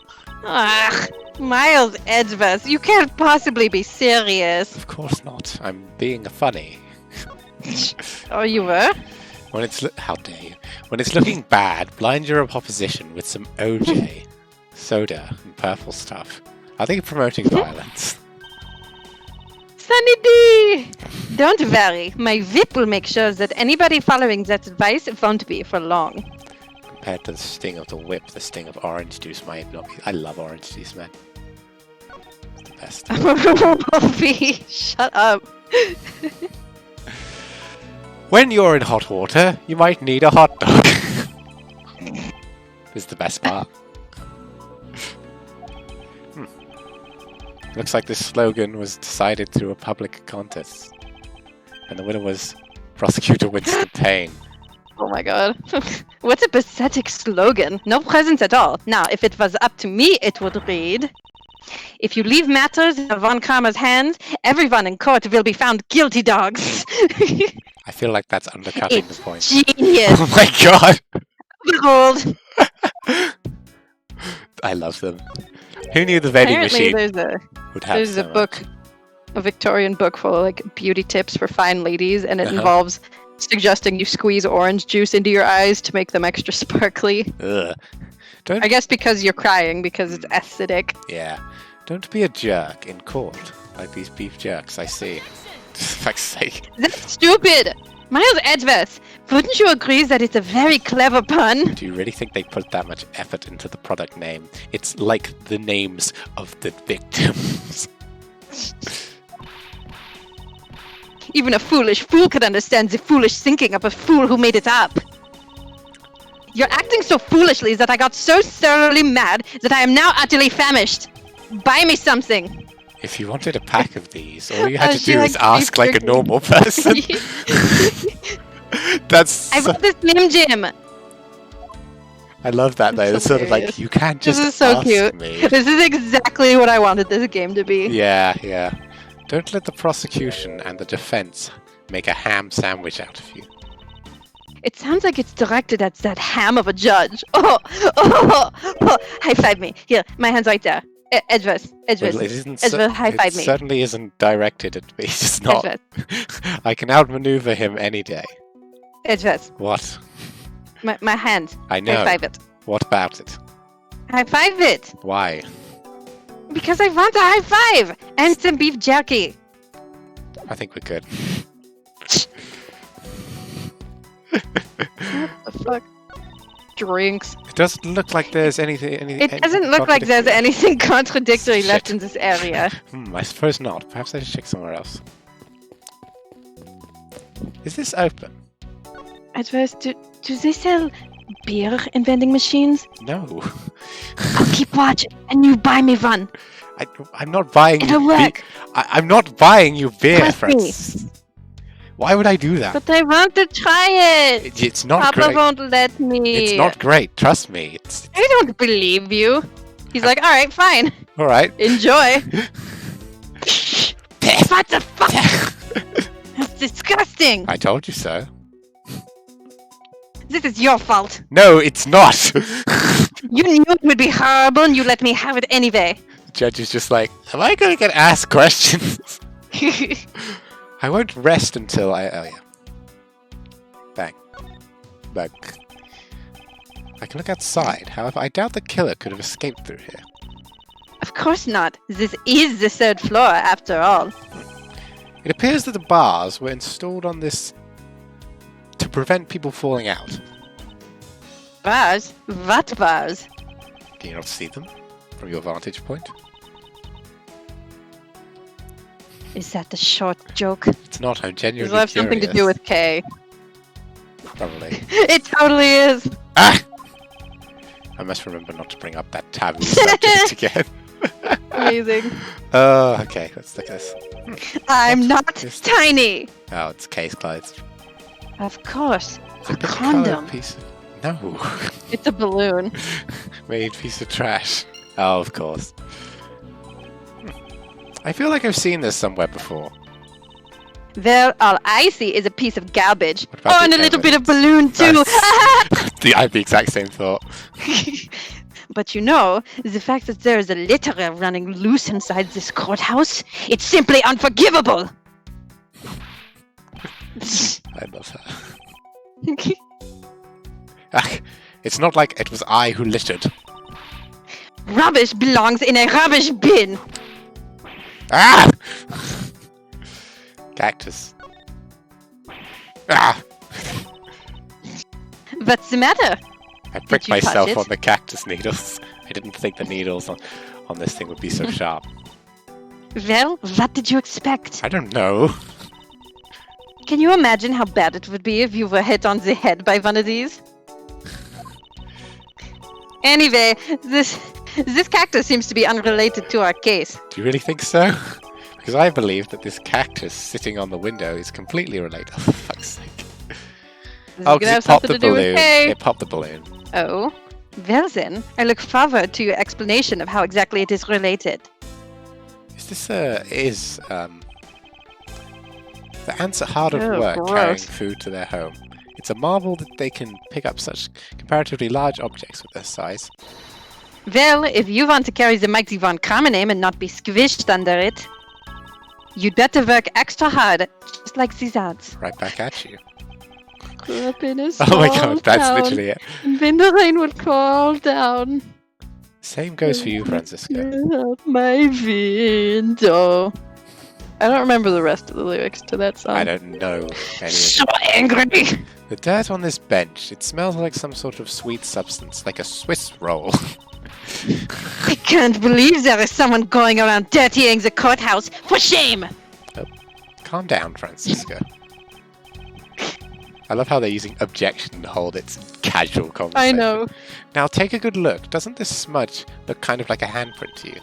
Ugh, Miles Edgeworth, you can't possibly be serious. Of course not. I'm being funny. Oh, you were? When it's how dare you? When it's looking bad, blind your opposition with some OJ, soda, and purple stuff. Are they promoting violence? Sunny D! Don't worry, my whip will make sure that anybody following that advice won't be for long. Compared to the sting of the whip, the sting of orange juice might not be. I love orange juice, man. It's the best. Wolfie, shut up. When you're in hot water, you might need a hot dog. This is the best part. Looks like this slogan was decided through a public contest. And the winner was Prosecutor Winston Payne. Oh my god. What a pathetic slogan. No presents at all. Now, if it was up to me, it would read, if you leave matters in Von Karma's hands, everyone in court will be found guilty dogs. I feel like that's undercutting the point. Genius. Oh my god. Behold. I love them. Who knew the vending machine would have there's a book, a Victorian book full of like beauty tips for fine ladies, and it involves suggesting you squeeze orange juice into your eyes to make them extra sparkly. Ugh. I guess because you're crying, because it's acidic. Yeah. Don't be a jerk in court, like these beef jerks I see. For fuck's sake. That's stupid! Miles Edgeworth, wouldn't you agree that it's a very clever pun? Do you really think they put that much effort into the product name? It's like the names of the victims. Even a foolish fool could understand the foolish thinking of a fool who made it up. You're acting so foolishly that I got so thoroughly mad that I am now utterly famished. Buy me something. If you wanted a pack of these, all you had to do is ask like a normal person. That's. I want the Slim Jim. I love that though. It's sort of like you can't just This is so ask cute. me. This is exactly what I wanted this game to be. Yeah, yeah. Don't let the prosecution and the defense make a ham sandwich out of you. It sounds like it's directed at that ham of a judge. Oh, high five me. Here, my hand's right there. Edgeworth. Well, it isn't. Edgeworth, high five it me. certainly isn't directed at me. It's not. Edgeworth. I can outmaneuver him any day. Edgeworth. What? My hand. I know. High five it. What about it? High five it. Why? Because I want a high five and some beef jerky. I think we're good. What the fuck? Drinks. It doesn't look like there's anything. It doesn't look like there's anything contradictory left in this area. I suppose not. Perhaps I should check somewhere else. Is this open? Edgeworth, do they sell beer in vending machines? No. I'll keep watch and you buy me one. I'm not buying It'll you work. I'm not buying you beer, Trust me. Francis. Why would I do that? But I want to try it. It's not Papa great. won't let me. It's not great. Trust me. It's I don't believe you. He's like, all right, fine. all right. Enjoy. What the fuck? That's disgusting. I told you so. This is your fault. No, it's not. You knew it would be horrible and you let me have it anyway. The judge is just like, am I going to get asked questions? I won't rest until I... Oh, yeah. Bang. Bang. I can look outside. However, I doubt the killer could have escaped through here. Of course not. This is the third floor, after all. It appears that the bars were installed on this to prevent people falling out. Bars? What bars? Can you not see them from your vantage point? Is that a short joke? It's not. I'm genuinely Does it have something to do with K? Probably. It totally is. Ah! I must remember not to bring up that taboo subject again. Amazing. Oh, okay. Let's look at this. I'm not Just- tiny. Oh, it's case closed. Of course. It's A bit condom. coloured piece of... No. It's a balloon. Made piece of trash. Oh, of course. I feel like I've seen this somewhere before. Well, all I see is a piece of garbage. What about Oh, and the a little bit of evidence? balloon too. I had the exact same thought. But you know, the fact that there is a litter running loose inside this courthouse, it's simply unforgivable. I love her. It's not like it was I who littered. Rubbish belongs in a rubbish bin. Ah! Cactus. Ah! What's the matter? I pricked you touch myself it? on the cactus needles. I didn't think the needles on this thing would be so sharp. Well, what did you expect? I don't know. Can you imagine how bad it would be if you were hit on the head by one of these? Anyway, this cactus seems to be unrelated to our case. Do you really think so? Because I believe that this cactus sitting on the window is completely related. Oh, for fuck's sake. This Oh, is gonna because have it popped something the to do with balloon. K. It popped the balloon. Oh, well then, I look forward to your explanation of how exactly it is related. Is this the ants are hard at Oh, work gross. carrying food to their home. It's a marvel that they can pick up such comparatively large objects with their size. Well, if you want to carry the mighty Von Kramenem and not be squished under it, you'd better work extra hard, just like these ants. Right back at you. Grew up in a Oh my god, that's literally it. And when the rain would fall down, Same goes for you, Francisco. out my window. I don't remember the rest of the lyrics to that song. I don't know any of So it. angry. The dirt on this bench, it smells like some sort of sweet substance, like a Swiss roll. I can't believe there is someone going around dirtying the courthouse. For shame! Calm down, Francisca. I love how they're using objection to hold its casual conversation. I know. Now take a good look. Doesn't this smudge look kind of like a handprint to you?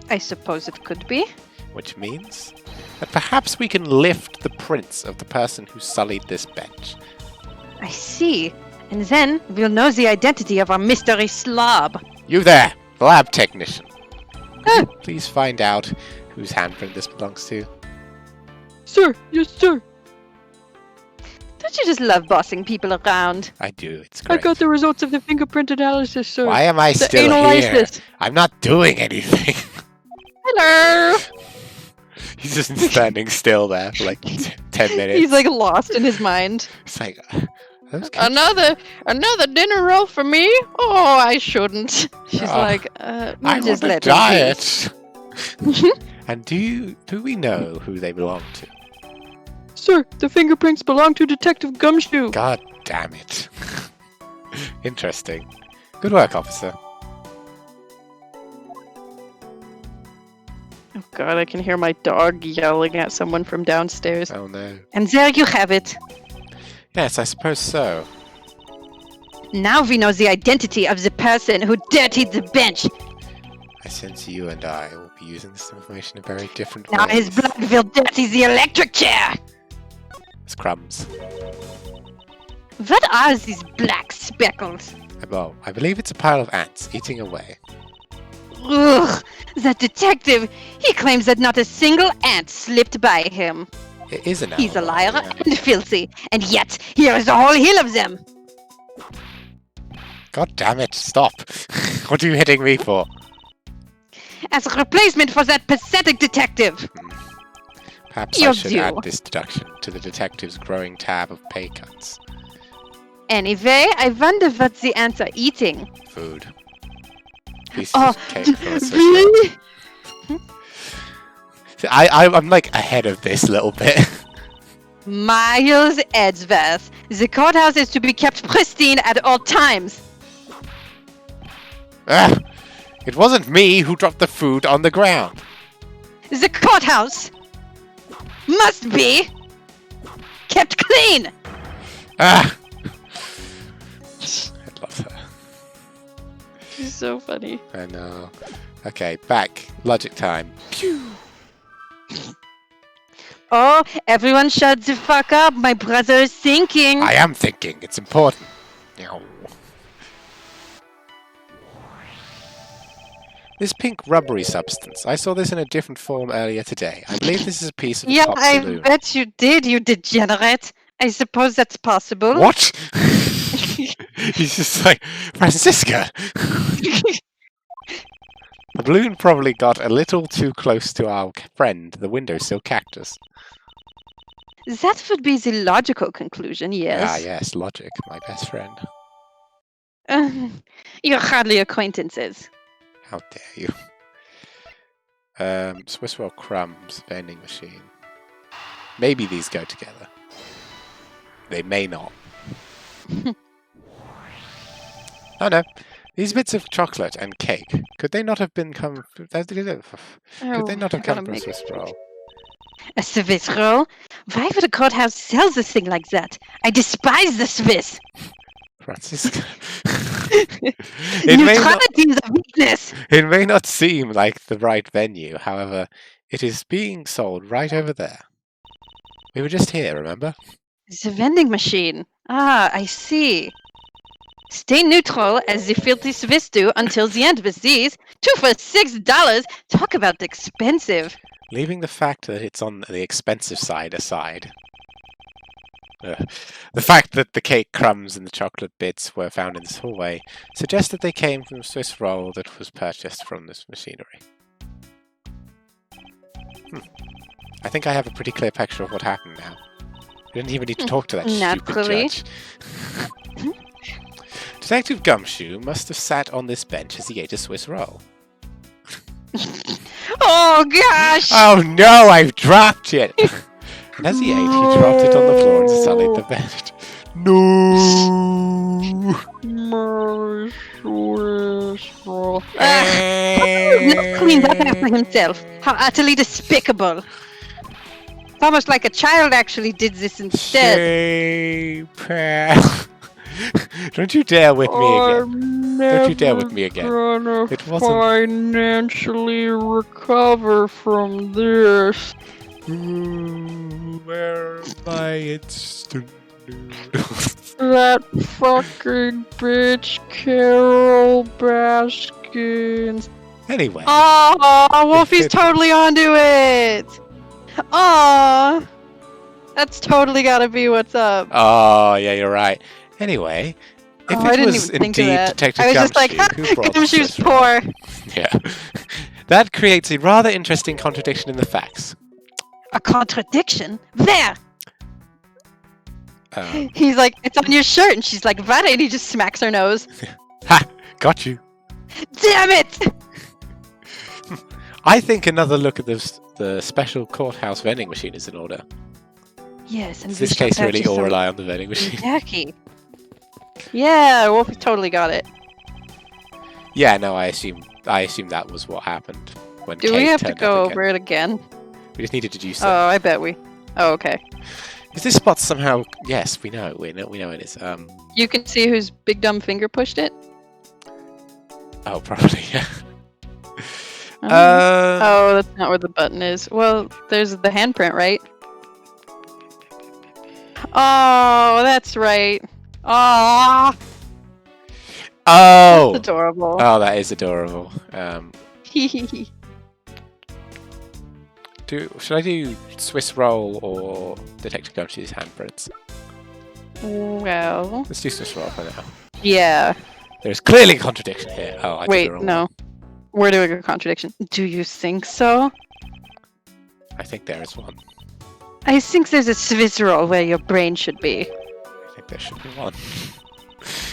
I suppose it could be. Which means that perhaps we can lift the prints of the person who sullied this bench. I see. And then we'll know the identity of our mystery slob. You there, the lab technician. Could you please find out whose handprint this belongs to? Sir, yes, sir. Don't you just love bossing people around? I do, it's great. I got the results of the fingerprint analysis, sir. Why am I The still here? analysis. I'm not doing anything. Hello! He's just standing still there for like 10 minutes. He's like lost in his mind. It's like, those kids- Another dinner roll for me? Oh, I shouldn't. She's like, I'm just on a let me diet. And do we know who they belong to? Sir, the fingerprints belong to Detective Gumshoe. God damn it. Interesting. Good work, officer. Oh god, I can hear my dog yelling at someone from downstairs. Oh no. And there you have it. Yes, I suppose so. Now we know the identity of the person who dirtied the bench. I sense you and I will be using this information in very different Now ways. his blood will dirty the electric chair. It's crumbs. What are these black speckles? Well, I believe it's a pile of ants eating away. Ugh, that detective, he claims that not a single ant slipped by him. It is an ant. He's a liar and filthy, and yet here is a whole hill of them. God damn it, stop. What are you hitting me for? As a replacement for that pathetic detective. Perhaps I You're should due. add this deduction to the detective's growing tab of pay cuts. Anyway, I wonder what the ants are eating. Food. Pieces Oh, of cake from a Swiss roll. really? See, I'm like ahead of this a little bit. Miles Edgeworth. The courthouse is to be kept pristine at all times. Ah, it wasn't me who dropped the food on the ground. The courthouse must be kept clean. Ah! I love her. She's so funny. I know. Okay, back. Logic time. Oh, everyone shut the fuck up. My brother is thinking. I am thinking. It's important. Meow. This pink rubbery substance. I saw this in a different form earlier today. I believe this is a piece of Yeah, pop I balloon. bet you did, you degenerate. I suppose that's possible. What? He's just like, Francisca! The balloon probably got a little too close to our friend, the windowsill cactus. That would be the logical conclusion, Ah, yes. yes, logic, my best friend. You're hardly acquaintances. How dare you? Swiss roll crumbs, vending machine. Maybe these go together. They may not. Oh no. These bits of chocolate and cake, could they not have been come... Could they not have come from a Swiss roll? A Swiss roll? Why would a courthouse sell this thing like that? I despise the Swiss! Francisca. Neutrality is a weakness! It may not seem like the right venue, however, it is being sold right over there. We were just here, remember? The vending machine. Ah, I see. Stay neutral, as the filthy Swiss do, until the end with these. 2 for $6! Talk about expensive. Leaving the fact that it's on the expensive side aside. The fact that the cake crumbs and the chocolate bits were found in this hallway suggests that they came from a Swiss roll that was purchased from this machinery. I think I have a pretty clear picture of what happened now. I didn't even need to talk to that Naturally. stupid judge. Detective Gumshoe must have sat on this bench as he ate a Swiss roll. Oh gosh! Oh no, I've dropped it! And as he ate, he dropped it on the floor and sullied the bench. No! My Swiss roll. Not cleaned up after himself. How utterly despicable. Almost like a child actually did this instead. Shame, pal. Don't you dare whip me again. Don't you dare whip me again. It wasn't financially recover from this. Where are my instant noodles? That fucking bitch Carol Baskins. Anyway. Oh, Wolfie's totally onto it. Aw. That's totally gotta be what's up. Oh, yeah, you're right. Anyway, if I it didn't was even think of indeed that. Detective I was just like, Gumshoe who brought Gumshoe's this roll- poor. Yeah. That creates a rather interesting contradiction in the facts. A contradiction? There! Um, He's like, it's on your shirt, and she's like, what? And he just smacks her nose. Ha! Got you. Damn it! I think another look at the special courthouse vending machine is in order. Yes, and In this case, really all rely on the vending machine. Jackie. Yeah, Wolfie totally got it. Yeah, no, I assume that was what happened when Do Kate we have to turned go up over it again? We just need to deduce it. Oh, I bet we. Oh, okay. Is this spot somehow? Yes, we know it is. You can see whose big dumb finger pushed it. Oh, probably. Yeah. Oh, that's not where the button is. Well, there's the handprint, right? Oh, that's right. Aww. Oh. That's adorable. Oh, that is adorable. Should I do Swiss roll or Detective Gumshoe's handprints? Well, Let's do Swiss roll for now. yeah. There's clearly a contradiction here. Oh, I did Wait, the wrong no. one. We're doing a contradiction. Do you think so? I think there is one. I think there's a Swiss roll where your brain should be. I think there should be one.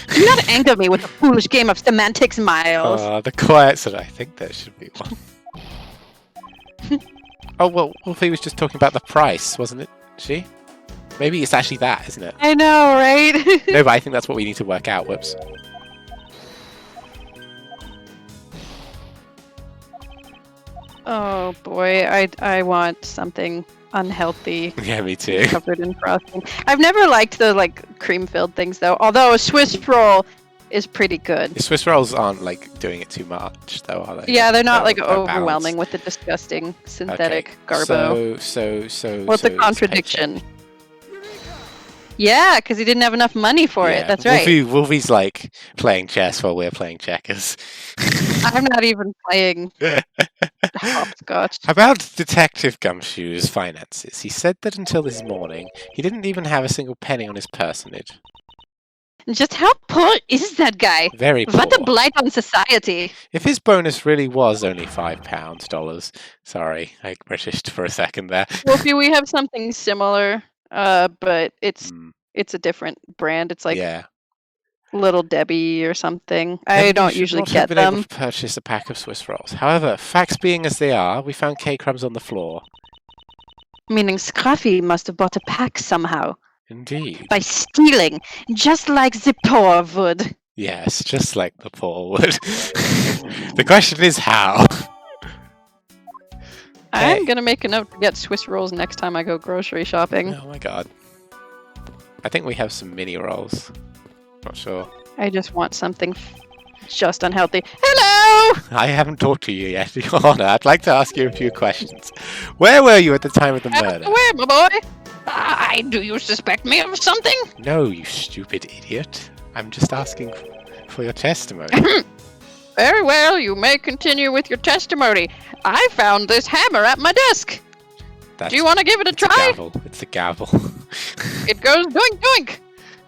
Do not anger me with a foolish game of semantics, Miles. The quiet said I think there should be one. Oh, well, Wolfie was just talking about the price, wasn't it? She? Maybe it's actually that, isn't it? I know, right? No, but I think that's what we need to work out. Whoops. Oh boy, I want something unhealthy Yeah, me too. covered in frosting. I've never liked the like cream-filled things though. Although a Swiss roll is pretty good. The Swiss rolls aren't like doing it too much, though, are they? Yeah, they're not like they're overwhelming balanced. with the disgusting synthetic Okay, garbo. So. What's the contradiction? Yeah, because he didn't have enough money for it. That's right. Wolfie's like playing chess while we're playing checkers. I'm not even playing hopscotch. About Detective Gumshoe's finances, he said that until this morning, he didn't even have a single penny on his personage. Just how poor is that guy? Very poor. What a blight on society. If his bonus really was only £5, sorry, I Britished for a second there. Wolfie, we have something similar, but it's a different brand. It's like Little Debbie or something. I don't usually get been them. Able to purchase a pack of Swiss rolls. However, facts being as they are, we found K-crumbs on the floor. Meaning Scruffy must have bought a pack somehow. Indeed. By stealing, just like the poor would. Yes, just like the poor would. The question is how. I'm gonna make a note to get Swiss rolls next time I go grocery shopping. Oh my god. I think we have some mini rolls. Not sure. I just want something just unhealthy. Hello! I haven't talked to you yet, Your Honor. I'd like to ask you a few questions. Where were you at the time of the murder? Where, my boy? Do you suspect me of something? No, you stupid idiot. I'm just asking for your testimony. Very well, you may continue with your testimony. I found this hammer at my desk. Do you want to give it a try? It's a gavel. It goes doink doink.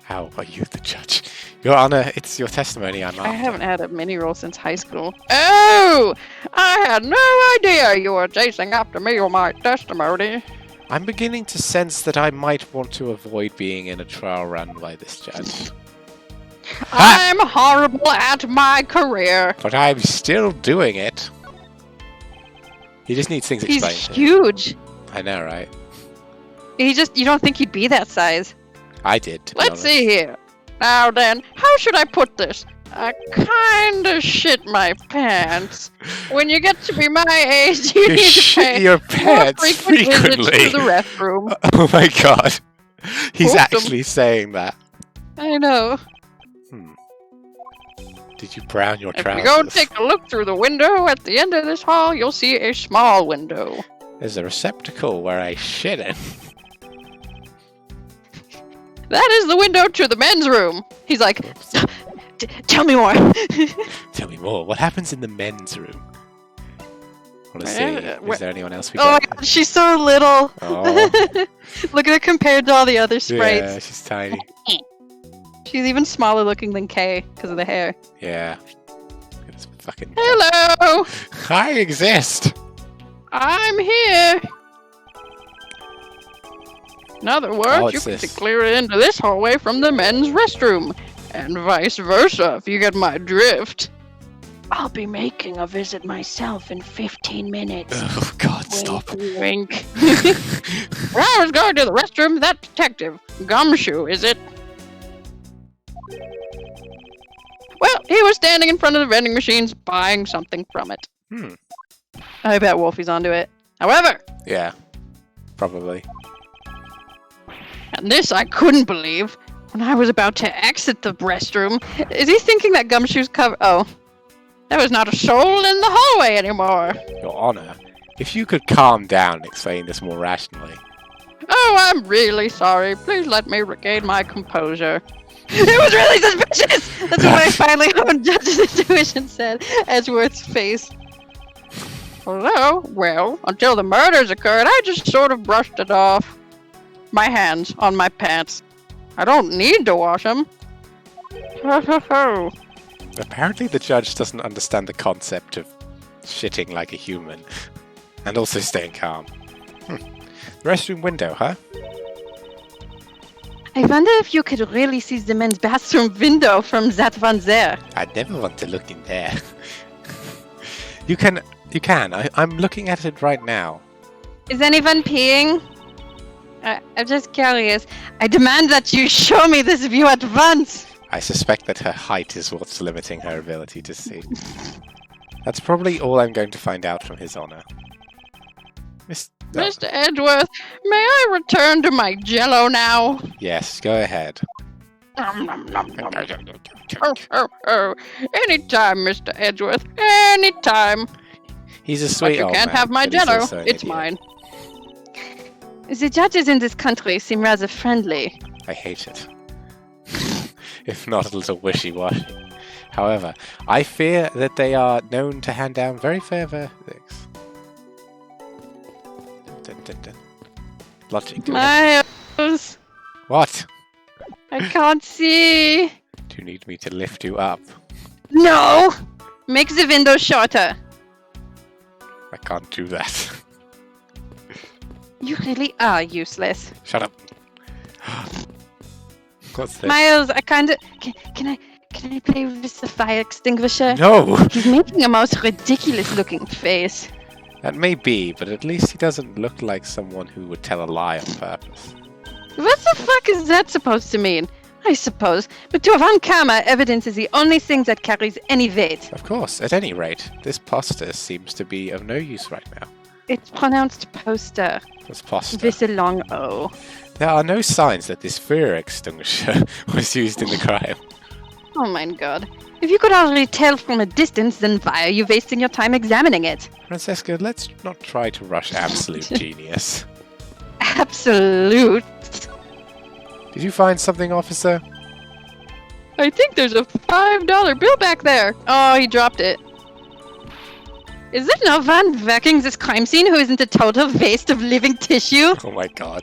How are you the judge? Your Honor, it's your testimony I'm after. I haven't had a mini roll since high school. Oh! I had no idea you were chasing after me or my testimony. I'm beginning to sense that I might want to avoid being in a trial run by this judge. I'm horrible at my career. But I'm still doing it. He just needs things explained. He's huge. I know, right? You don't think he'd be that size. I did. Let's see here. Now then, how should I put this? I kinda shit my pants. When you get to be my age, you need to shit pay your more pants frequent visits frequently. to the restroom. Oh my god. He's Awesome. actually saying that. I know. Did you brown your If trousers? you go take a look through the window at the end of this hall, you'll see a small window. There's a receptacle where I shit in. That is the window to the men's room. He's like, tell me more. Tell me more. What happens in the men's room? Want to see? Is there anyone else we Oh my got? god, she's so little. Oh. Look at her compared to all the other sprites. Yeah, she's tiny. She's even smaller looking than Kay because of the hair. Yeah. It's fucking. Hello! I exist! I'm here! In other words, you What's can this? clear into this hallway from the men's restroom. And vice versa, if you get my drift. I'll be making a visit myself in 15 minutes. Oh god, stop. Wink. When I was going to the restroom, that detective, Gumshoe, is it? Well, he was standing in front of the vending machines buying something from it. I bet Wolfie's onto it. However, Yeah. Probably. and this I couldn't believe, when I was about to exit the restroom, is he thinking that Gumshoe's cover- oh. There was not a soul in the hallway anymore. Your Honor, if you could calm down and explain this more rationally. Oh, I'm really sorry. Please let me regain my composure. It was really suspicious! That's what I finally on Judge's intuition said. Edgeworth's face. Hello? Well, until the murders occurred, I just sort of brushed it off. My hands on my pants. I don't need to wash them. Ho ho ho. Apparently the judge doesn't understand the concept of shitting like a human. And also staying calm. Restroom window, huh? I wonder if you could really see the men's bathroom window from that one there. I'd never want to look in there. You can. I'm looking at it right now. Is anyone peeing? I'm just curious. I demand that you show me this view at once. I suspect that her height is what's limiting her ability to see. That's probably all I'm going to find out from His Honor. Mr. Edgeworth, may I return to my jello now? Yes, go ahead. Nom, nom, nom, nom. Oh. Anytime, Mr. Edgeworth. Anytime. He's a But sweet you old can't man, have my but he's jello. also an It's idiot. mine. The judges in this country seem rather friendly. I hate it. If not a little wishy-washy. However, I fear that they are known to hand down very fair verdicts. Dun, dun, dun. Logic. Go ahead. Miles, What? I can't see. Do you need me to lift you up? No! Make the window shorter. I can't do that. You really are useless. Shut up. What's this? Miles, I kinda... Can I play with the fire extinguisher? No! He's making a most ridiculous looking face. That may be, but at least he doesn't look like someone who would tell a lie on purpose. What the fuck is that supposed to mean? I suppose, but to a camera, evidence is the only thing that carries any weight. Of course, at any rate, this poster seems to be of no use right now. It's pronounced poster, This poster. with a long O. There are no signs that this fire extinguisher was used in the crime. Oh my god. If you could already tell from a distance, then why are you wasting your time examining it? Francesca, let's not try to rush absolute genius. Absolute. Did you find something, officer? I think there's a $5 bill back there. Oh, he dropped it. Is there no one working this crime scene who isn't a total waste of living tissue? Oh my god.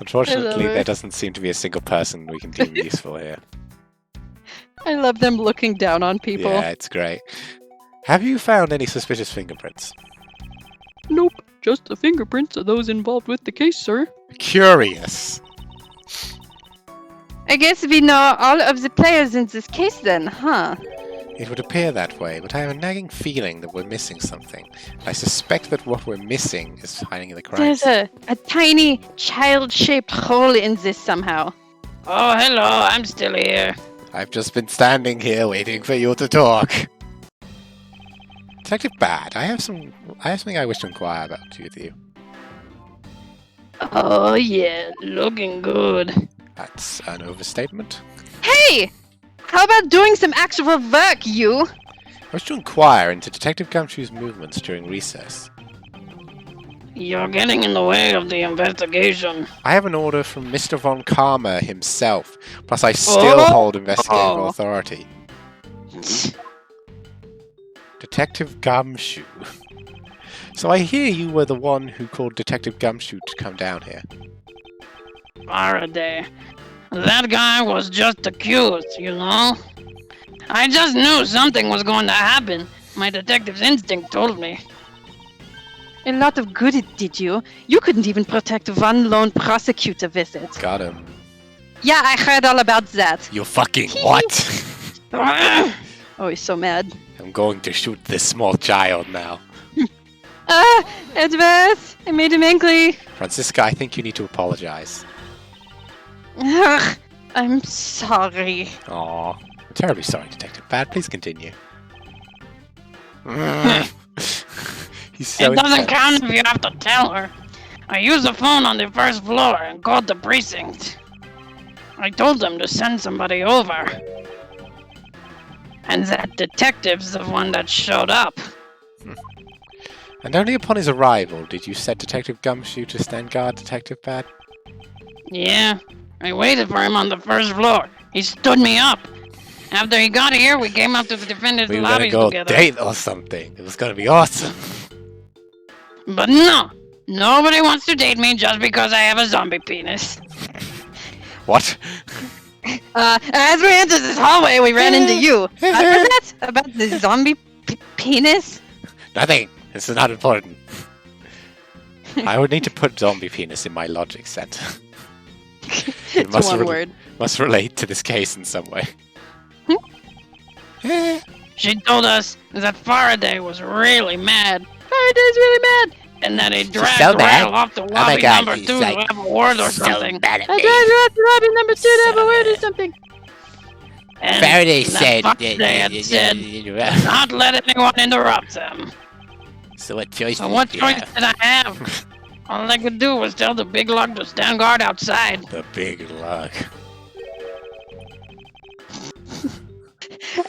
Unfortunately, it. there doesn't seem to be a single person we can deem useful here. I love them looking down on people. Yeah, it's great. Have you found any suspicious fingerprints? Nope, just the fingerprints of those involved with the case, sir. Curious. I guess we know all of the players in this case then, huh? It would appear that way, but I have a nagging feeling that we're missing something. I suspect that what we're missing is hiding in the crime There's scene. a tiny child-shaped hole in this somehow. Oh, hello, I'm still here. I've just been standing here waiting for you to talk. Detective Bad, I have something I wish to inquire about with you. Oh yeah, looking good. That's an overstatement. Hey! How about doing some actual work, you? I wish to inquire into Detective Gumshoe's movements during recess. You're getting in the way of the investigation. I have an order from Mr. Von Karma himself, plus I still hold investigative authority. Detective Gumshoe. So I hear you were the one who called Detective Gumshoe to come down here. Faraday. That guy was just accused, you know? I just knew something was going to happen. My detective's instinct told me. A lot of good it did you. You couldn't even protect one lone prosecutor visit. Got him. Yeah, I heard all about that. You fucking what? Oh, he's so mad. I'm going to shoot this small child now. Edgeworth, I made him angry. Francisca, I think you need to apologize. Ugh, I'm sorry. Aw. I'm terribly sorry, Detective Bad. Please continue. He's so It doesn't intense. count if you have to tell her. I used the phone on the first floor and called the precinct. I told them to send somebody over. And that detective's the one that showed up. And only upon his arrival did you set Detective Gumshoe to stand guard, Detective Bad? Yeah, I waited for him on the first floor. He stood me up. After he got here, we came up to the defendant's We were gonna lobbies go together. date or something. It was gonna be awesome. But no, nobody wants to date me just because I have a zombie penis. What? As we entered this hallway, we ran into you. What's that? About the zombie penis? Nothing. This is not important. I would need to put zombie penis in my logic center. It's one word. Must relate to this case in some way. She told us that Faraday was really mad, Faraday's really mad. and that he so dragged mad? Ryle off to my lobby God, number he's 2 like to have a word or something. I tried to have to lobby number 2 to have a word or something. And Faraday that said... Faraday had said not let anyone interrupt them. So what choice So did what you choice have? did I have? All I could do was tell the big lug to stand guard outside. The big lug.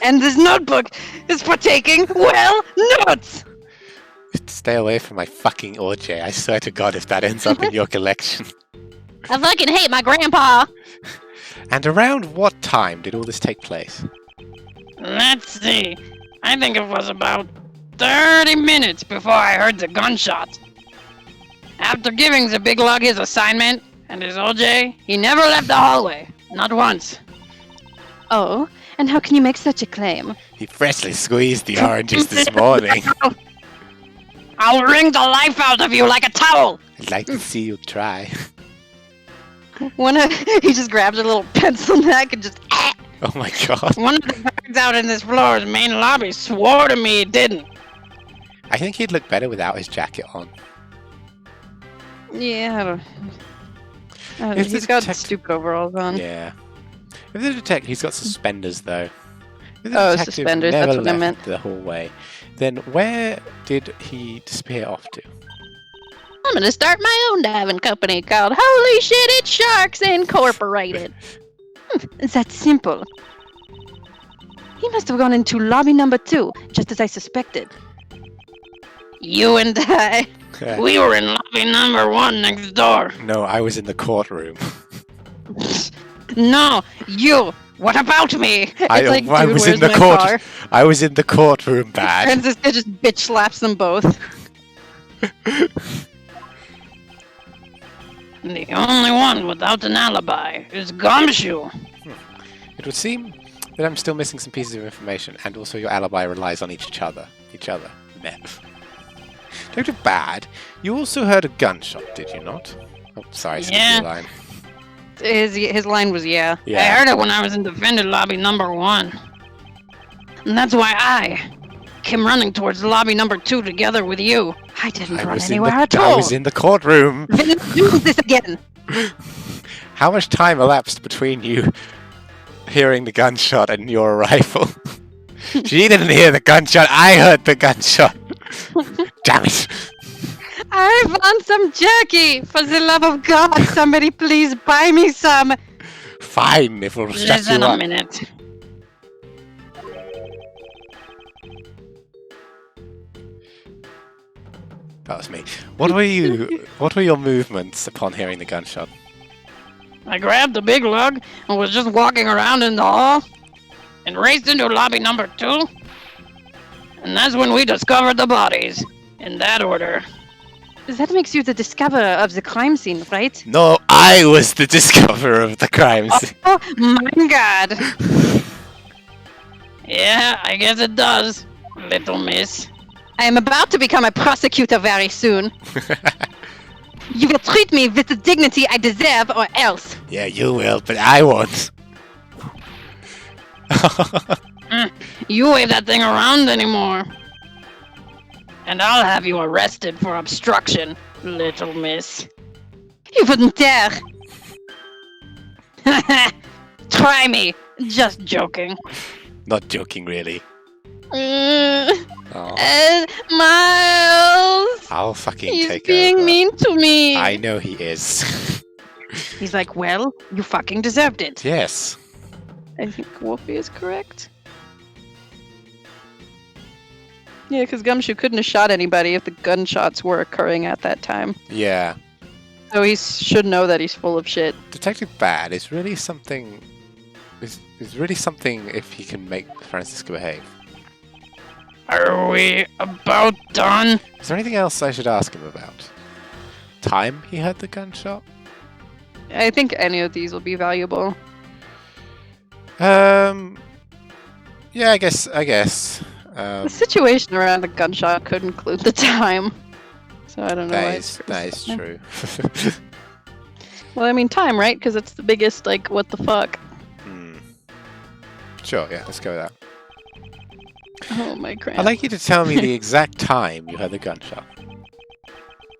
And this notebook is for taking, well, notes! Stay away from my fucking OJ. I swear to God if that ends up in your collection. I fucking hate my grandpa. And around what time did all this take place? Let's see. I think it was about 30 minutes before I heard the gunshot. After giving the big lug his assignment and his OJ, he never left the hallway. Not once. Oh, and how can you make such a claim? He freshly squeezed the oranges this morning. I'll wring the life out of you like a towel. I'd like to see you try. He just grabs a little pencil neck and just... Oh my God. One of the guards out in this floor's main lobby swore to me he didn't. I think he'd look better without his jacket on. Yeah, I don't know. If the He's got detective- stooped overalls on. Yeah. If the detective, he's got suspenders though. If the Oh, detective suspenders, never that's what I left meant. the hallway, then where did he disappear off to? I'm gonna start my own diving company called Holy Shit It's Sharks Incorporated. It's that simple. He must have gone into lobby number 2, just as I suspected. You and I. We were in lobby number 1 next door. No, I was in the courtroom. No, you. What about me? It's like, I dude, was where's in the my court. car? I was in the courtroom, Bad. Francisca just bitch slaps them both. The only one without an alibi is Gumshoe. It would seem that I'm still missing some pieces of information, and also your alibi relies on each other. Meh. Dr. Bad, you also heard a gunshot, did you not? Oh, sorry, skipped Yeah. your line. His line was yeah. I heard it when I was in defendant lobby number 1. And that's why I came running towards lobby number 2 together with you. I didn't I run was in anywhere the, at I all. was in the courtroom. Then do this again. How much time elapsed between you hearing the gunshot and your rifle. She didn't hear the gunshot. I heard the gunshot. Damn it. I want some jerky! For the love of God, somebody please buy me some! Fine, if we'll shut Listen you a up. minute. That was me. What were your movements upon hearing the gunshot? I grabbed the big lug and was just walking around in the hall and raced into lobby number 2. And that's when we discovered the bodies. In that order. That makes you the discoverer of the crime scene, right? No, I was the discoverer of the crime scene. Oh my God! Yeah, I guess it does, little miss. I am about to become a prosecutor very soon. You will treat me with the dignity I deserve or else. Yeah, you will, but I won't. You wave that thing around anymore. And I'll have you arrested for obstruction, little miss. You wouldn't dare. Try me. Just joking. Not joking, really. Miles! I'll fucking He's take being over. mean to me. I know he is. He's like, well, you fucking deserved it. Yes. I think Wolfie is correct. Yeah, because Gumshoe couldn't have shot anybody if the gunshots were occurring at that time. Yeah. So he should know that he's full of shit. Detective Bad is really something. Is really something if he can make Francisco behave. Are we about done? Is there anything else I should ask him about? Time he heard the gunshot? I think any of these will be valuable. Yeah, I guess. The situation around the gunshot could include the time. So I don't know. why That is true. Well, I mean time, right? Because it's the biggest, like, what the fuck. Sure, yeah, let's go with that. Oh my crap. I'd like you to tell me the exact time you heard the gunshot.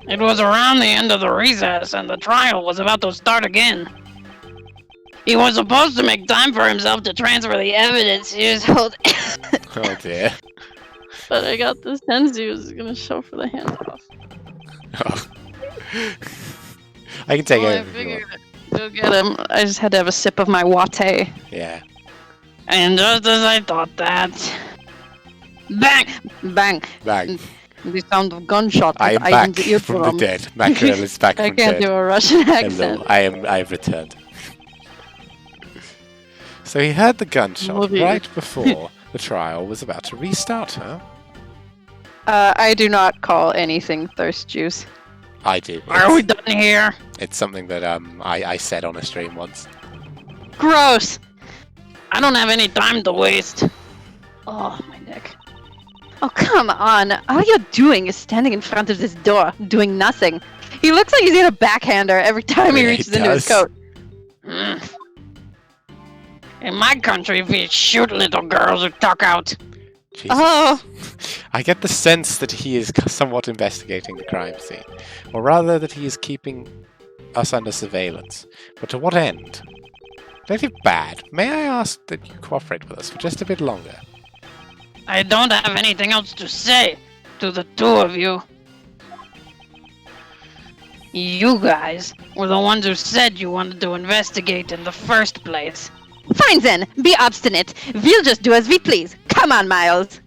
It was around the end of the recess and the trial was about to start again. He was supposed to make time for himself to transfer the evidence he was holding. Oh dear. But I got this sense he was gonna show for the handoff. Oh. I can take Well, I over. if you figured want. go get him. I just had to have a sip of my latte. Yeah. And just as I thought that... Bang! Bang! Bang. The sound of gunshot. I am with back Ivan's from the eardrum. dead. Mackerel is back I from can't dead. do a Russian accent. Hello, I have returned. So he heard the gunshot Movie. right before the trial was about to restart, huh? I do not call anything thirst juice. I do. Are we done here? It's something that I said on a stream once. Gross! I don't have any time to waste. Oh, my neck. Oh, come on. All you're doing is standing in front of this door, doing nothing. He looks like he's in a backhander every time he Yeah, he reaches into his does. coat. Mm. In my country, we shoot little girls who talk out. Jesus. Oh, I get the sense that he is somewhat investigating the crime scene, or rather that he is keeping us under surveillance. But to what end? Detective Bad, may I ask that you cooperate with us for just a bit longer? I don't have anything else to say to the two of you. You guys were the ones who said you wanted to investigate in the first place. fine then. Be obstinate. We'll just do as we please. Come on, Miles.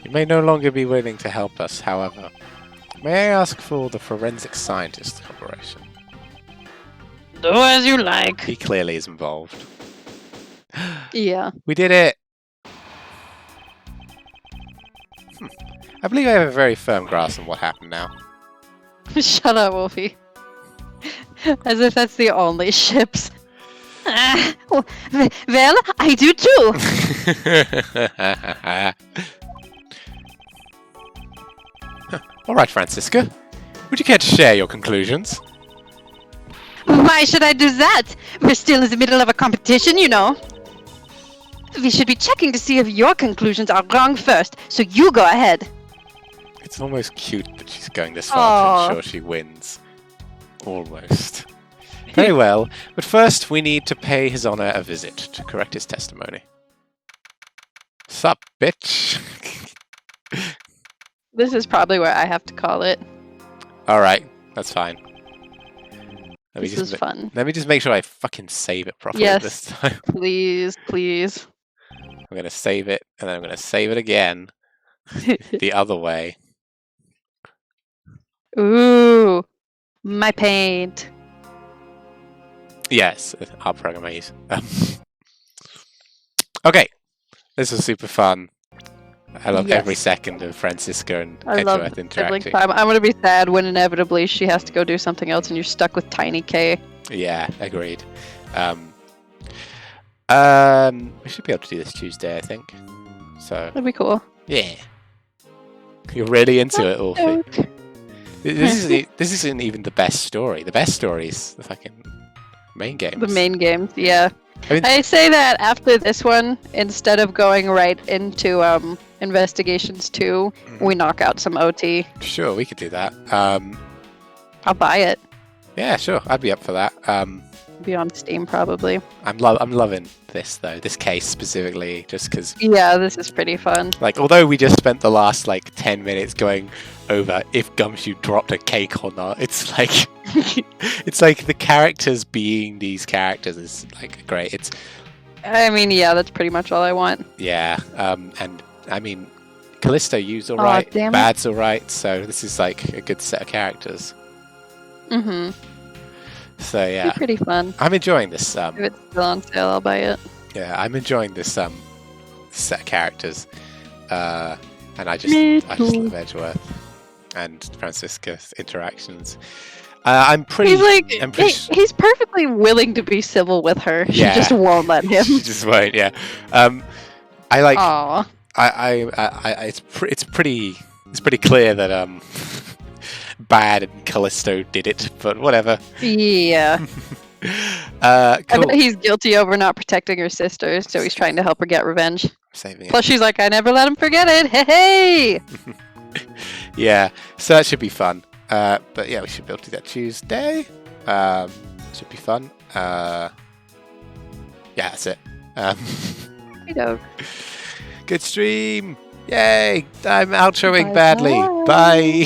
You may no longer be willing to help us, however. May I ask for the forensic scientist cooperation? Do as you like. He clearly is involved. Yeah. We did it! I believe I have a very firm grasp on what happened now. Shut up, Wolfie. As if that's the only ships. Well, I do too. Alright, Francisca. Would you care to share your conclusions? Why should I do that? We're still in the middle of a competition, you know. We should be checking to see if your conclusions are wrong first, so you go ahead. It's almost cute that she's going this far to Aw. ensure she wins. Almost. Very well, but first we need to pay His Honor a visit to correct his testimony. Sup, bitch? This is probably where I have to call it. Alright, that's fine. This is fun. Let me just make sure I fucking save it properly this time. Please, please. I'm going to save it, and then I'm going to save it again the other way. Ooh, my paint. Yes, our program I use. Okay, this was super fun. I love every second of Francisca and Edgeworth interacting. I'm going to be sad when inevitably she has to go do something else and you're stuck with Tiny K. Yeah, agreed. We should be able to do this Tuesday, I think. So That'd be cool. yeah, you're really into it, Orphy. This isn't even the best story. The best story is the fucking main games. The main games, yeah. I mean, I say that after this one, instead of going right into Investigations 2, we knock out some OT. Sure, we could do that. I'll buy it. Yeah, sure, I'd be up for that. Be on Steam probably. I'm loving this though. This case specifically, just because. Yeah, this is pretty fun. Like, although we just spent the last 10 minutes going over if Gumshoe dropped a cake or not, it's like it's like the characters being these characters is great. I mean, yeah, that's pretty much all I want. Yeah, and I mean, Callisto U's alright, Bad's alright, so this is a good set of characters. Mm-hmm. So yeah, it's pretty fun. I'm enjoying this. If it's still on sale, I'll buy it. Yeah, I'm enjoying this set of characters, and I just love Edgeworth and Francisca's interactions. I'm pretty. He's perfectly willing to be civil with her. Yeah. She just won't let him. She just won't. Yeah. Aww. It's pretty clear that Bad and Callisto did it, but whatever. Yeah. Cool. I bet he's guilty over not protecting her sister, so he's trying to help her get revenge. Plus, she's like, I never let him forget it. Hey! Yeah, so that should be fun. But yeah, we should be able to do that Tuesday. Should be fun. Yeah, that's it. Good stream. Yay! I'm outroing badly. Bye.